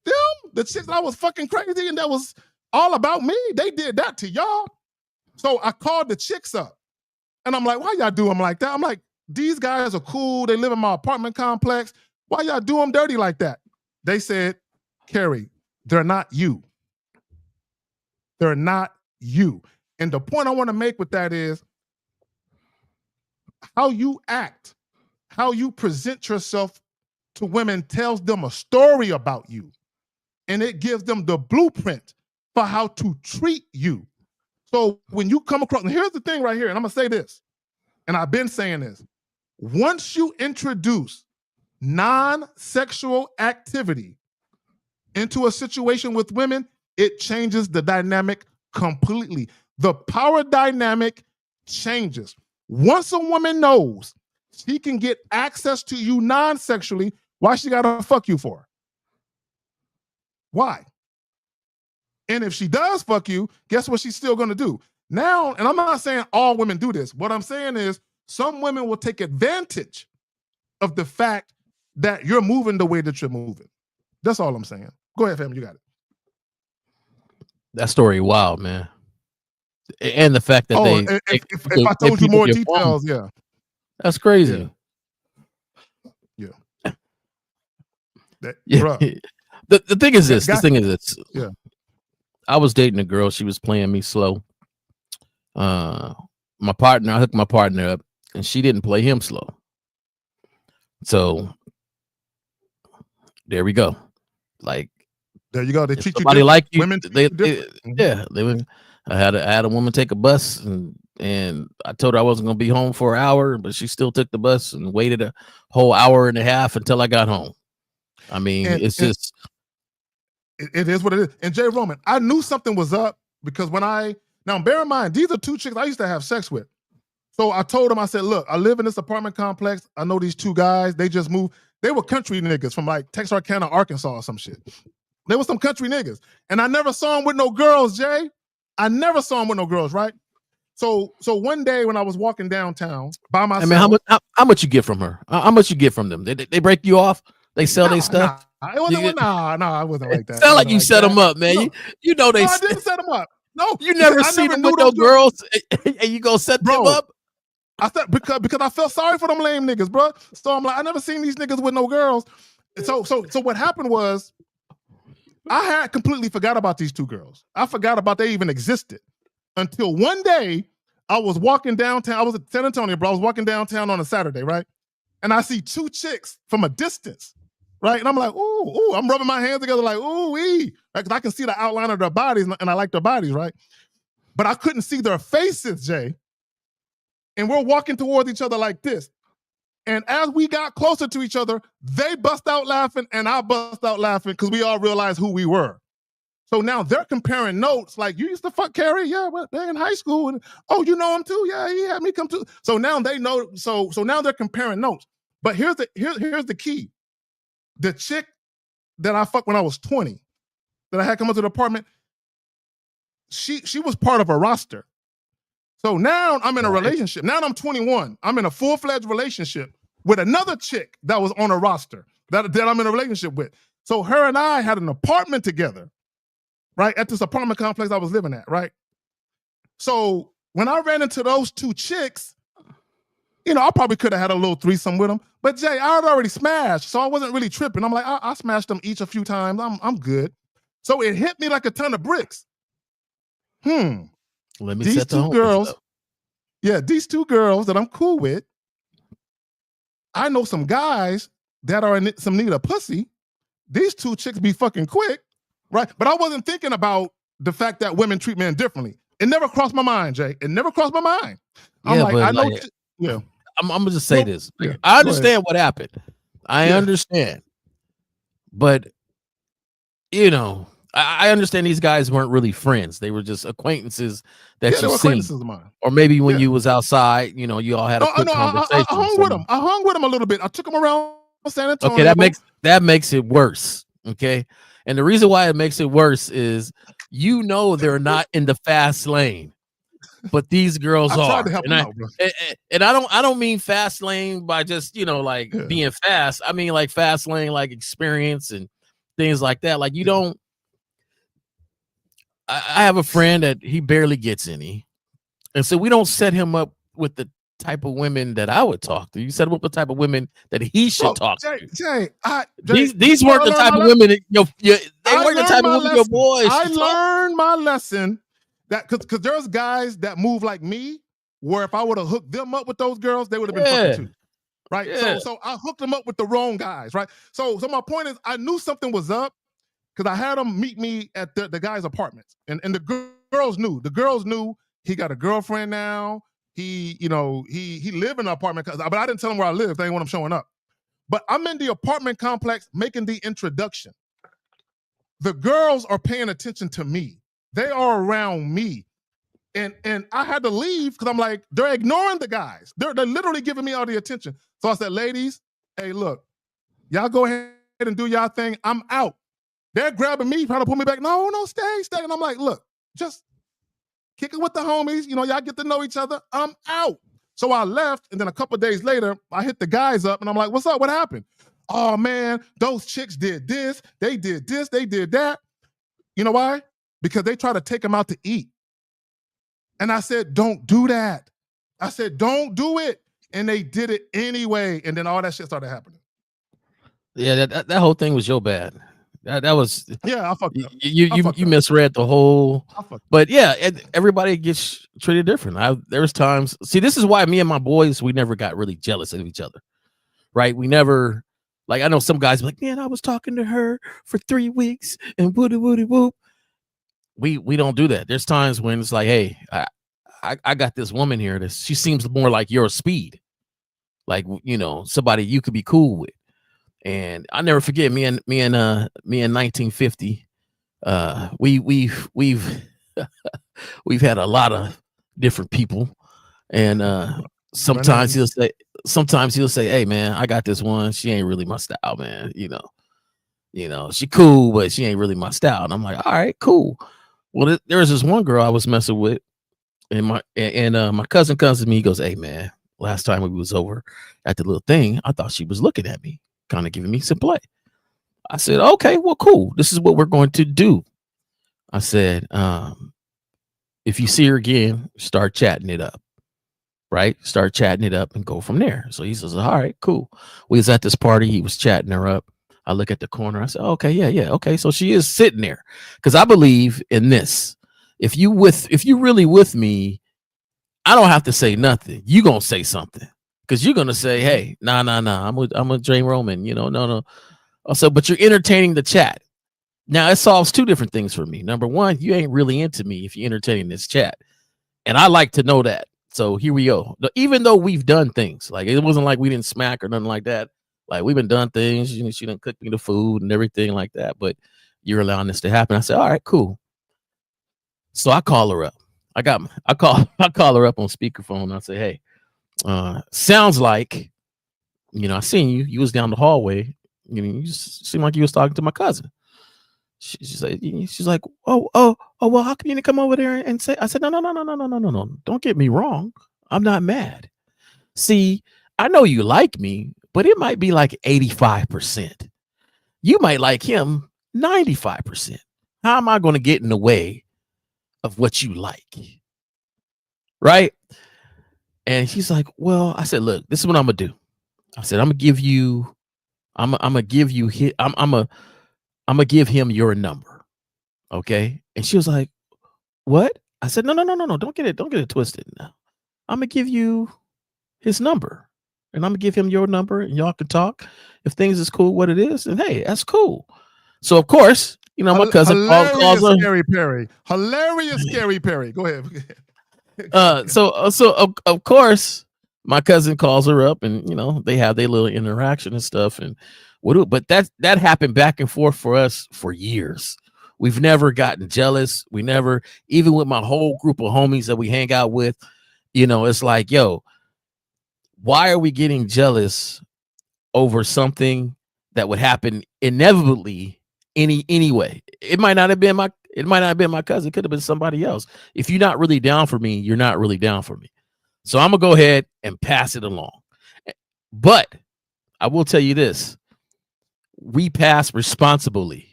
Them, the chicks that I was fucking crazy and that was all about me, they did that to y'all. So I called the chicks up and I'm like, why y'all do them like that? I'm like, these guys are cool. They live in my apartment complex. Why y'all do them dirty like that? They said, Kerry, they're not you. They're not you. And the point I want to make with that is how you act, how you present yourself to women tells them a story about you. And it gives them the blueprint for how to treat you. So when you come across, and here's the thing right here, and I'm going to say this, and I've been saying this. Once you introduce non-sexual activity into a situation with women, it changes the dynamic completely. The power dynamic changes. Once a woman knows she can get access to you non-sexually, why she gotta fuck you for? Why? And if she does fuck you, guess what she's still gonna do? Now, and I'm not saying all women do this. What I'm saying is some women will take advantage of the fact that you're moving the way that you're moving. That's all I'm saying. Go ahead, fam, you got it. That story, wild, man. And the fact that if I told you more details, yeah, that's crazy. Yeah. Yeah. Bruh. The thing is this. The thing is this. Yeah. I was dating a girl. She was playing me slow. I hooked my partner up, and she didn't play him slow. So there we go. Like, there you go. They treat somebody you like you. Women I had a woman take a bus, and I told her I wasn't going to be home for an hour, but she still took the bus and waited a whole hour and a half until I got home. I mean, it is what it is. And Jay Roman, I knew something was up because now bear in mind, these are two chicks I used to have sex with. So I told them, I said, look, I live in this apartment complex. I know these two guys. They just moved. They were country niggas from like Texarkana, Arkansas or some shit. They were some country niggas. And I never saw them with no girls, Jay. I never saw them with no girls, right? So one day when I was walking downtown by myself. I mean, how much you get from her? How much you get from them? They break you off? They sell their stuff? I wasn't like that. Sound like you set them up, man. No. You know they. No, I didn't set them up. No, you never seen them with no girls, and you go set them up. I said because I felt sorry for them lame niggas, bro. So I'm like, I never seen these niggas with no girls. So what happened was, I had completely forgot about these two girls. I forgot about they even existed until one day I was walking downtown. I was at San Antonio, bro. I was walking downtown on a Saturday, right? And I see two chicks from a distance, right? And I'm like, ooh, I'm rubbing my hands together like, ooh, wee. Because I can see the outline of their bodies and I like their bodies, right? But I couldn't see their faces, Jay. And we're walking towards each other like this. And as we got closer to each other, they bust out laughing and I bust out laughing because we all realized who we were. So now they're comparing notes like, you used to fuck Carrie? Yeah, well, they're in high school. And, oh, you know him too? Yeah, he had me come too. So now they know. So now they're comparing notes. But here's the key. The chick that I fucked when I was 20, that I had come up to the apartment, she was part of a roster. So now I'm in a relationship. Now I'm 21. I'm in a full-fledged relationship with another chick that was on a roster that I'm in a relationship with. So her and I had an apartment together, right? At this apartment complex I was living at, right? So when I ran into those two chicks, I probably could have had a little threesome with them. But Jay, I had already smashed, so I wasn't really tripping. I'm like, I smashed them each a few times. I'm good. So it hit me like a ton of bricks. Let me these set the two girls. Yeah, these two girls that I'm cool with. I know some guys that are in some need of pussy. These two chicks be fucking quick, right? But I wasn't thinking about the fact that women treat men differently. It never crossed my mind, Jay. It never crossed my mind. I'm like, I know. Yeah. I'm gonna just say this. Yeah, I understand what happened. I understand, but I understand these guys weren't really friends. They were just acquaintances that you seen. Of mine. Or maybe when you was outside, you all had a quick conversation. I hung with them. I hung with them a little bit. I took them around San Antonio. Okay, that makes it worse. Okay, and the reason why it makes it worse is they're not in the fast lane, but these girls are. And I don't mean fast lane by just being fast. I mean like fast lane, like experience and things like that. Like you don't. I have a friend that he barely gets any. And so we don't set him up with the type of women that I would talk to. You set him up with the type of women that he should talk to. Jay, these weren't the type of women that they weren't the type of women your boys. I learned my lesson that because there's guys that move like me, where if I would have hooked them up with those girls, they would have been fucking too. Right? Yeah. So I hooked them up with the wrong guys, right? So my point is I knew something was up. Because I had them meet me at the guy's apartments. And the girls knew. The girls knew he got a girlfriend now. He lived in an apartment, but I didn't tell him where I live. They didn't want him showing up. But I'm in the apartment complex making the introduction. The girls are paying attention to me. They are around me. And I had to leave because I'm like, they're ignoring the guys. They're literally giving me all the attention. So I said, ladies, hey, look, y'all go ahead and do y'all thing. I'm out. They're grabbing me, trying to pull me back. No, stay. And I'm like, look, just kick it with the homies. Y'all get to know each other. I'm out. So I left, and then a couple of days later, I hit the guys up, and I'm like, what's up? What happened? Oh, man, those chicks did this. They did this. They did that. You know why? because they try to take them out to eat. And I said, don't do that. I said, don't do it. And they did it anyway. And then all that shit started happening. Yeah, that whole thing was your bad. That was I fucked up. You misread the whole. But yeah, everybody gets treated different. There was times. See, this is why me and my boys, we never got really jealous of each other, right? We never, like, I know some guys be like, man, I was talking to her for 3 weeks and woody whoop. We don't do that. There's times when it's like, hey, I got this woman here that she seems more like your speed, like, you know, somebody you could be cool with. And I never forget me in 1950. We've we've had a lot of different people, and sometimes he'll say, hey man, I got this one. She ain't really my style, man. You know, she cool, but she ain't really my style. And I'm like, all right, cool. Well, there was this one girl I was messing with, and my cousin comes to me. He goes, hey man, last time we was over at the little thing, I thought she was looking at me, kind of giving me some play. I said, okay, well, cool. This is what we're going to do. I said, if you see her again, start chatting it up, right? Start chatting it up and go from there. So he says, all right, cool. We was at this party. He was chatting her up. I look at the corner. I said, okay, yeah. Okay. So she is sitting there, because I believe in this. If you really with me, I don't have to say nothing. You gonna say something, because you're gonna say, hey, nah. I'm a Jay Roman. You know, no. Also, but you're entertaining the chat. Now it solves two different things for me. Number one, you ain't really into me if you're entertaining this chat, and I like to know that. So here we go. Even though we've done things, like it wasn't like we didn't smack or nothing like that. Like we've been done things. You know, she done cooked me the food and everything like that. But you're allowing this to happen. I said, all right, cool. So I call her up. I call her up on speakerphone. I say, hey, sounds like, you know, I seen you. You was down the hallway. You know, you seemed like you was talking to my cousin. She's like, oh, well, how come you didn't come over there and say? I said, no. Don't get me wrong. I'm not mad. See, I know you like me, but it might be like 85%. You might like him 95%. How am I going to get in the way of what you like? Right? And she's like, well, I said, look, this is what I'm gonna do. I said, I'm gonna give him your number. Okay. And she was like, what? I said, no. Don't get it twisted now. I'm gonna give you his number, and I'm gonna give him your number, and y'all can talk. If things is cool, what it is, and hey, that's cool. So of course, you know, my cousin calls her. Hilarious Scary Perry. Go ahead. So of course, my cousin calls her up, and you know, they have their little interaction and stuff, and but that happened back and forth for us for years. We've never gotten jealous. We never, even with my whole group of homies that we hang out with, you know, it's like, yo, why are we getting jealous over something that would happen inevitably anyway? It might not have been my cousin. It could have been somebody else. If you're not really down for me, you're not really down for me. So I'm gonna go ahead and pass it along. But I will tell you this: we pass responsibly.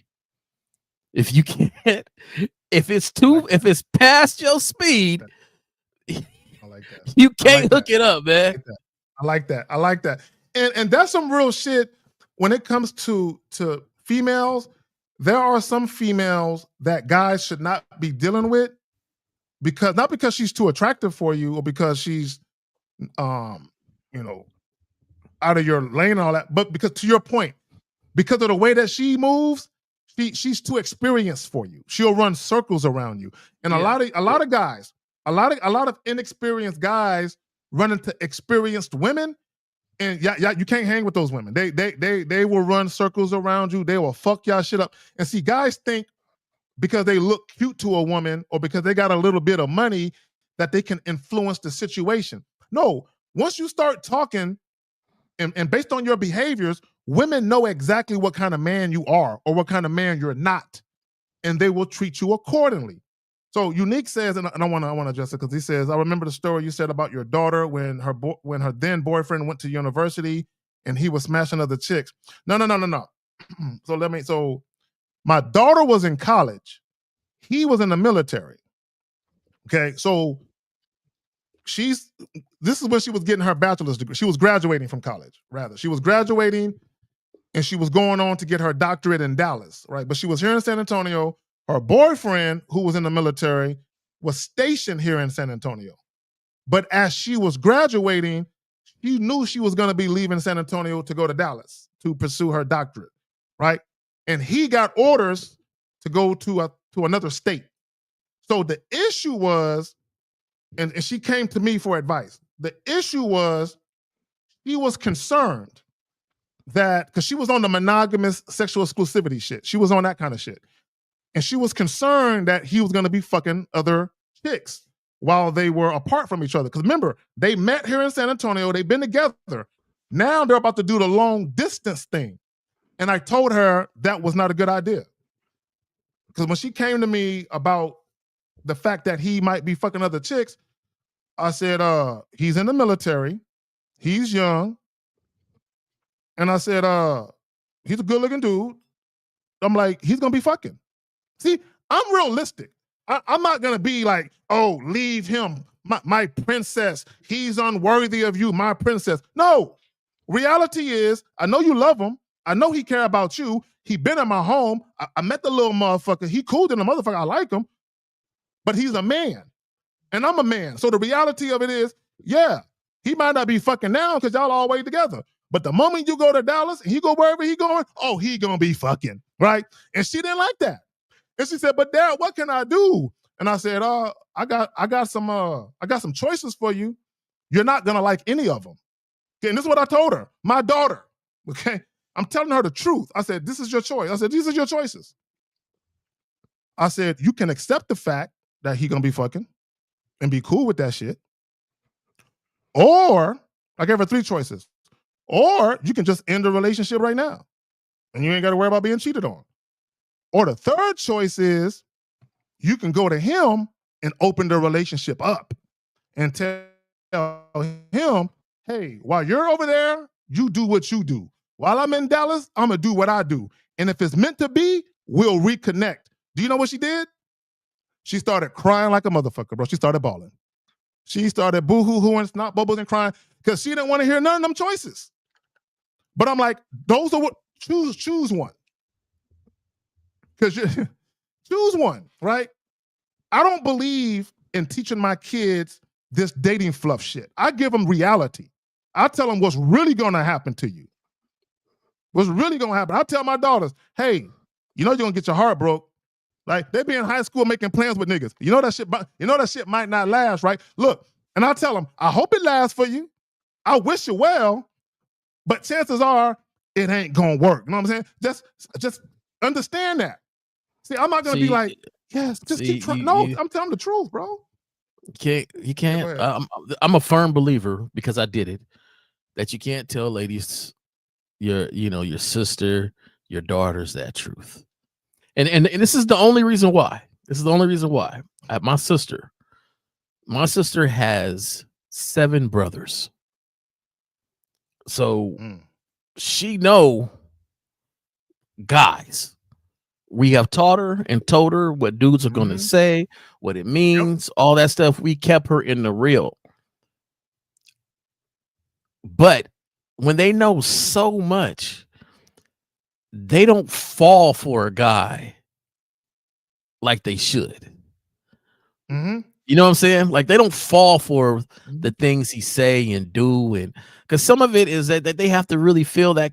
If you can't, if it's past your speed, I like that. You can't hook it up, man. I like that. And that's some real shit when it comes to females. There are some females that guys should not be dealing with, not because she's too attractive for you or because she's you know, out of your lane and all that, but because, to your point, because of the way that she moves, she's too experienced for you. She'll run circles around you. And a lot of guys, a lot of inexperienced guys run into experienced women, and you can't hang with those women. They will run circles around you. They will fuck y'all shit up. And see, guys think because they look cute to a woman or because they got a little bit of money that they can influence the situation. No, once you start talking and based on your behaviors, women know exactly what kind of man you are or what kind of man you're not, and they will treat you accordingly. So Unique says, and I want to address it because he says, I remember the story you said about your daughter when her then boyfriend went to university and he was smashing other chicks. No. So my daughter was in college. he was in the military. Okay, so this is when she was getting her bachelor's degree. She was graduating from college, rather. She was graduating and she was going on to get her doctorate in Dallas, right? But she was here in San Antonio. Her boyfriend, who was in the military, was stationed here in San Antonio. But as she was graduating, she knew she was going to be leaving San Antonio to go to Dallas to pursue her doctorate, right? And he got orders to go to another state. So the issue was, and she came to me for advice. The issue was she was concerned that, because she was on the monogamous sexual exclusivity shit. She was on that kind of shit. And she was concerned that he was going to be fucking other chicks while they were apart from each other. Because remember, they met here in San Antonio. They've been together. Now they're about to do the long distance thing. And I told her that was not a good idea. Because when she came to me about the fact that he might be fucking other chicks, I said, he's in the military. He's young. And I said, he's a good looking dude. I'm like, he's going to be fucking. See, I'm realistic. I'm not going to be like, oh, leave him, my princess. He's unworthy of you, my princess. No, reality is, I know you love him. I know he care about you. He been in my home. I met the little motherfucker. He cool than the motherfucker. I like him. But he's a man. And I'm a man. So the reality of it is, yeah, he might not be fucking now because y'all all the way together. But the moment you go to Dallas and he go wherever he going, oh, he gonna be fucking, right? And she didn't like that. And she said, but Dad, what can I do? And I said, I got some choices for you. You're not gonna like any of them. Okay, and this is what I told her, my daughter. Okay, I'm telling her the truth. I said, this is your choice. I said, these are your choices. I said, you can accept the fact that he gonna be fucking and be cool with that shit. Or, I gave her 3 choices. Or you can just end the relationship right now. And you ain't got to worry about being cheated on. Or the third choice is you can go to him and open the relationship up and tell him, hey, while you're over there, you do what you do. While I'm in Dallas, I'm going to do what I do. And if it's meant to be, we'll reconnect. Do you know what she did? She started crying like a motherfucker, bro. She started bawling. She started boo-hoo-hooing, snot bubbles and crying because she didn't want to hear none of them choices. But I'm like, those are what, choose one. Because choose one, right? I don't believe in teaching my kids this dating fluff shit. I give them reality. I tell them what's really going to happen to you. What's really going to happen. I tell my daughters, hey, you know you're going to get your heart broke. Like, they be in high school making plans with niggas. You know that shit might not last, right? Look, and I tell them, I hope it lasts for you. I wish you well, but chances are it ain't gonna work. You know what I'm saying? Just understand that. See, I'm not gonna be like, yes, just keep trying. No, I'm telling the truth, bro. You can't. I'm a firm believer, because I did it, that you can't tell ladies, your sister, your daughters, that truth. And this is the only reason why. This is the only reason why. My sister has 7 brothers. So she know guys. We have taught her and told her what dudes are going to say, what it means, all that stuff. We kept her in the real. But when they know so much, they don't fall for a guy like they should. You know what I'm saying? Like, they don't fall for the things he say and do, and because some of it is that they have to really feel that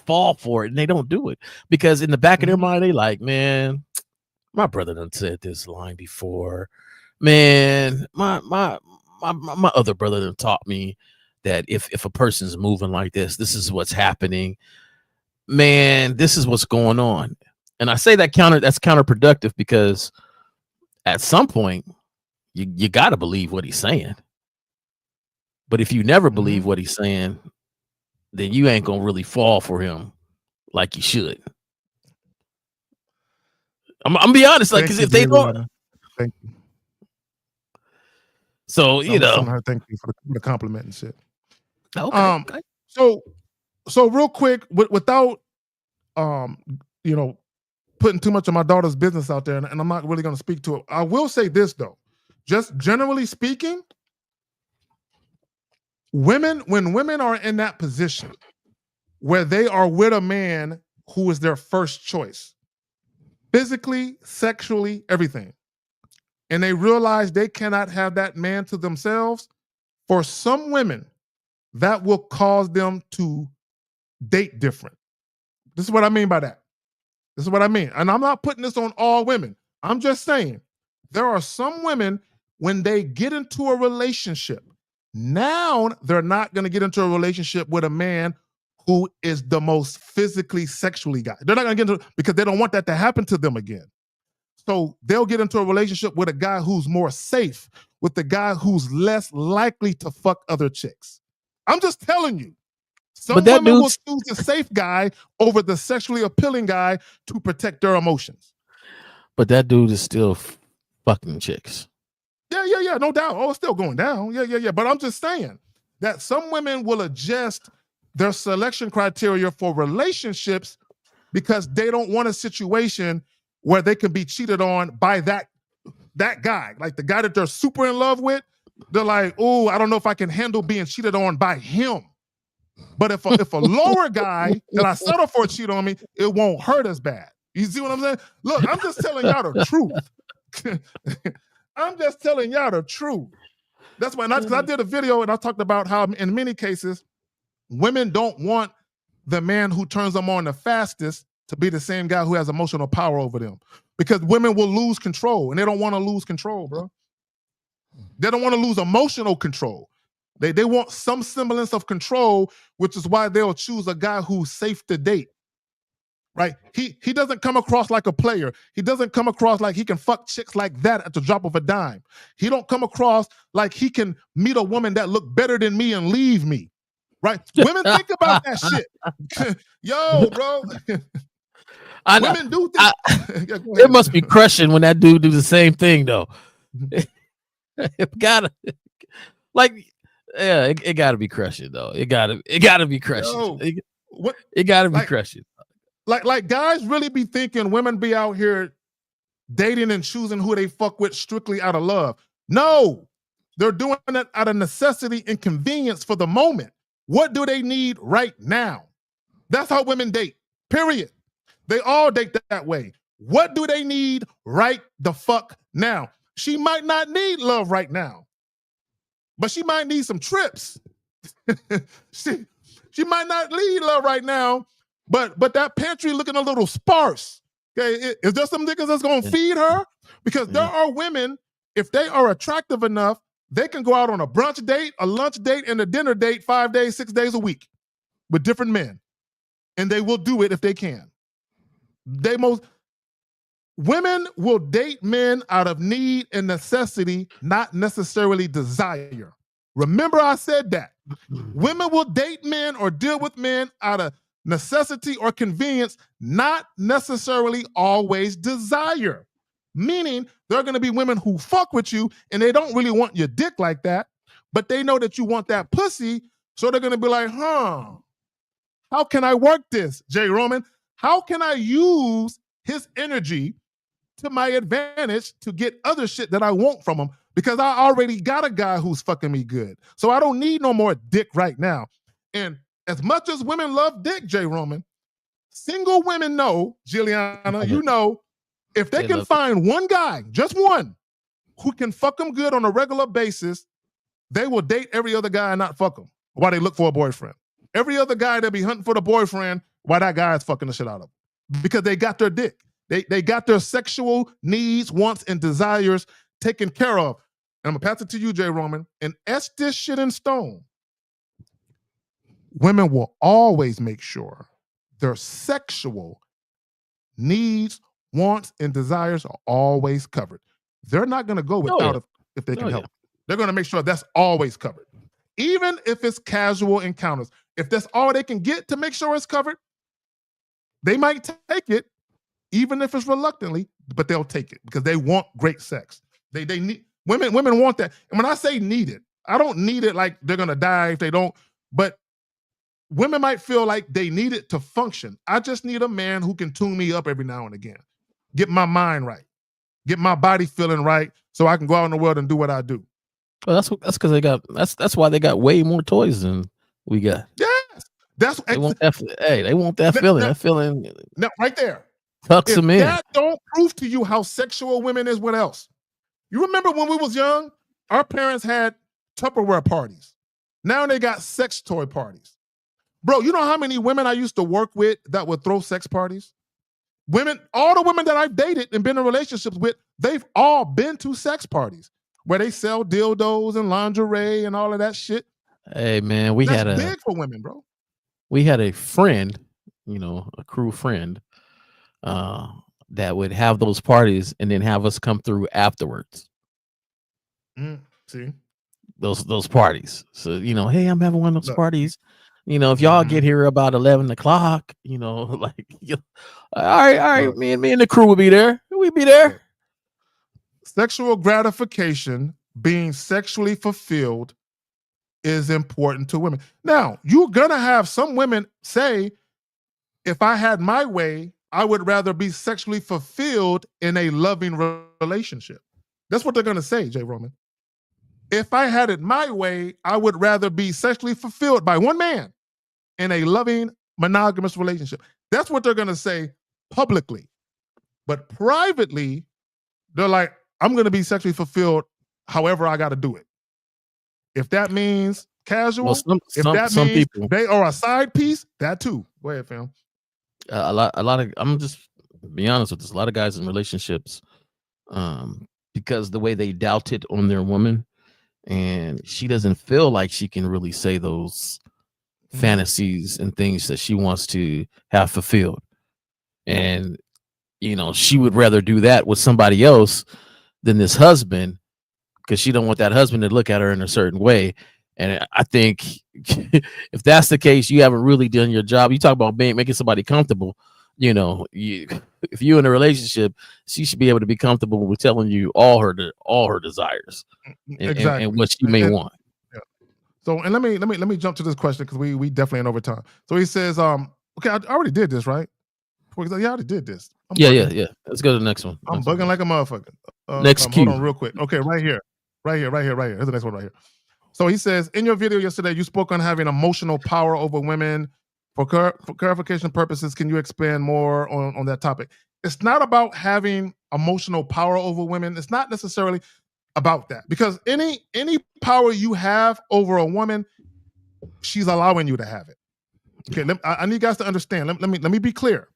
fall for it, and they don't do it because in the back of their mind they like, man, my brother done said this line before. Man, my other brother done taught me that if a person's moving like this is what's happening. Man, this is what's going on. And I say that's counterproductive, because at some point you got to believe what he's saying. But if you never believe what he's saying, then you ain't gonna really fall for him like you should. I'm be honest, like, because if they don't, thank you. So you know, her thank you for the compliment and shit. Okay. So real quick, without putting too much of my daughter's business out there, and I'm not really going to speak to it. I will say this though, just generally speaking, when women are in that position where they are with a man who is their first choice, physically, sexually, everything, and they realize they cannot have that man to themselves, for some women, that will cause them to date different. This is what I mean by that. This is what I mean. And I'm not putting this on all women. I'm just saying there are some women, when they get into a relationship, now they're not going to get into a relationship with a man who is the most physically, sexually guy. They're not going to get into, because they don't want that to happen to them again. So they'll get into a relationship with a guy who's more safe, with the guy who's less likely to fuck other chicks. I'm just telling you. Some women will choose the safe guy over the sexually appealing guy to protect their emotions. But that dude is still fucking chicks. Yeah, no doubt. Oh, it's still going down. Yeah. But I'm just saying that some women will adjust their selection criteria for relationships because they don't want a situation where they can be cheated on by that guy, like the guy that they're super in love with. They're like, oh, I don't know if I can handle being cheated on by him. But if a lower guy that I settle for cheat on me, it won't hurt as bad. You see what I'm saying? Look, I'm just telling y'all the truth. I'm just telling y'all the truth. That's why, because I did a video and I talked about how in many cases, women don't want the man who turns them on the fastest to be the same guy who has emotional power over them. Because women will lose control, and they don't want to lose control, bro. They don't want to lose emotional control. They want some semblance of control, which is why they'll choose a guy who's safe to date. Right? He doesn't come across like a player. He doesn't come across like he can fuck chicks like that at the drop of a dime. He don't come across like he can meet a woman that look better than me and leave me. Right? Women think about that shit. Yo, bro. I know. Women do think. It must be crushing when that dude do the same thing though. It gotta, like, yeah, it gotta be crushing though. It gotta be crushing. Yo, it gotta be crushing. Like guys really be thinking women be out here dating and choosing who they fuck with strictly out of love. No, they're doing it out of necessity and convenience for the moment. What do they need right now? That's how women date, period. They all date that way. What do they need right the fuck now? She might not need love right now, but she might need some trips. she might not need love right now, but that pantry looking a little sparse. Okay, is there some niggas that's gonna feed her? Because there are women, if they are attractive enough, they can go out on a brunch date, a lunch date, and a dinner date 5 days, 6 days a week with different men. And they will do it if they can. Women will date men out of need and necessity, not necessarily desire. Remember I said that. Women will date men or deal with men out of necessity or convenience, not necessarily always desire. Meaning there are going to be women who fuck with you and they don't really want your dick like that, but they know that you want that pussy, so they're going to be like, how can I work this, Jay Roman? How can I use his energy to my advantage to get other shit that I want from him? Because I already got a guy who's fucking me good. So I don't need no more dick right now. And as much as women love dick, Jay Roman, single women know, Juliana, you know, if they can find one guy, just one, who can fuck them good on a regular basis, they will date every other guy and not fuck them while they look for a boyfriend. Every other guy they'll be hunting for the boyfriend while that guy is fucking the shit out of them. Because they got their dick. They got their sexual needs, wants, and desires taken care of. And I'm going to pass it to you, Jay Roman, and etch this shit in stone. Women will always make sure their sexual needs, wants, and desires are always covered. They're not going to go without it if they can help. They're going to make sure that's always covered. Even if it's casual encounters. If that's all they can get to make sure it's covered, they might take it, even if it's reluctantly, but they'll take it because they want great sex. They need women want that. And when I say need it, I don't need it like they're gonna die if they don't, but women might feel like they need it to function. I just need a man who can tune me up every now and again, get my mind right, get my body feeling right, so I can go out in the world and do what I do. Well, that's because that's why they got way more toys than we got. Yes, that's They want that. Hey, they want that feeling. That feeling. Now, right there, tucks them in. That don't prove to you how sexual women is. What else? You remember when we was young, our parents had Tupperware parties. Now they got sex toy parties. Bro, you know how many women I used to work with that would throw sex parties? Women, all the women that I've dated and been in relationships with, they've all been to sex parties where they sell dildos and lingerie and all of that shit. Hey man, That's big for women, bro. We had a friend, a crew friend, that would have those parties and then have us come through afterwards. See those parties. So hey, I'm having one of those parties. If y'all get here about 11 o'clock, all right, me and the crew will be there. We'll be there. Sexual gratification, being sexually fulfilled, is important to women. Now, you're gonna have some women say, if I had my way, I would rather be sexually fulfilled in a loving relationship. That's what they're gonna say, J. Roman. If I had it my way, I would rather be sexually fulfilled by one man in a loving, monogamous relationship. That's what they're gonna say publicly. But privately, they're like, I'm going to be sexually fulfilled however I got to do it. If that means casual, if that means people, they are a side piece, that too. Go ahead, fam. A lot of, I'm just be honest with this, a lot of guys in relationships, because the way they doubted on their woman, and she doesn't feel like she can really say those fantasies and things that she wants to have fulfilled. And, she would rather do that with somebody else than this husband, because she don't want that husband to look at her in a certain way. And I think if that's the case, you haven't really done your job. You talk about making somebody comfortable. If you're in a relationship, she should be able to be comfortable with telling you all her desires and what she may want. Yeah. So, and let me jump to this question, because we definitely in overtime. So he says, okay, I already did this, right? Yeah, I already did this. Yeah. Let's go to the next one. I'm bugging like a motherfucker. Next cue. Hold on real quick. Okay, right here. Here's the next one right here. So he says, in your video yesterday, you spoke on having emotional power over women. For clarification purposes, can you expand more on that topic? It's not about having emotional power over women. It's not necessarily about that, because any power you have over a woman, she's allowing you to have it. Okay, I need you guys to understand. Let me be clear.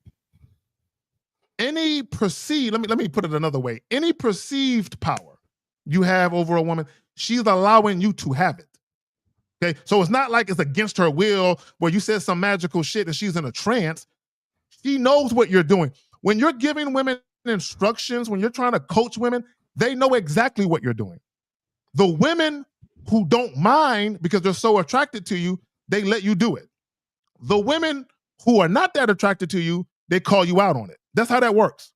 Let me put it another way. Any perceived power you have over a woman, she's allowing you to have it. Okay, so it's not like it's against her will, where you said some magical shit and she's in a trance. She knows what you're doing. When you're giving women instructions, when you're trying to coach women, they know exactly what you're doing. The women who don't mind because they're so attracted to you, they let you do it. The women who are not that attracted to you, they call you out on it. That's how that works,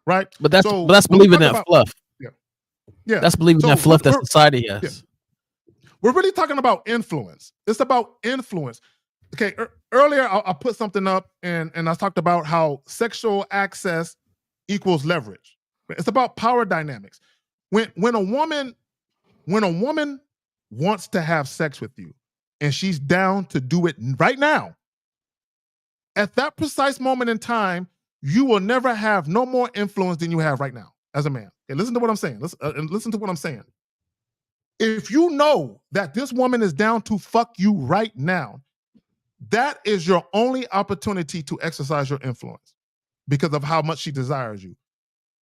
right? But that's believing that fluff. Yeah. That's believing that fluff that society has. Yeah. We're really talking about influence. It's about influence. Okay, earlier I put something up and I talked about how sexual access equals leverage. It's about power dynamics. When a woman wants to have sex with you and she's down to do it right now, at that precise moment in time, you will never have no more influence than you have right now as a man. Okay, listen to what I'm saying. Listen to what I'm saying. If you know that this woman is down to fuck you right now, that is your only opportunity to exercise your influence because of how much she desires you.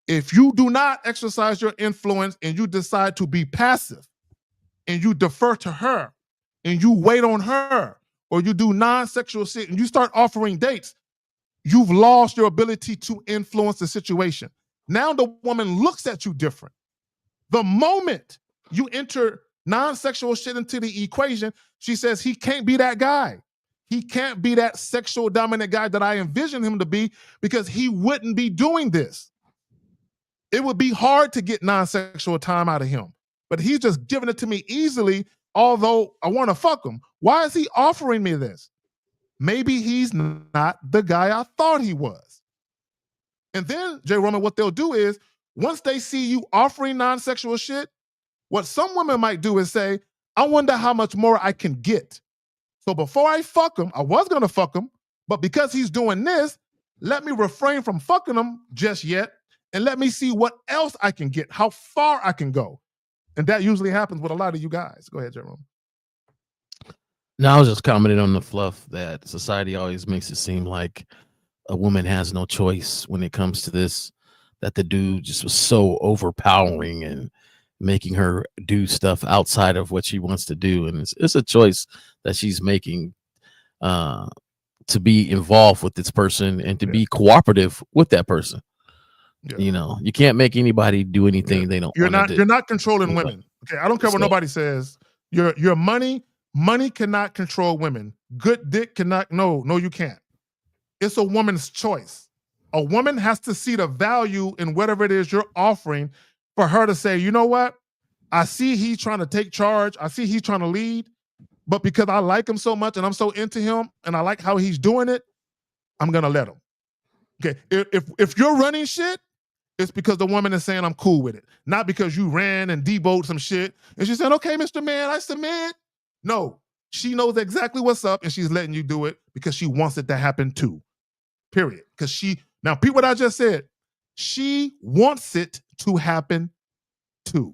If you do not exercise your influence and you decide to be passive and you defer to her and you wait on her, or you do non-sexual shit and you start offering dates, you've lost your ability to influence the situation. Now the woman looks at you different. The moment you enter non-sexual shit into the equation, she says, he can't be that guy. He can't be that sexual dominant guy that I envision him to be, because he wouldn't be doing this. It would be hard to get non-sexual time out of him, but he's just giving it to me easily, although I want to fuck him. Why is he offering me this? maybe he's not the guy I thought he was. And then, J. Roman, what they'll do is, once they see you offering non-sexual shit, what some women might do is say, I wonder how much more I can get. So before I fuck him, I was going to fuck him, but because he's doing this, let me refrain from fucking him just yet, and let me see what else I can get, how far I can go. And that usually happens with a lot of you guys. Go ahead, Jerome. No, I was just commenting on the fluff that society always makes it seem like a woman has no choice when it comes to this, that the dude just was so overpowering and making her do stuff outside of what she wants to do. And it's a choice that she's making to be involved with this person and to be cooperative with that person. Yeah. You know, you can't make anybody do anything they don't want to do. You're not controlling women. Okay, I don't care what nobody says. Your money cannot control women. Good dick cannot. No, you can't. It's a woman's choice. A woman has to see the value in whatever it is you're offering for her to say, you know what? I see he's trying to take charge. I see he's trying to lead. But because I like him so much and I'm so into him and I like how he's doing it, I'm going to let him. Okay, if you're running shit, it's because the woman is saying I'm cool with it. Not because you ran and deboed some shit. And she said, okay, Mr. Man, I submit. No, she knows exactly what's up and she's letting you do it because she wants it to happen too. Period. Because now repeat what I just said. She wants it to happen too.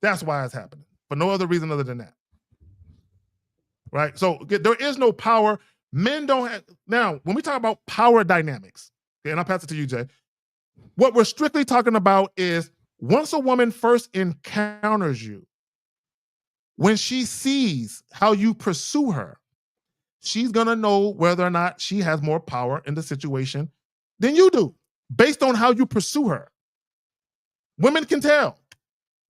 That's why it's happening. For no other reason other than that. Right? So there is no power. Men don't have. Now, when we talk about power dynamics, okay, and I'll pass it to you, Jay. What we're strictly talking about is once a woman first encounters you, when she sees how you pursue her, she's going to know whether or not she has more power in the situation than you do, based on how you pursue her. Women can tell.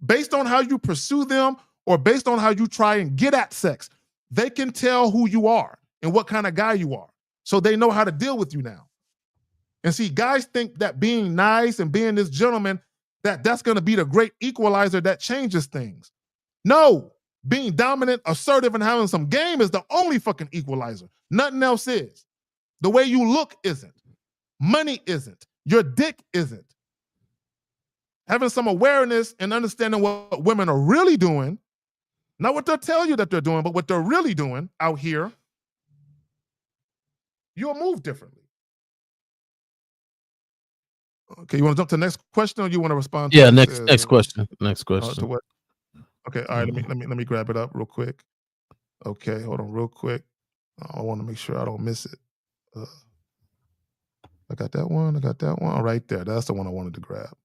Based on how you pursue them or based on how you try and get at sex, they can tell who you are and what kind of guy you are. So they know how to deal with you now. And see, guys think that being nice and being this gentleman, that's going to be the great equalizer that changes things. No, being dominant, assertive, and having some game is the only fucking equalizer. Nothing else is. The way you look isn't. Money isn't. Your dick isn't. Having some awareness and understanding what women are really doing, not what they'll tell you that they're doing, but what they're really doing out here, you'll move differently. Okay, you want to jump to the next question, or you want to respond to next question. Next question. To what? Okay, all right, let me grab it up real quick. Okay, hold on real quick. I want to make sure I don't miss it. I got that one. Right there. That's the one I wanted to grab.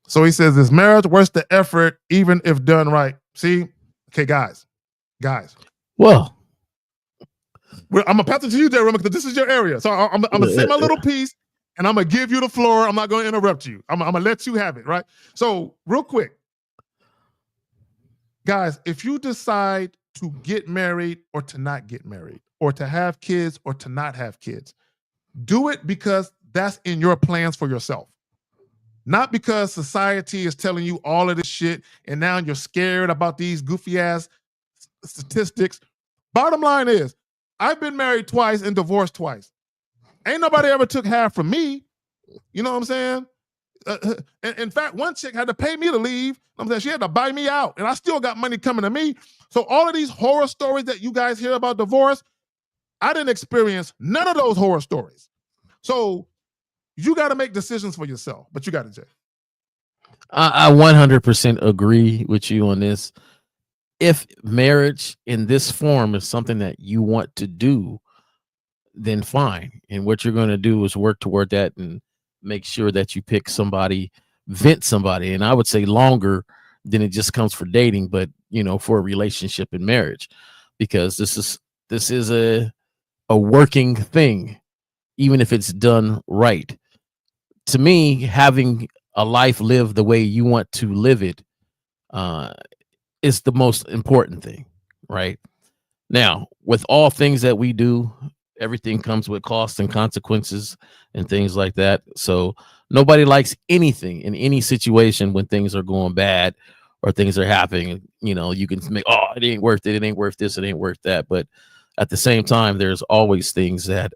So he says, is marriage worth the effort even if done right? See? Okay, guys. Well, I'm going to pass it to you, Jeremy, because this is your area. So I'm going to say my little piece, and I'm going to give you the floor. I'm not going to interrupt you. I'm going to let you have it, right? So real quick, guys, if you decide to get married or to not get married, or to have kids or to not have kids, do it because that's in your plans for yourself. Not because society is telling you all of this shit and now you're scared about these goofy ass statistics. Bottom line is, I've been married twice and divorced twice. Ain't nobody ever took half from me. You know what I'm saying? In fact, one chick had to pay me to leave. I'm saying she had to buy me out, and I still got money coming to me. So all of these horror stories that you guys hear about divorce, I didn't experience none of those horror stories. So you got to make decisions for yourself, but you got to, Jay. I 100% agree with you on this. If marriage in this form is something that you want to do, then fine. And what you're going to do is work toward that and make sure that you pick somebody, vent somebody. And I would say longer than it just comes for dating, but for a relationship and marriage, because this is a working thing, even if it's done right. To me, having a life lived the way you want to live it is the most important thing, right? Now, with all things that we do, everything comes with costs and consequences and things like that. So nobody likes anything in any situation when things are going bad or things are happening. You can make, it ain't worth it. It ain't worth this. It ain't worth that. But at the same time, there's always things that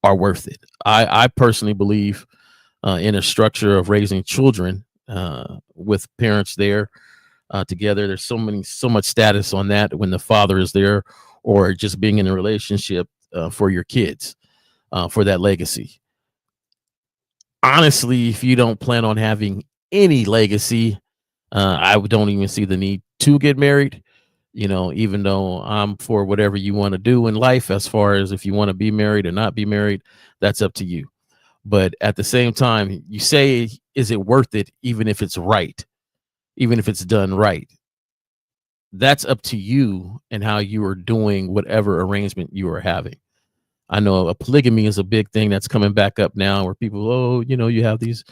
are worth it. I personally believe in a structure of raising children with parents there together. There's so much status on that when the father is there, or just being in a relationship for your kids, for that legacy. Honestly, if you don't plan on having any legacy, I don't even see the need to get married. Even though I'm for whatever you want to do in life, as far as if you want to be married or not be married, that's up to you. But at the same time, you say, is it worth it? Even if it's right, even if it's done right, that's up to you and how you are doing whatever arrangement you are having. I know a polygamy is a big thing that's coming back up now, where people, you have this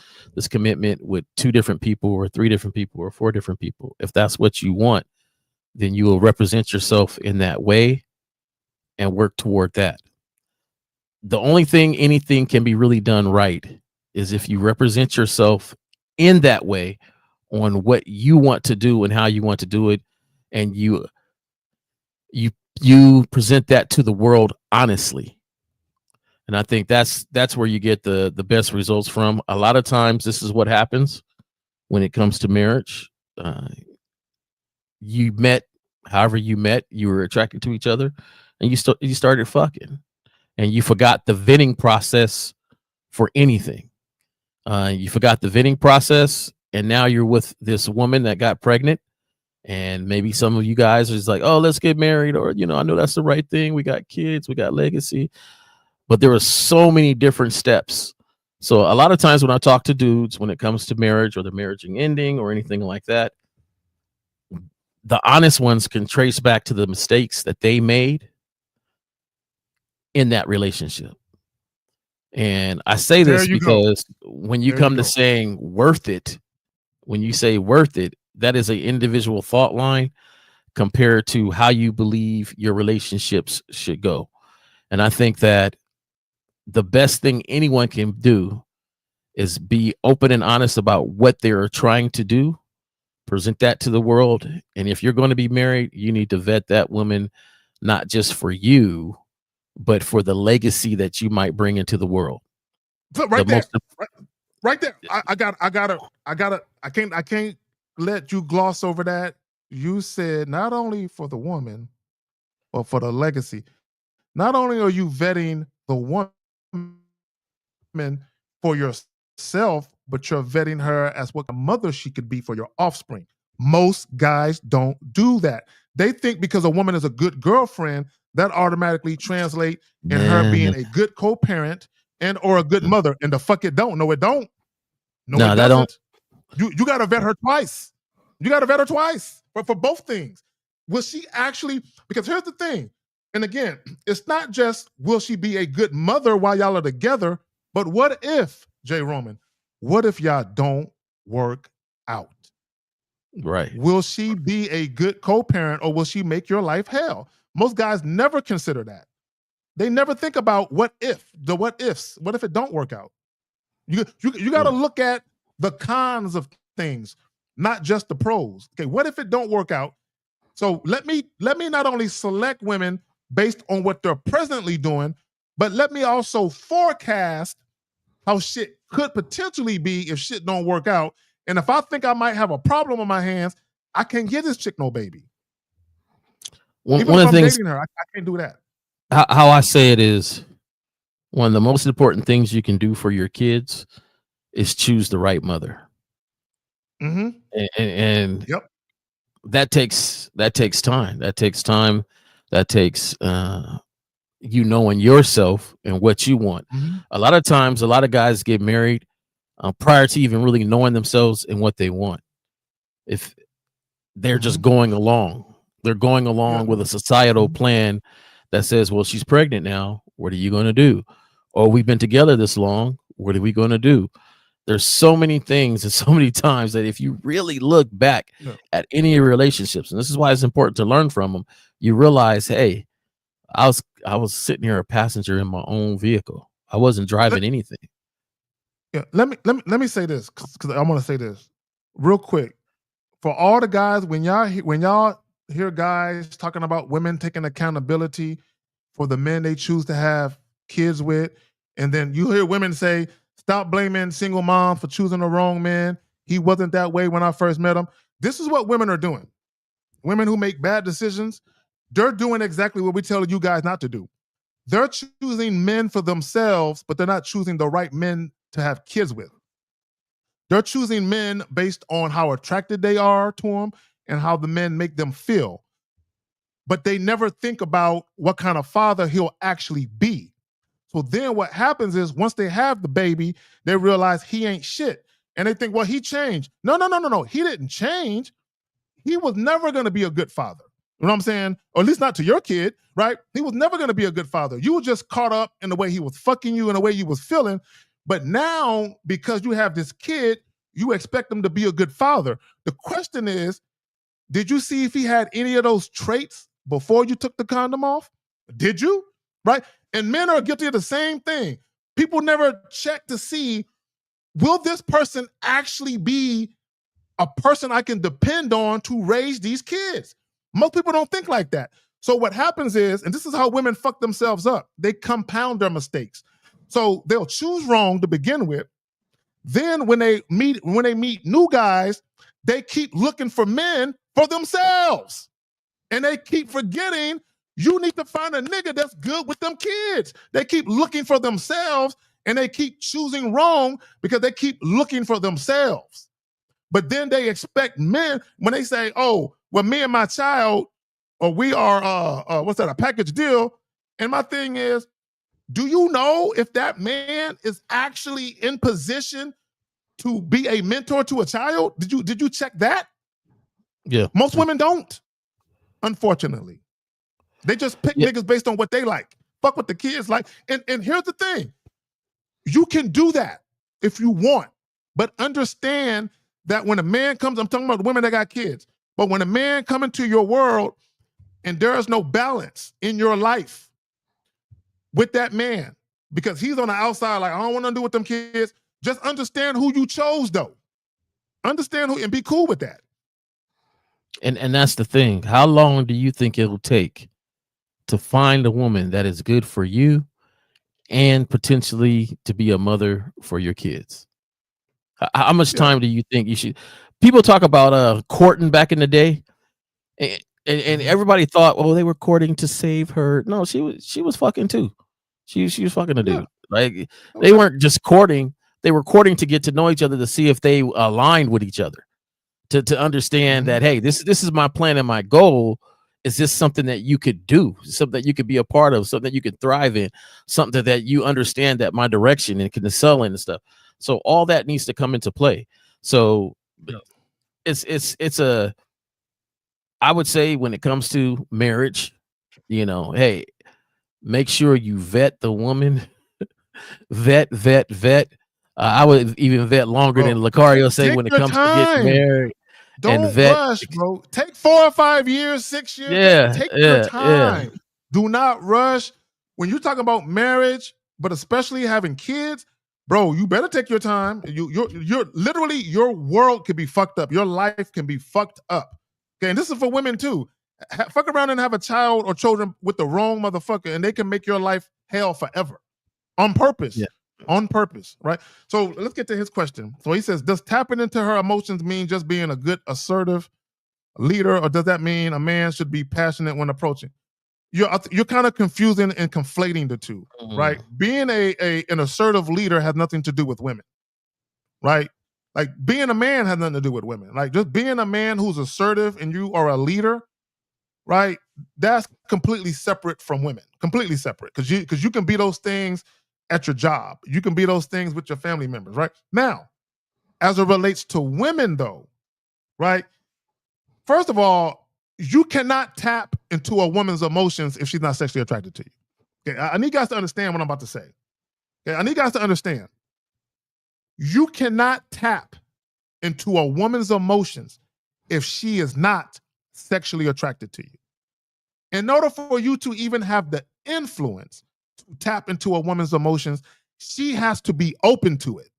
commitment with 2 different people or 3 different people or 4 different people. If that's what you want, then you will represent yourself in that way and work toward that. The only thing anything can be really done right is if you represent yourself in that way on what you want to do and how you want to do it, and you present that to the world honestly. And I think that's where you get the best results from. A lot of times, this is what happens when it comes to marriage. You met, however you met, you were attracted to each other, and you started fucking, and you forgot the vetting process for anything. You forgot the vetting process, and now you're with this woman that got pregnant. And maybe some of you guys are just like, oh, let's get married, or I know that's the right thing. We got kids, we got legacy. But there are so many different steps. So a lot of times when I talk to dudes, when it comes to marriage or the marriage ending or anything like that, the honest ones can trace back to the mistakes that they made in that relationship. And I say this because when you come to saying worth it, when you say worth it, that is an individual thought line compared to how you believe your relationships should go. And I think that the best thing anyone can do is be open and honest about what they're trying to do, present that to the world. And if you're going to be married, you need to vet that woman, not just for you, but for the legacy that you might bring into the world. But right there. I can't let you gloss over that. You said not only for the woman, but for the legacy. Not only are you vetting the woman for yourself, but you're vetting her as what a mother she could be for your offspring. Most guys don't do that. They think because a woman is a good girlfriend, that automatically translate in her being a good co-parent and or a good mother. And the fuck it don't. No, it don't. No, it doesn't. You got to vet her twice. You got to vet her twice for both things. Will she actually, because here's the thing. And again, it's not just will she be a good mother while y'all are together, but what if, J. Roman, what if y'all don't work out? Right. Will she be a good co-parent, or will she make your life hell? Most guys never consider that. They never think about what if, the what ifs. What if it don't work out? You got to look at the cons of things, not just the pros. Okay, what if it don't work out? So let me not only select women based on what they're presently doing, but let me also forecast how shit could potentially be if shit don't work out. And if I think I might have a problem on my hands, I can't give this chick no baby. One of the I'm things, dating her, I can't do that. How I say it is, one of the most important things you can do for your kids is choose the right mother. Mm-hmm. And yep. That takes time. That takes time. That takes you knowing yourself and what you want. Mm-hmm. A lot of times, a lot of guys get married prior to even really knowing themselves and what they want. If they're just going along, they're going along with a societal plan that says, well, she's pregnant now. What are you going to do? Or we've been together this long. What are we going to do? There's so many things and so many times that if you really look back at any relationships, and this is why it's important to learn from them, you realize, hey, I was sitting here a passenger in my own vehicle. I wasn't driving anything. Yeah, let me say this because I want to say this real quick for all the guys when y'all hear guys talking about women taking accountability for the men they choose to have kids with. And then you hear women say, stop blaming single moms for choosing the wrong man. He wasn't that way when I first met him. This is what women are doing. Women who make bad decisions, they're doing exactly what we tell you guys not to do. They're choosing men for themselves, but they're not choosing the right men to have kids with. They're choosing men based on how attracted they are to them and how the men make them feel. But they never think about what kind of father he'll actually be. So then what happens is once they have the baby, they realize he ain't shit. And they think, well, he changed. No. He didn't change. He was never going to be a good father. You know what I'm saying? Or at least not to your kid, right? He was never going to be a good father. You were just caught up in the way he was fucking you and the way you was feeling. But now, because you have this kid, you expect him to be a good father. The question is, did you see if he had any of those traits before you took the condom off? Did you? Right? And men are guilty of the same thing. People never check to see, will this person actually be a person I can depend on to raise these kids? Most people don't think like that. So what happens is, and this is how women fuck themselves up, they compound their mistakes. So they'll choose wrong to begin with. Then when they meet new guys, they keep looking for men for themselves. And they keep forgetting you need to find a nigga that's good with them kids. They keep looking for themselves and they keep choosing wrong because they keep looking for themselves. But then they expect men, when they say, oh, well, me and my child, or we are, a package deal. And my thing is, do you know if that man is actually in position to be a mentor to a child? Did you check that? Yeah. Most women don't, unfortunately. They just pick niggas based on what they like. Fuck what the kids like. And here's the thing. You can do that if you want, but understand that when a man comes, I'm talking about the women that got kids, but when a man come into your world and there is no balance in your life with that man, because he's on the outside like, I don't want to do with them kids, just understand who you chose though. Understand who and be cool with that. And that's the thing. How long do you think it'll take to find a woman that is good for you and potentially to be a mother for your kids? How much time do you think you should? People talk about courting back in the day, and everybody thought, well, they were courting to save her. No, she was fucking too. She was fucking a dude. Like they weren't just courting; they were courting to get to know each other, to see if they aligned with each other, to understand that, hey, this is my plan and my goal. Is this something that you could do, something that you could be a part of, something that you could thrive in, something that you understand that my direction and can excel in and stuff. So all that needs to come into play. So it's a, I would say when it comes to marriage, hey, make sure you vet the woman, vet. I would even vet longer than Lucario say when it comes to getting married. Don't rush, bro. Take 4 or 5 years, 6 years. Yeah, take your time. Do not rush. When you're talking about marriage, but especially having kids, bro, you better take your time. You're literally, your world can be fucked up. Your life can be fucked up. Okay, and this is for women too. Fuck around and have a child or children with the wrong motherfucker, and they can make your life hell forever on purpose. Yeah. On purpose, right? So let's get to his question. So he says, does tapping into her emotions mean just being a good assertive leader, or does that mean a man should be passionate when approaching? You're kind of confusing and conflating the two, right? Being an assertive leader has nothing to do with women, right? Like being a man has nothing to do with women. Like just being a man who's assertive and you are a leader, right? That's completely separate from women, completely separate. Because you can be those things at your job. You can be those things with your family members, right? Now, as it relates to women though, right? First of all, you cannot tap into a woman's emotions if she's not sexually attracted to you. Okay, I need guys to understand what I'm about to say. Okay, I need guys to understand. You cannot tap into a woman's emotions if she is not sexually attracted to you. In order for you to even have the influence to tap into a woman's emotions, she has to be open to it.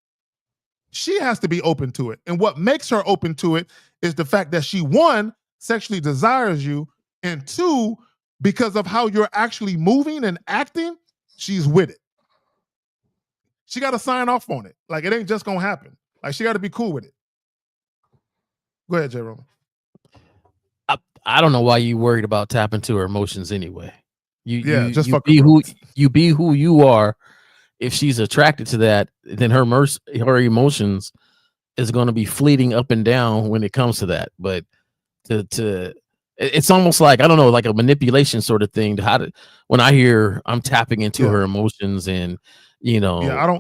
She has to be open to it. And what makes her open to it is the fact that she, one, sexually desires you, and 2, because of how you're actually moving and acting, she's with it. She got to sign off on it. Like, it ain't just gonna happen. Like, she got to be cool with it. Go ahead, J. Roman. I don't know why you worried about tapping into her emotions anyway. You be who you are. If she's attracted to that, then her emotions is going to be fleeting up and down when it comes to that. But it's almost like, I don't know, like a manipulation sort of thing. When I hear I'm tapping into her emotions, and I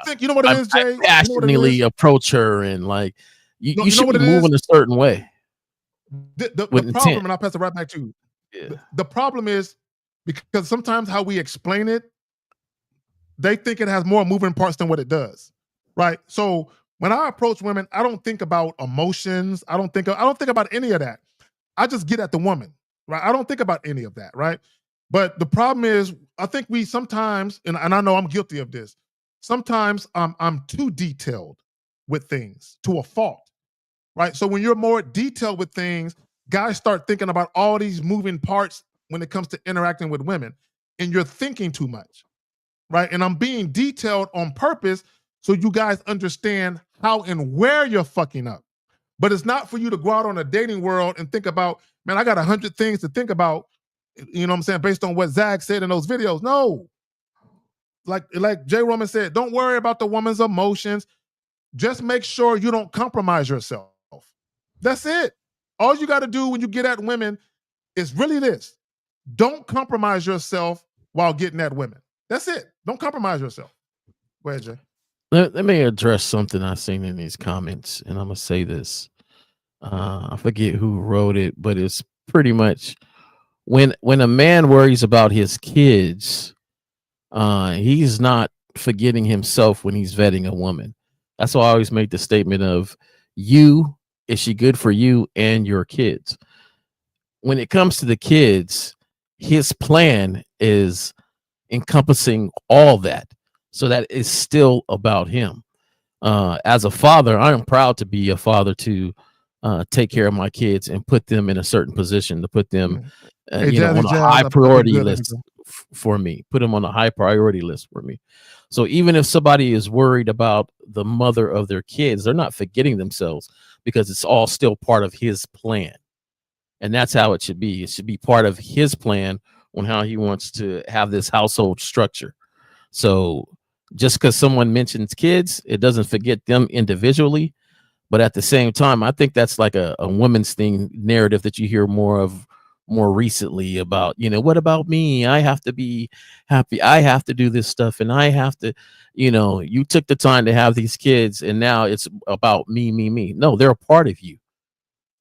think you know what it is, Jay. I passionately approach her, and like you should be moving a certain way. The problem, and I'll pass it right back to you. Yeah. The problem is because sometimes how we explain it, they think it has more moving parts than what it does, right? So when I approach women, I don't think about emotions. I don't think about any of that. I just get at the woman, right? I don't think about any of that, right? But the problem is, I think we sometimes, and I know I'm guilty of this, sometimes I'm too detailed with things to a fault. Right. So when you're more detailed with things, guys start thinking about all these moving parts when it comes to interacting with women, and you're thinking too much. Right. And I'm being detailed on purpose so you guys understand how and where you're fucking up. But it's not for you to go out on a dating world and think about, man, I got 100 things to think about, you know what I'm saying, based on what Zach said in those videos. No. Like J. Roman said, don't worry about the woman's emotions. Just make sure you don't compromise yourself. That's it. All you got to do when you get at women is really this. Don't compromise yourself while getting at women. That's it. Don't compromise yourself. Go ahead, Jay. Let me address something I've seen in these comments, and I'm going to say this. I forget who wrote it, but it's pretty much when a man worries about his kids, he's not forgetting himself when he's vetting a woman. That's why I always make the statement of is she good for you and your kids? When it comes to the kids, his plan is encompassing all that. So that is still about him. As a father, I am proud to be a father to take care of my kids and put them in a certain position, to put them on a high priority list for me, put them on a high priority list for me. So even if somebody is worried about the mother of their kids, they're not forgetting themselves, because it's all still part of his plan. And that's how it should be. It should be part of his plan on how he wants to have this household structure. So just because someone mentions kids, it doesn't forget them individually. But at the same time, I think that's like a woman's thing narrative that you hear more recently about, what about me? I have to be happy. I have to do this stuff. And I have to, you took the time to have these kids, and now it's about me. No, they're a part of you.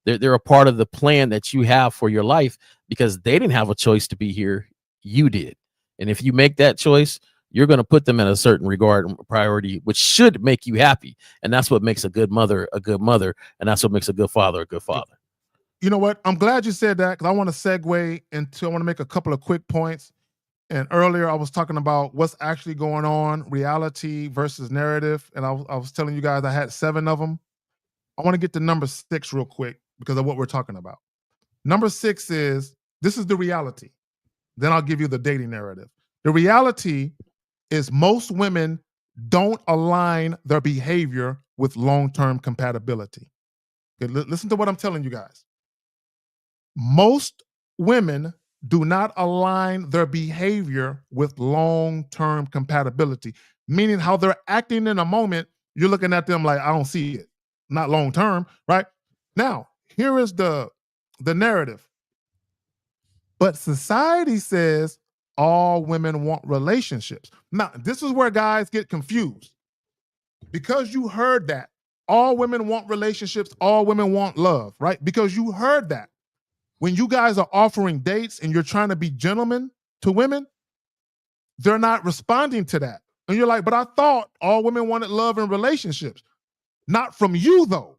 They're a part of the plan that you have for your life, because they didn't have a choice to be here. You did. And if you make that choice, you're going to put them in a certain regard and priority, which should make you happy. And that's what makes a good mother a good mother. And that's what makes a good father a good father. You know what? I'm glad you said that, because I want to segue into, I want to make a couple of quick points. And earlier I was talking about what's actually going on, reality versus narrative. And I was telling you guys I had 7 of them. I want to get to number 6 real quick because of what we're talking about. Number 6 is, this is the reality. Then I'll give you the dating narrative. The reality is most women don't align their behavior with long-term compatibility. Okay, listen to what I'm telling you guys. Most women do not align their behavior with long-term compatibility, meaning how they're acting in a moment, you're looking at them like, I don't see it, not long-term, right? Now, here is the narrative. But society says all women want relationships. Now, this is where guys get confused. Because you heard that all women want relationships, all women want love, right? Because you heard that. When you guys are offering dates and you're trying to be gentlemen to women, they're not responding to that. And you're like, but I thought all women wanted love and relationships. Not from you, though.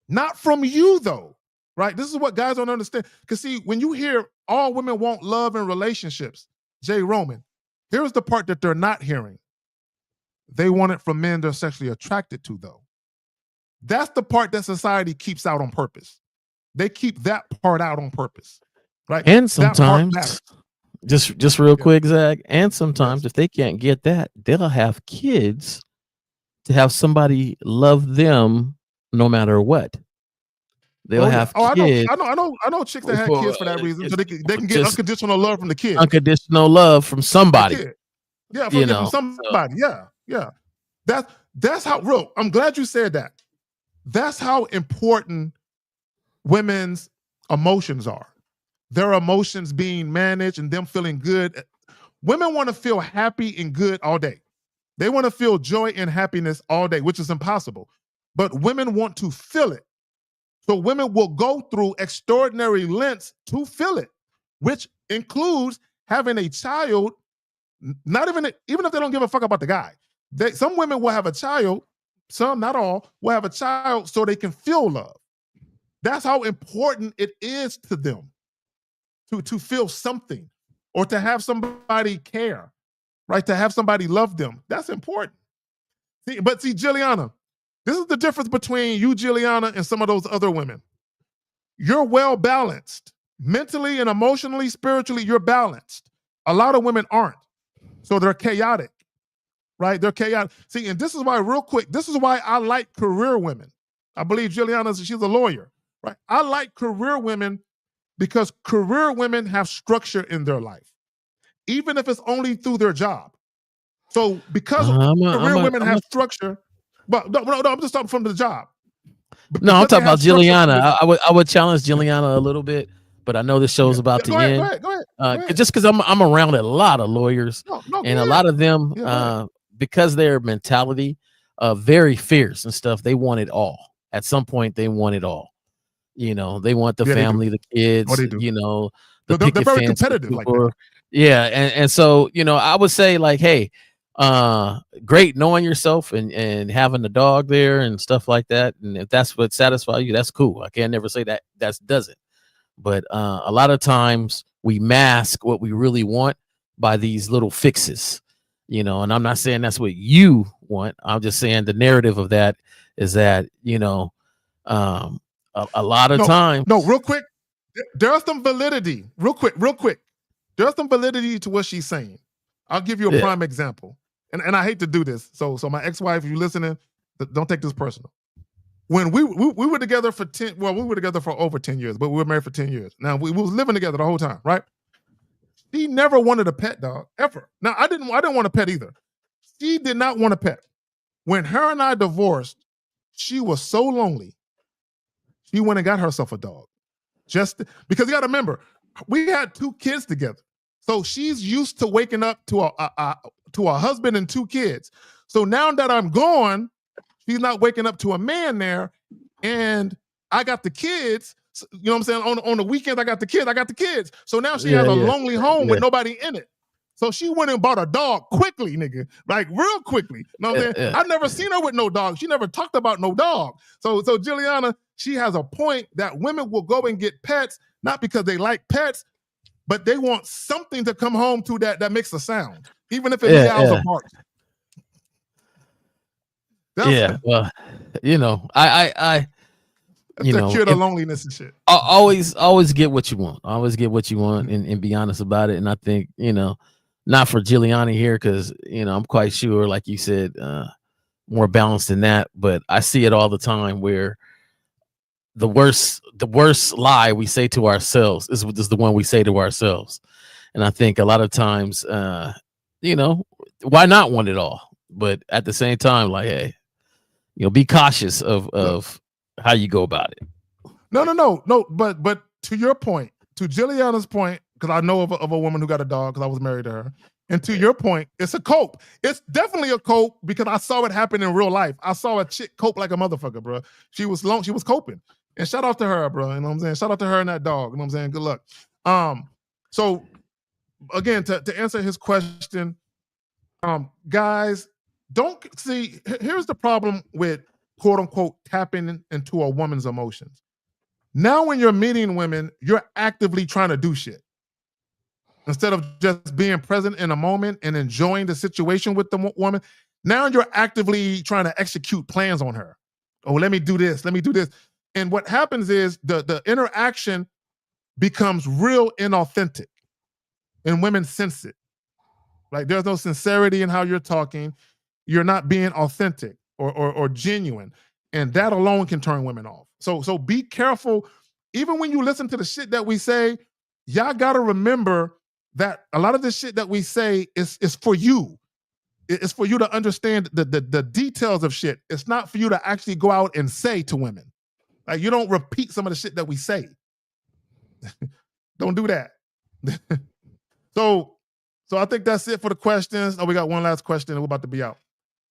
Not from you, though. Right? This is what guys don't understand. Because see, when you hear all women want love and relationships, Jay Roman, here's the part that they're not hearing. They want it from men they're sexually attracted to, though. That's the part that society keeps out on purpose. they keep that part out on purpose, right? And That part sometimes, matters. just real Yeah. quick, Zach. And sometimes, Yes. if they can't get that, they'll have kids to have somebody love them no matter what. They'll Oh yeah. have Oh, kids I know chicks that had kids for that reason, so they can get just unconditional love from the kid. unconditional love from The somebody. kid. Yeah, You from know, somebody. Yeah. That's how real. I'm glad you said that. That's how important women's emotions are. Their emotions being managed and them feeling good. Women want to feel happy and good all day. They want to feel joy and happiness all day, which is impossible. But women want to feel it. So women will go through extraordinary lengths to feel it, which includes having a child, not even if they don't give a fuck about the guy. Some women will have a child, some, not all, will have a child so they can feel love. That's how important it is to them to feel something or to have somebody care, right? To have somebody love them. That's important. See, Juliana, this is the difference between you, Juliana, and some of those other women. You're well balanced. Mentally and emotionally, spiritually, you're balanced. A lot of women aren't. So they're chaotic, right? They're chaotic. See, and this is why, real quick, this is why I like career women. I believe Juliana, she's a lawyer, right? I like career women because career women have structure in their life, even if it's only through their job. So because career women have structure, but no, I'm just talking from the job. No, I'm talking about Juliana. I would challenge Juliana a little bit, but I know this show's about to end. Go ahead. Just because I'm around a lot of lawyers, and a lot of them, because their mentality, very fierce and stuff, they want it all. At some point, they want it all. You know, they want the family, the kids. You know, they're very competitive like that. Yeah, and so I would say like, hey, great knowing yourself and having a dog there and stuff like that, and if that's what satisfies you, that's cool. I can't never say that doesn't, but a lot of times we mask what we really want by these little fixes, and I'm not saying that's what you want. I'm just saying the narrative of that is that a lot of times. No, real quick, there's some validity. Real quick, there's some validity to what she's saying. I'll give you a prime example. And I hate to do this. So my ex-wife, if you're listening, don't take this personal. When we were together for we were together for over 10 years, but we were married for 10 years. Now we was living together the whole time, right? She never wanted a pet dog, ever. Now I didn't want a pet either. She did not want a pet. When her and I divorced, she was so lonely. She went and got herself a dog. Just because you gotta remember, we had 2 kids together. So she's used to waking up to a husband and 2 kids. So now that I'm gone, she's not waking up to a man there, and I got the kids. You know what I'm saying? On the weekends, I got the kids. So now she has a lonely home with nobody in it. So she went and bought a dog quickly, nigga, like real quickly. You know what I'm saying? I've never seen her with no dog. She never talked about no dog. So Juliana, she has a point that women will go and get pets, not because they like pets, but they want something to come home to that makes a sound, even if it meows or barks. Well, I cure the loneliness and shit. Always get what you want. Always get what you want, and be honest about it. And I think not for Juliana here, because I'm quite sure, like you said, more balanced than that. But I see it all the time where the worst lie we say to ourselves is the one we say to ourselves. And I think a lot of times, why not want it all? But at the same time, like, hey, be cautious of how you go about it. No. But to your point, to Juliana's point, because I know of a woman who got a dog because I was married to her. And to your point, it's a cope. It's definitely a cope because I saw it happen in real life. I saw a chick cope like a motherfucker, bro. She was coping. And shout out to her, bro. You know what I'm saying? Shout out to her and that dog. You know what I'm saying? Good luck. So again, to answer his question, guys, don't see. Here's the problem with quote unquote tapping into a woman's emotions. Now, when you're meeting women, you're actively trying to do shit instead of just being present in a moment and enjoying the situation with the woman. Now you're actively trying to execute plans on her. Oh, let me do this. Let me do this. And what happens is the interaction becomes real inauthentic, and women sense it. Like there's no sincerity in how you're talking. You're not being authentic or genuine, and that alone can turn women off. So be careful. Even when you listen to the shit that we say, y'all gotta remember that a lot of this shit that we say is for you. It's for you to understand the details of shit. It's not for you to actually go out and say to women. Like you don't repeat some of the shit that we say. Don't do that. So I think that's it for the questions. Oh, we got one last question and we're about to be out.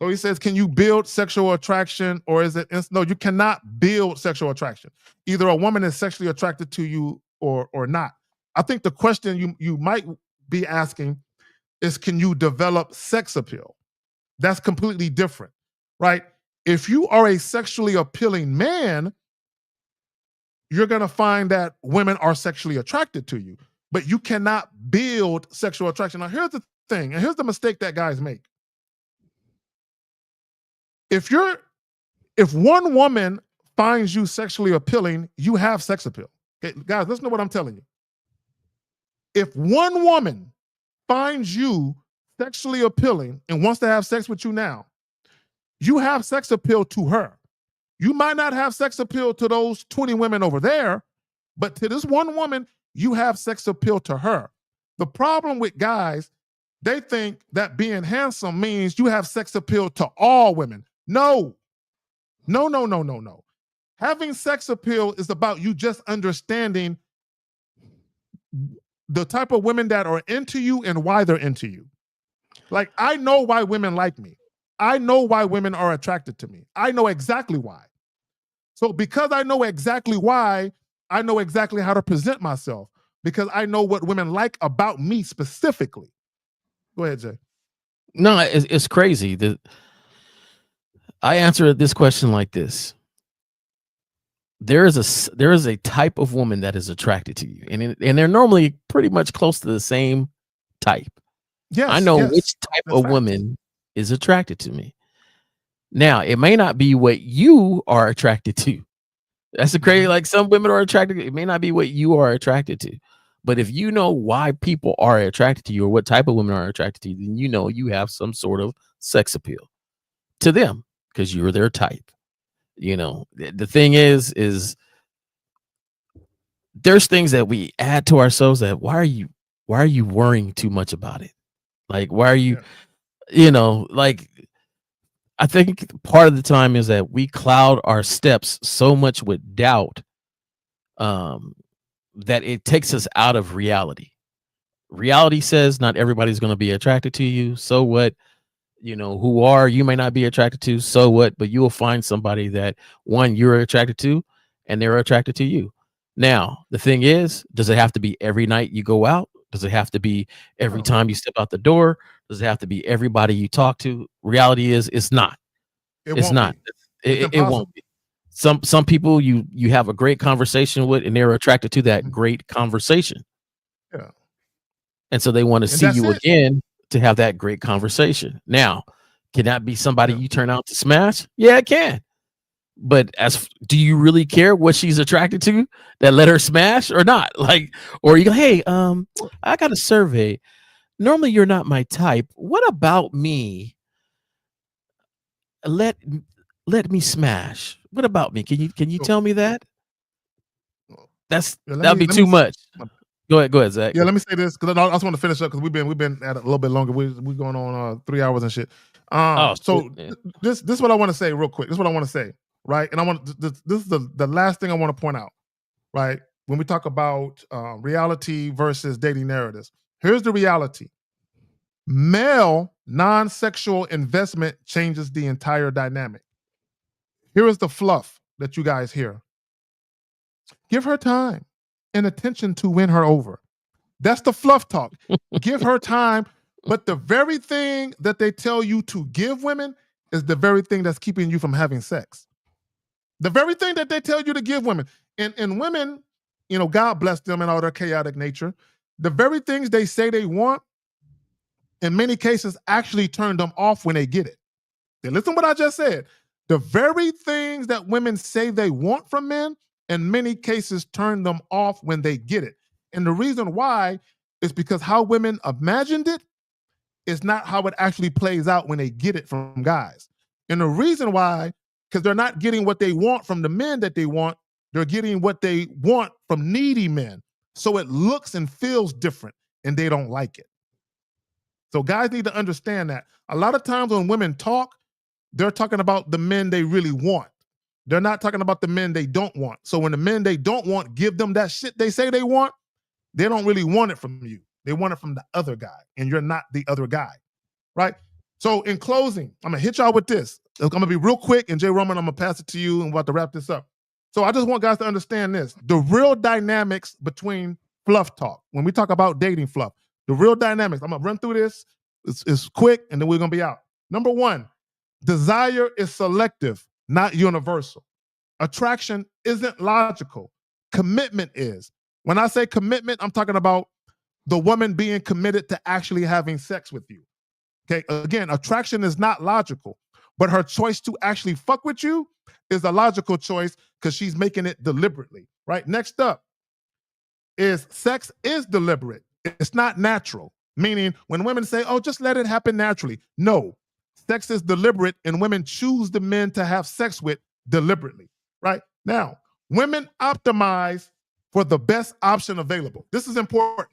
So he says, can you build sexual attraction, or is it no, you cannot build sexual attraction. Either a woman is sexually attracted to you or not. I think the question you might be asking is, can you develop sex appeal? That's completely different, right? If you are a sexually appealing man, you're going to find that women are sexually attracted to you, but you cannot build sexual attraction. Now, here's the thing, and here's the mistake that guys make. If one woman finds you sexually appealing, you have sex appeal. Okay, guys, listen to what I'm telling you. If one woman finds you sexually appealing and wants to have sex with you now, you have sex appeal to her. You might not have sex appeal to those 20 women over there, but to this one woman, you have sex appeal to her. The problem with guys, they think that being handsome means you have sex appeal to all women. No. Having sex appeal is about you just understanding the type of women that are into you and why they're into you. Like, I know why women like me. I know why women are attracted to me. I know exactly why. So because I know exactly why, I know exactly how to present myself, because I know what women like about me specifically. Go ahead, Jay. No, it's crazy. I answer this question like this. There is a type of woman that is attracted to you, and they're normally pretty much close to the same type. Yes, I know yes, which type that's of fact. woman is attracted to me. Now, it may not be what you are attracted to. That's the crazy. Like, some women are attracted. It may not be what you are attracted to. But if you know why people are attracted to you, or what type of women are attracted to you, then you know you have some sort of sex appeal to them because you're their type. You know, the thing is there's things that we add to ourselves that why are you worrying too much about it? Like, why are you, like, I think part of the time is that we cloud our steps so much with doubt that it takes us out of reality. Reality says not everybody's going to be attracted to you. So what? You may not be attracted to. So what? But you will find somebody that, one, you're attracted to, and they're attracted to you. Now, the thing is, does it have to be every night you go out? Does it have to be every time you step out the door? Does it have to be everybody you talk to? Reality is, it's not. It's not. It won't be. Some people you have a great conversation with, and they're attracted to that great conversation. Yeah. And so they want to see you again to have that great conversation. Now, can that be somebody you turn out to smash? Yeah, it can. But do you really care what she's attracted to that let her smash or not? Like, or you go, hey, I got a survey. Normally you're not my type. What about me? Let me smash. What about me? Can you tell me that? That'd be too much. Go ahead, Zach. Yeah, let me say this because I just want to finish up because we've been at it a little bit longer. We're going on 3 hours and shit. This is what I want to say real quick. This is what I want to say, right? And I want this is the last thing I want to point out, right? When we talk about reality versus dating narratives, here's the reality: male non-sexual investment changes the entire dynamic. Here is the fluff that you guys hear. Give her time and attention to win her over. That's the fluff talk. Give her time. But the very thing that they tell you to give women is the very thing that's keeping you from having sex. The very thing that they tell you to give women. And women, God bless them and all their chaotic nature. The very things they say they want, in many cases, actually turn them off when they get it. And listen to what I just said. The very things that women say they want from men, in many cases, turn them off when they get it. And the reason why is because how women imagined it is not how it actually plays out when they get it from guys. And the reason why, because they're not getting what they want from the men that they want, they're getting what they want from needy men. So it looks and feels different, and they don't like it. So guys need to understand that. A lot of times when women talk, they're talking about the men they really want. They're not talking about the men they don't want. So when the men they don't want give them that shit they say they want, they don't really want it from you. They want it from the other guy, and you're not the other guy, right? So in closing, I'm going to hit y'all with this. I'm going to be real quick, and Jay Roman, I'm going to pass it to you, and we're about to wrap this up. So I just want guys to understand this. The real dynamics between fluff talk, when we talk about dating fluff, the real dynamics, I'm going to run through this. It's quick, and then we're going to be out. Number one, desire is selective, not universal. Attraction isn't logical. Commitment is. When I say commitment, I'm talking about the woman being committed to actually having sex with you. Okay, again, attraction is not logical, but her choice to actually fuck with you is a logical choice because she's making it deliberately, right? Next up is sex is deliberate. It's not natural, meaning when women say, oh, just let it happen naturally. No, sex is deliberate, and women choose the men to have sex with deliberately, right? Now, women optimize for the best option available. This is important.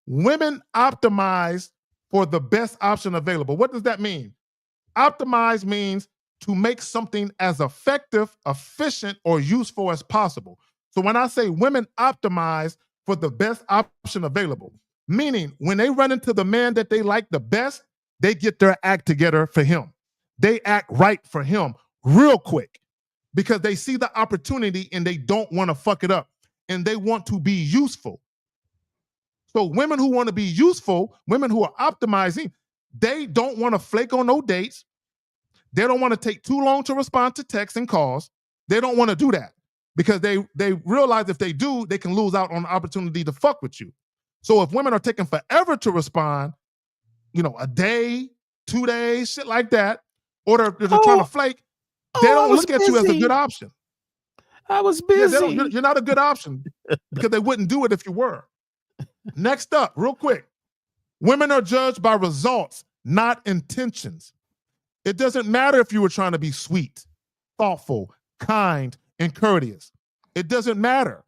Women optimize for the best option available. What does that mean? Optimize means to make something as effective, efficient, or useful as possible. So when I say women optimize for the best option available, meaning when they run into the man that they like the best, they get their act together for him. They act right for him real quick because they see the opportunity and they don't want to fuck it up, and they want to be useful. So women who want to be useful, women who are optimizing, they don't want to flake on no dates. They don't want to take too long to respond to texts and calls. They don't want to do that because they realize if they do, they can lose out on the opportunity to fuck with you. So if women are taking forever to respond, a day, 2 days, shit like that, or they're trying to flake, they don't look at you as a good option. I was busy. Yeah, you're not a good option because they wouldn't do it if you were. Next up, real quick, women are judged by results, not intentions. It doesn't matter if you were trying to be sweet, thoughtful, kind, and courteous. It doesn't matter.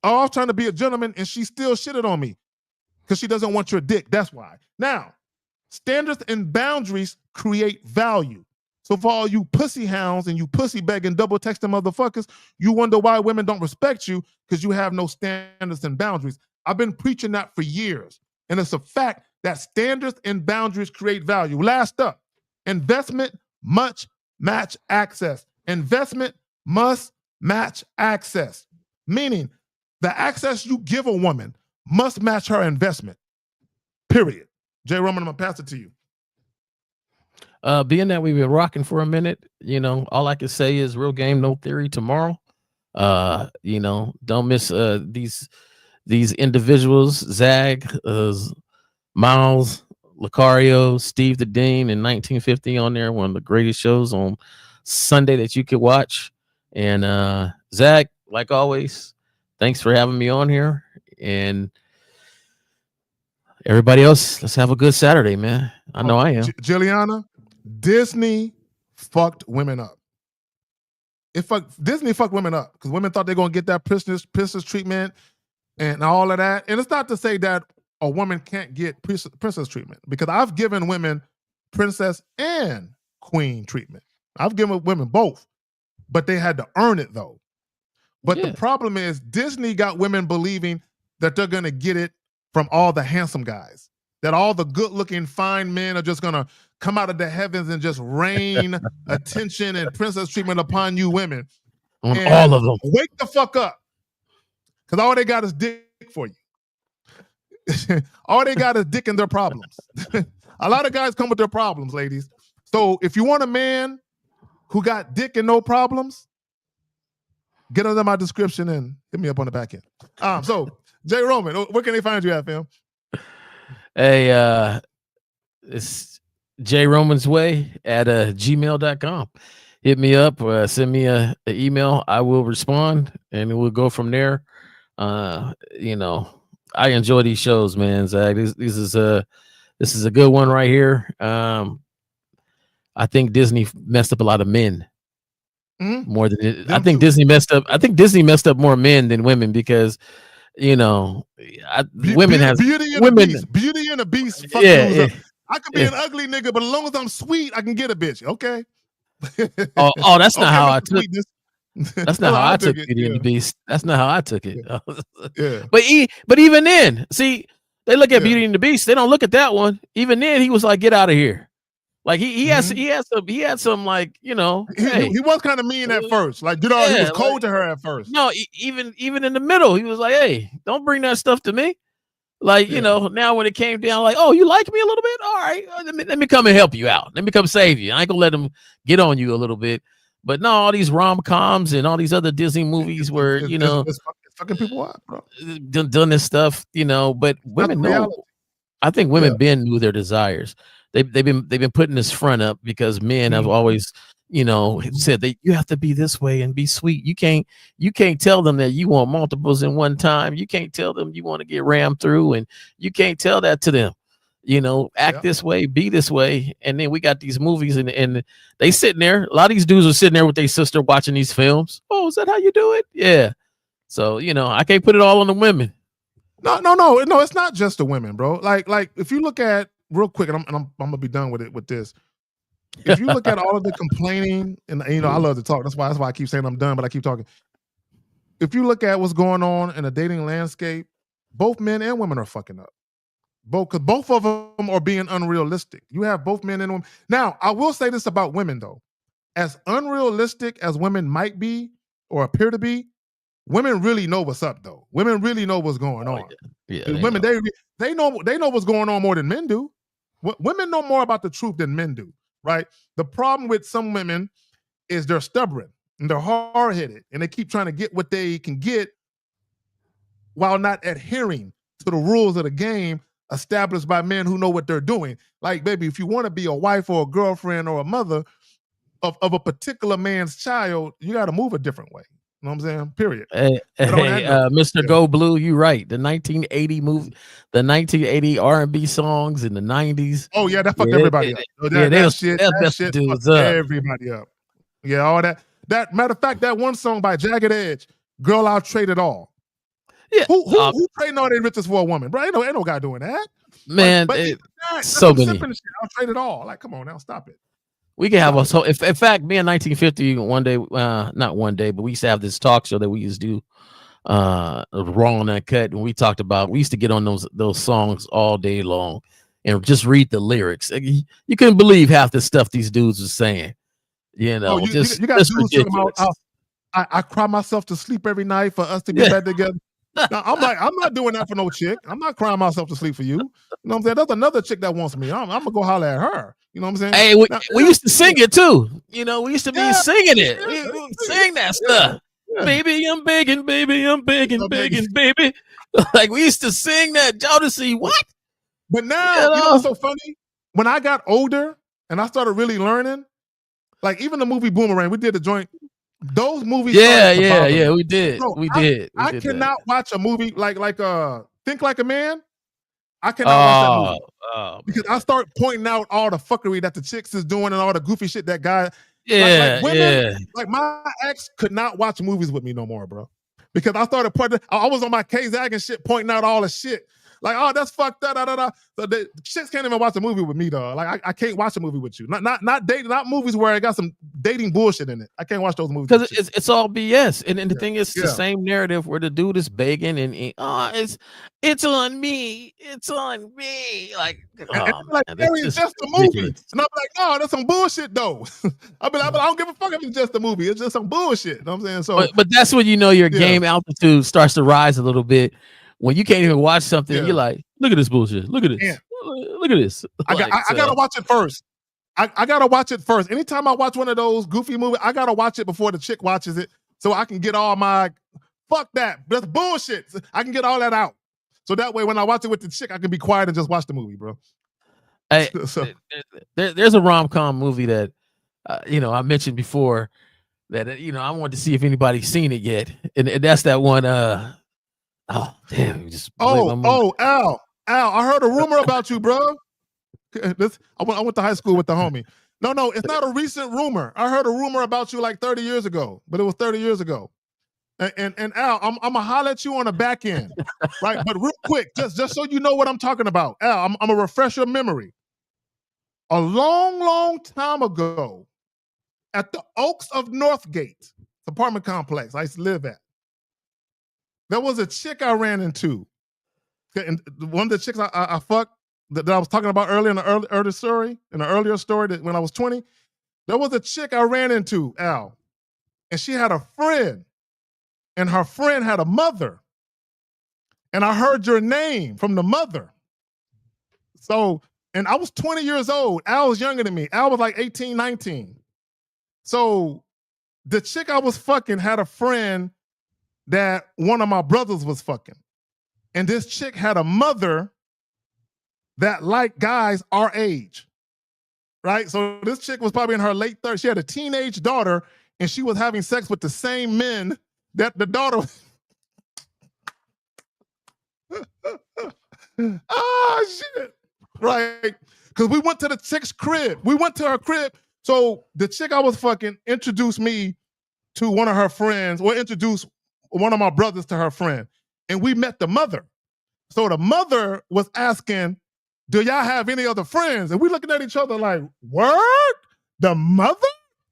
Oh, I was trying to be a gentleman and she still shitted on me because she doesn't want your dick. That's why. Now, standards and boundaries create value. So for all you pussy hounds and you pussy begging double texting motherfuckers, you wonder why women don't respect you because you have no standards and boundaries. I've been preaching that for years. And it's a fact that standards and boundaries create value. Last up, investment must match access. Investment must match access. Meaning the access you give a woman must match her investment. Period. Jay Roman, I'm going to pass it to you. Being that we've been rocking for a minute, all I can say is real game, no theory tomorrow. Don't miss these individuals, Zag, Miles, Lucario, Steve the Dean in 1950 on there, one of the greatest shows on Sunday that you could watch. And Zag, like always, thanks for having me on here. And everybody else, let's have a good Saturday, man. I know I am. Juliana, Disney fucked women up. Disney fucked women up because women thought they're going to get that princess treatment and all of that. And it's not to say that a woman can't get princess treatment, because I've given women princess and queen treatment. I've given women both, but they had to earn it though. But the problem is Disney got women believing that they're going to get it from all the handsome guys, that all the good looking fine men are just going to come out of the heavens and just rain attention and princess treatment upon you women. On all of them. Wake the fuck up. Because all they got is dick for you. All they got is dick and their problems. A lot of guys come with their problems, ladies. So if you want a man who got dick and no problems, get under my description and hit me up on the back end. So Jay Roman, where can they find you at, fam? Hey, it's jromansway@gmail.com. Hit me up, send me an email. I will respond, and we'll go from there. You know, I enjoy these shows, man. Zach, this is a good one right here. I think Disney messed up a lot of men more than it. I think Disney messed up. I think Disney messed up more men than women because women has Beauty and women. the Beast. Beauty and the Beast. Fuck Yeah. I could be an ugly nigga, but as long as I'm sweet, I can get a bitch. Okay. Oh, that's not how I took. Sweetness. That's not how I took Beauty and the Beast. That's not how I took it. Yeah. But even then, see, they look at Beauty and the Beast. They don't look at that one. Even then, he was like, "Get out of here." Like he had some like he was kind of mean at first. Like he was cold to her at first. No, even in the middle, he was like, "Hey, don't bring that stuff to me." Like now when it came down, like, "Oh, you like me a little bit? All right, let me come and help you out. Let me come save you. I ain't gonna let them get on you a little bit." But no, all these rom-coms and all these other Disney movies where it's fucking people up, bro. Done this stuff, but women know. I think women been knew their desires. They've been putting this front up because men have always said that you have to be this way and be sweet. You can't tell them that you want multiples in one time. You can't tell them you want to get rammed through, and you can't tell that to them. Act this way, be this way. And then we got these movies and they sitting there. A lot of these dudes are sitting there with their sister watching these films. Oh, is that how you do it? Yeah. So, I can't put it all on the women. No, it's not just the women, bro. Like if you look at real quick, and I'm gonna be done with this. If you look at all of the complaining, and I love to talk. That's why I keep saying I'm done, but I keep talking. If you look at what's going on in the dating landscape, both men and women are fucking up. Because both of them are being unrealistic. You have both men and women. Now, I will say this about women, though. As unrealistic as women might be or appear to be, women really know what's up, though. Women really know what's going on. Yeah, women, they know what's going on more than men do. Women know more about the truth than men do, right? The problem with some women is they're stubborn and they're hard-headed and they keep trying to get what they can get while not adhering to the rules of the game established by men who know what they're doing. Like, baby, if you want to be a wife or a girlfriend or a mother of a particular man's child, you got to move a different way. You know what I'm saying? Period. Mr. Go Blue, you right. The 1980 movie, the 1980 R&B songs in the 90s. Oh yeah, that fucked everybody up. That shit fucked everybody up. Yeah, all that. That matter of fact, that one song by Jagged Edge, "Girl, I'll Trade It All." Yeah, who trading all their riches for a woman, bro? Ain't no guy doing that, man. So many. I'll trade it all. Like, come on now, stop it. We can have in fact, me in 1950, one day, not one day, but we used to have this talk show that we used to do, Raw and Uncut, and we used to get on those songs all day long and just read the lyrics. You couldn't believe half the stuff these dudes were saying. You got dudes talking about, I cry myself to sleep every night for us to get back together. Now, I'm like, I'm not doing that for no chick. I'm not crying myself to sleep for you. You know what I'm saying? That's another chick that wants me. I'm gonna go holler at her. You know what I'm saying? Hey, we used to sing it too. We used to be singing it. We sing that stuff. Yeah. Baby, I'm begging, baby, I'm begging, baby. Like, we used to sing that. Jodeci, what? But now, you know what's so funny? When I got older and I started really learning, like even the movie Boomerang, we did a joint. Those movies. Yeah, we did. Bro, we did. I cannot watch a movie like Think Like a Man. I cannot watch that movie because I start pointing out all the fuckery that the chicks is doing and all the goofy shit that guy. Like women, like my ex could not watch movies with me no more, bro. Because I started pointing. I was on my K-Zag and shit, pointing out all the shit. Like, oh, that's fucked up. So the chicks can't even watch a movie with me, though. Like, I can't watch a movie with you. Not dating, not movies where I got some dating bullshit in it. I can't watch those movies because it's all BS. And the thing is, the same narrative where the dude is begging and it's on me, it's on me. Like, it's just a movie, and I'm like, no, that's some bullshit though. I don't give a fuck if it's just a movie. It's just some bullshit. You know what I'm saying? So, but that's when your game altitude starts to rise a little bit. When you can't even watch something, you're like, look at this bullshit. Look at this. Yeah. Look at this. I gotta watch it first. I gotta watch it first. Anytime I watch one of those goofy movies, I gotta watch it before the chick watches it, so I can get all my fuck that. That's bullshit. I can get all that out. So that way, when I watch it with the chick, I can be quiet and just watch the movie, bro. Hey, So, there's a rom-com movie that I mentioned before that I wanted to see if anybody's seen it yet, and that's that one. Oh damn! You just blew my mind. Al, I heard a rumor about you, bro. I went to high school with the homie. No, it's not a recent rumor. I heard a rumor about you like 30 years ago, but it was 30 years ago. And Al, I'm gonna holler at you on the back end, right? But real quick, just so you know what I'm talking about, Al, I'm gonna refresh your memory. A long time ago, at the Oaks of Northgate apartment complex I used to live at, there was a chick I ran into. And one of the chicks I fucked that I was talking about earlier in the earlier story that when I was 20, there was a chick I ran into, Al, and she had a friend, and her friend had a mother, and I heard your name from the mother. So, and I was 20 years old. Al was younger than me. Al was like 18, 19. So the chick I was fucking had a friend that one of my brothers was fucking. And this chick had a mother that liked guys our age, right? So this chick was probably in her late 30s. She had a teenage daughter, and she was having sex with the same men that the daughter was. Ah, shit. Right. Because we went to the chick's crib. We went to her crib. So the chick I was fucking introduced me to one of her friends, or introduced one of my brothers to her friend. And we met the mother. So the mother was asking, do y'all have any other friends? And we looking at each other like, word? The mother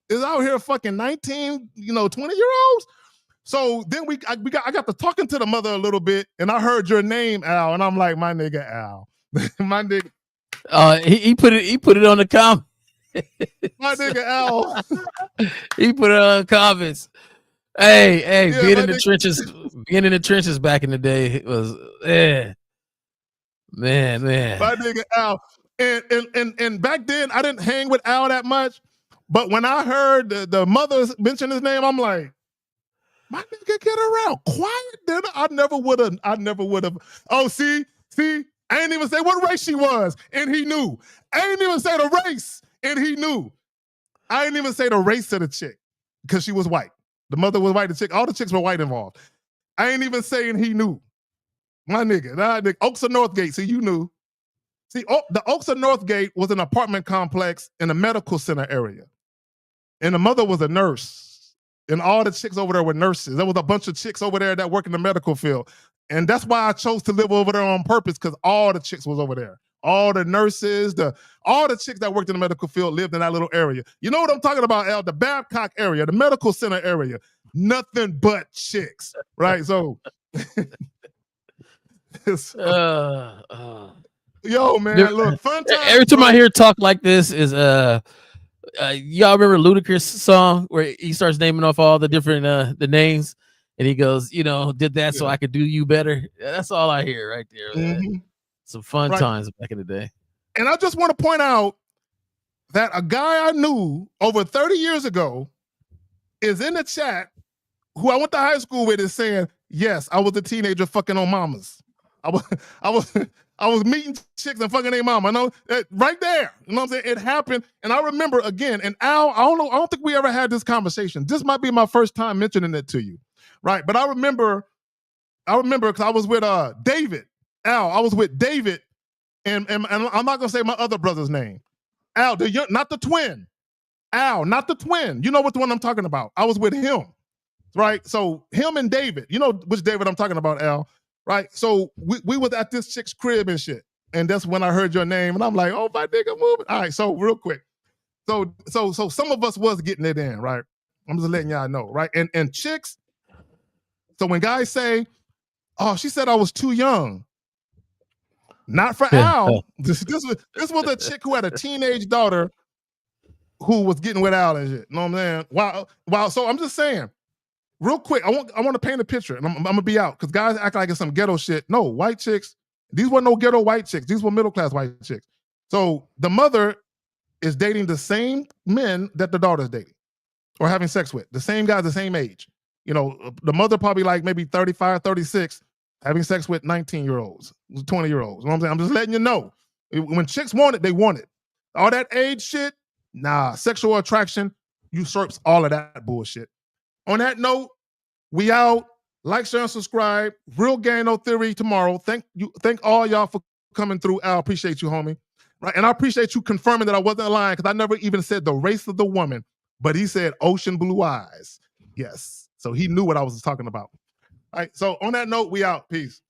is out here fucking 19, 20-year-olds? So then I got to talking to the mother a little bit, and I heard your name, Al, and I'm like, my nigga Al. My nigga. He put it on the comment. My nigga Al. He put it on the comments. Hey, Yeah, being in the trenches back in the day, it was man. My nigga Al. And back then I didn't hang with Al that much, but when I heard the mother mention his name, I'm like, my nigga, get around quiet, then I never would have. Oh, see, I ain't even say what race she was, and he knew. I ain't even say the race, and he knew. I ain't even say the race of the chick, because she was white. The mother was white, the chick, all the chicks were white involved. I ain't even saying he knew. My nigga, Oaks of Northgate, see, you knew. See, the Oaks of Northgate was an apartment complex in a medical center area. And the mother was a nurse. And all the chicks over there were nurses. There was a bunch of chicks over there that work in the medical field. And that's why I chose to live over there on purpose, because all the chicks was over there. All the nurses, all the chicks that worked in the medical field lived in that little area. You know what I'm talking about, Al? The Babcock area, the medical center area. Nothing but chicks, right? So, yo, man, look, fun time. Every time I hear talk like this is y'all remember Ludacris' song where he starts naming off all the different the names, and he goes, did that so I could do you better. That's all I hear right there. Mm-hmm. Some fun times back in the day. And I just want to point out that a guy I knew over 30 years ago is in the chat, who I went to high school with, is saying, yes, I was a teenager fucking on mamas. I was meeting chicks and fucking their mama. No, right there. You know what I'm saying? It happened. And I remember again, and Al, I don't think we ever had this conversation. This might be my first time mentioning it to you. Right. But I remember because I was with David. Al, I was with David, and I'm not gonna say my other brother's name. Al, not the twin. Al, not the twin. You know what the one I'm talking about. I was with him. Right. So him and David, you know which David I'm talking about, Al. Right. So we was at this chick's crib and shit. And that's when I heard your name. And I'm like, oh, my nigga moving. All right. So real quick. So some of us was getting it in, right? I'm just letting y'all know, right? And chicks, so when guys say, oh, she said I was too young. Not for Al. This was a chick who had a teenage daughter who was getting with Al and shit. You know what I'm saying? Wow. So I'm just saying, real quick, I want to paint a picture, and I'm gonna be out because guys act like it's some ghetto shit. No, white chicks. These weren't no ghetto white chicks. These were middle class white chicks. So the mother is dating the same men that the daughter's dating or having sex with. The same guys, the same age. You know, the mother probably like maybe 35, 36, having sex with 19-year-olds, 20-year-olds. You know what I'm saying? I'm just letting you know. When chicks want it, they want it. All that age shit, nah. Sexual attraction usurps all of that bullshit. On that note, we out. Like, share, and subscribe. Real Game No Theory tomorrow. Thank all y'all for coming through. Al, appreciate you, homie. Right, and I appreciate you confirming that I wasn't lying because I never even said the race of the woman, but he said ocean blue eyes. Yes, so he knew what I was talking about. All right, so on that note, we out. Peace.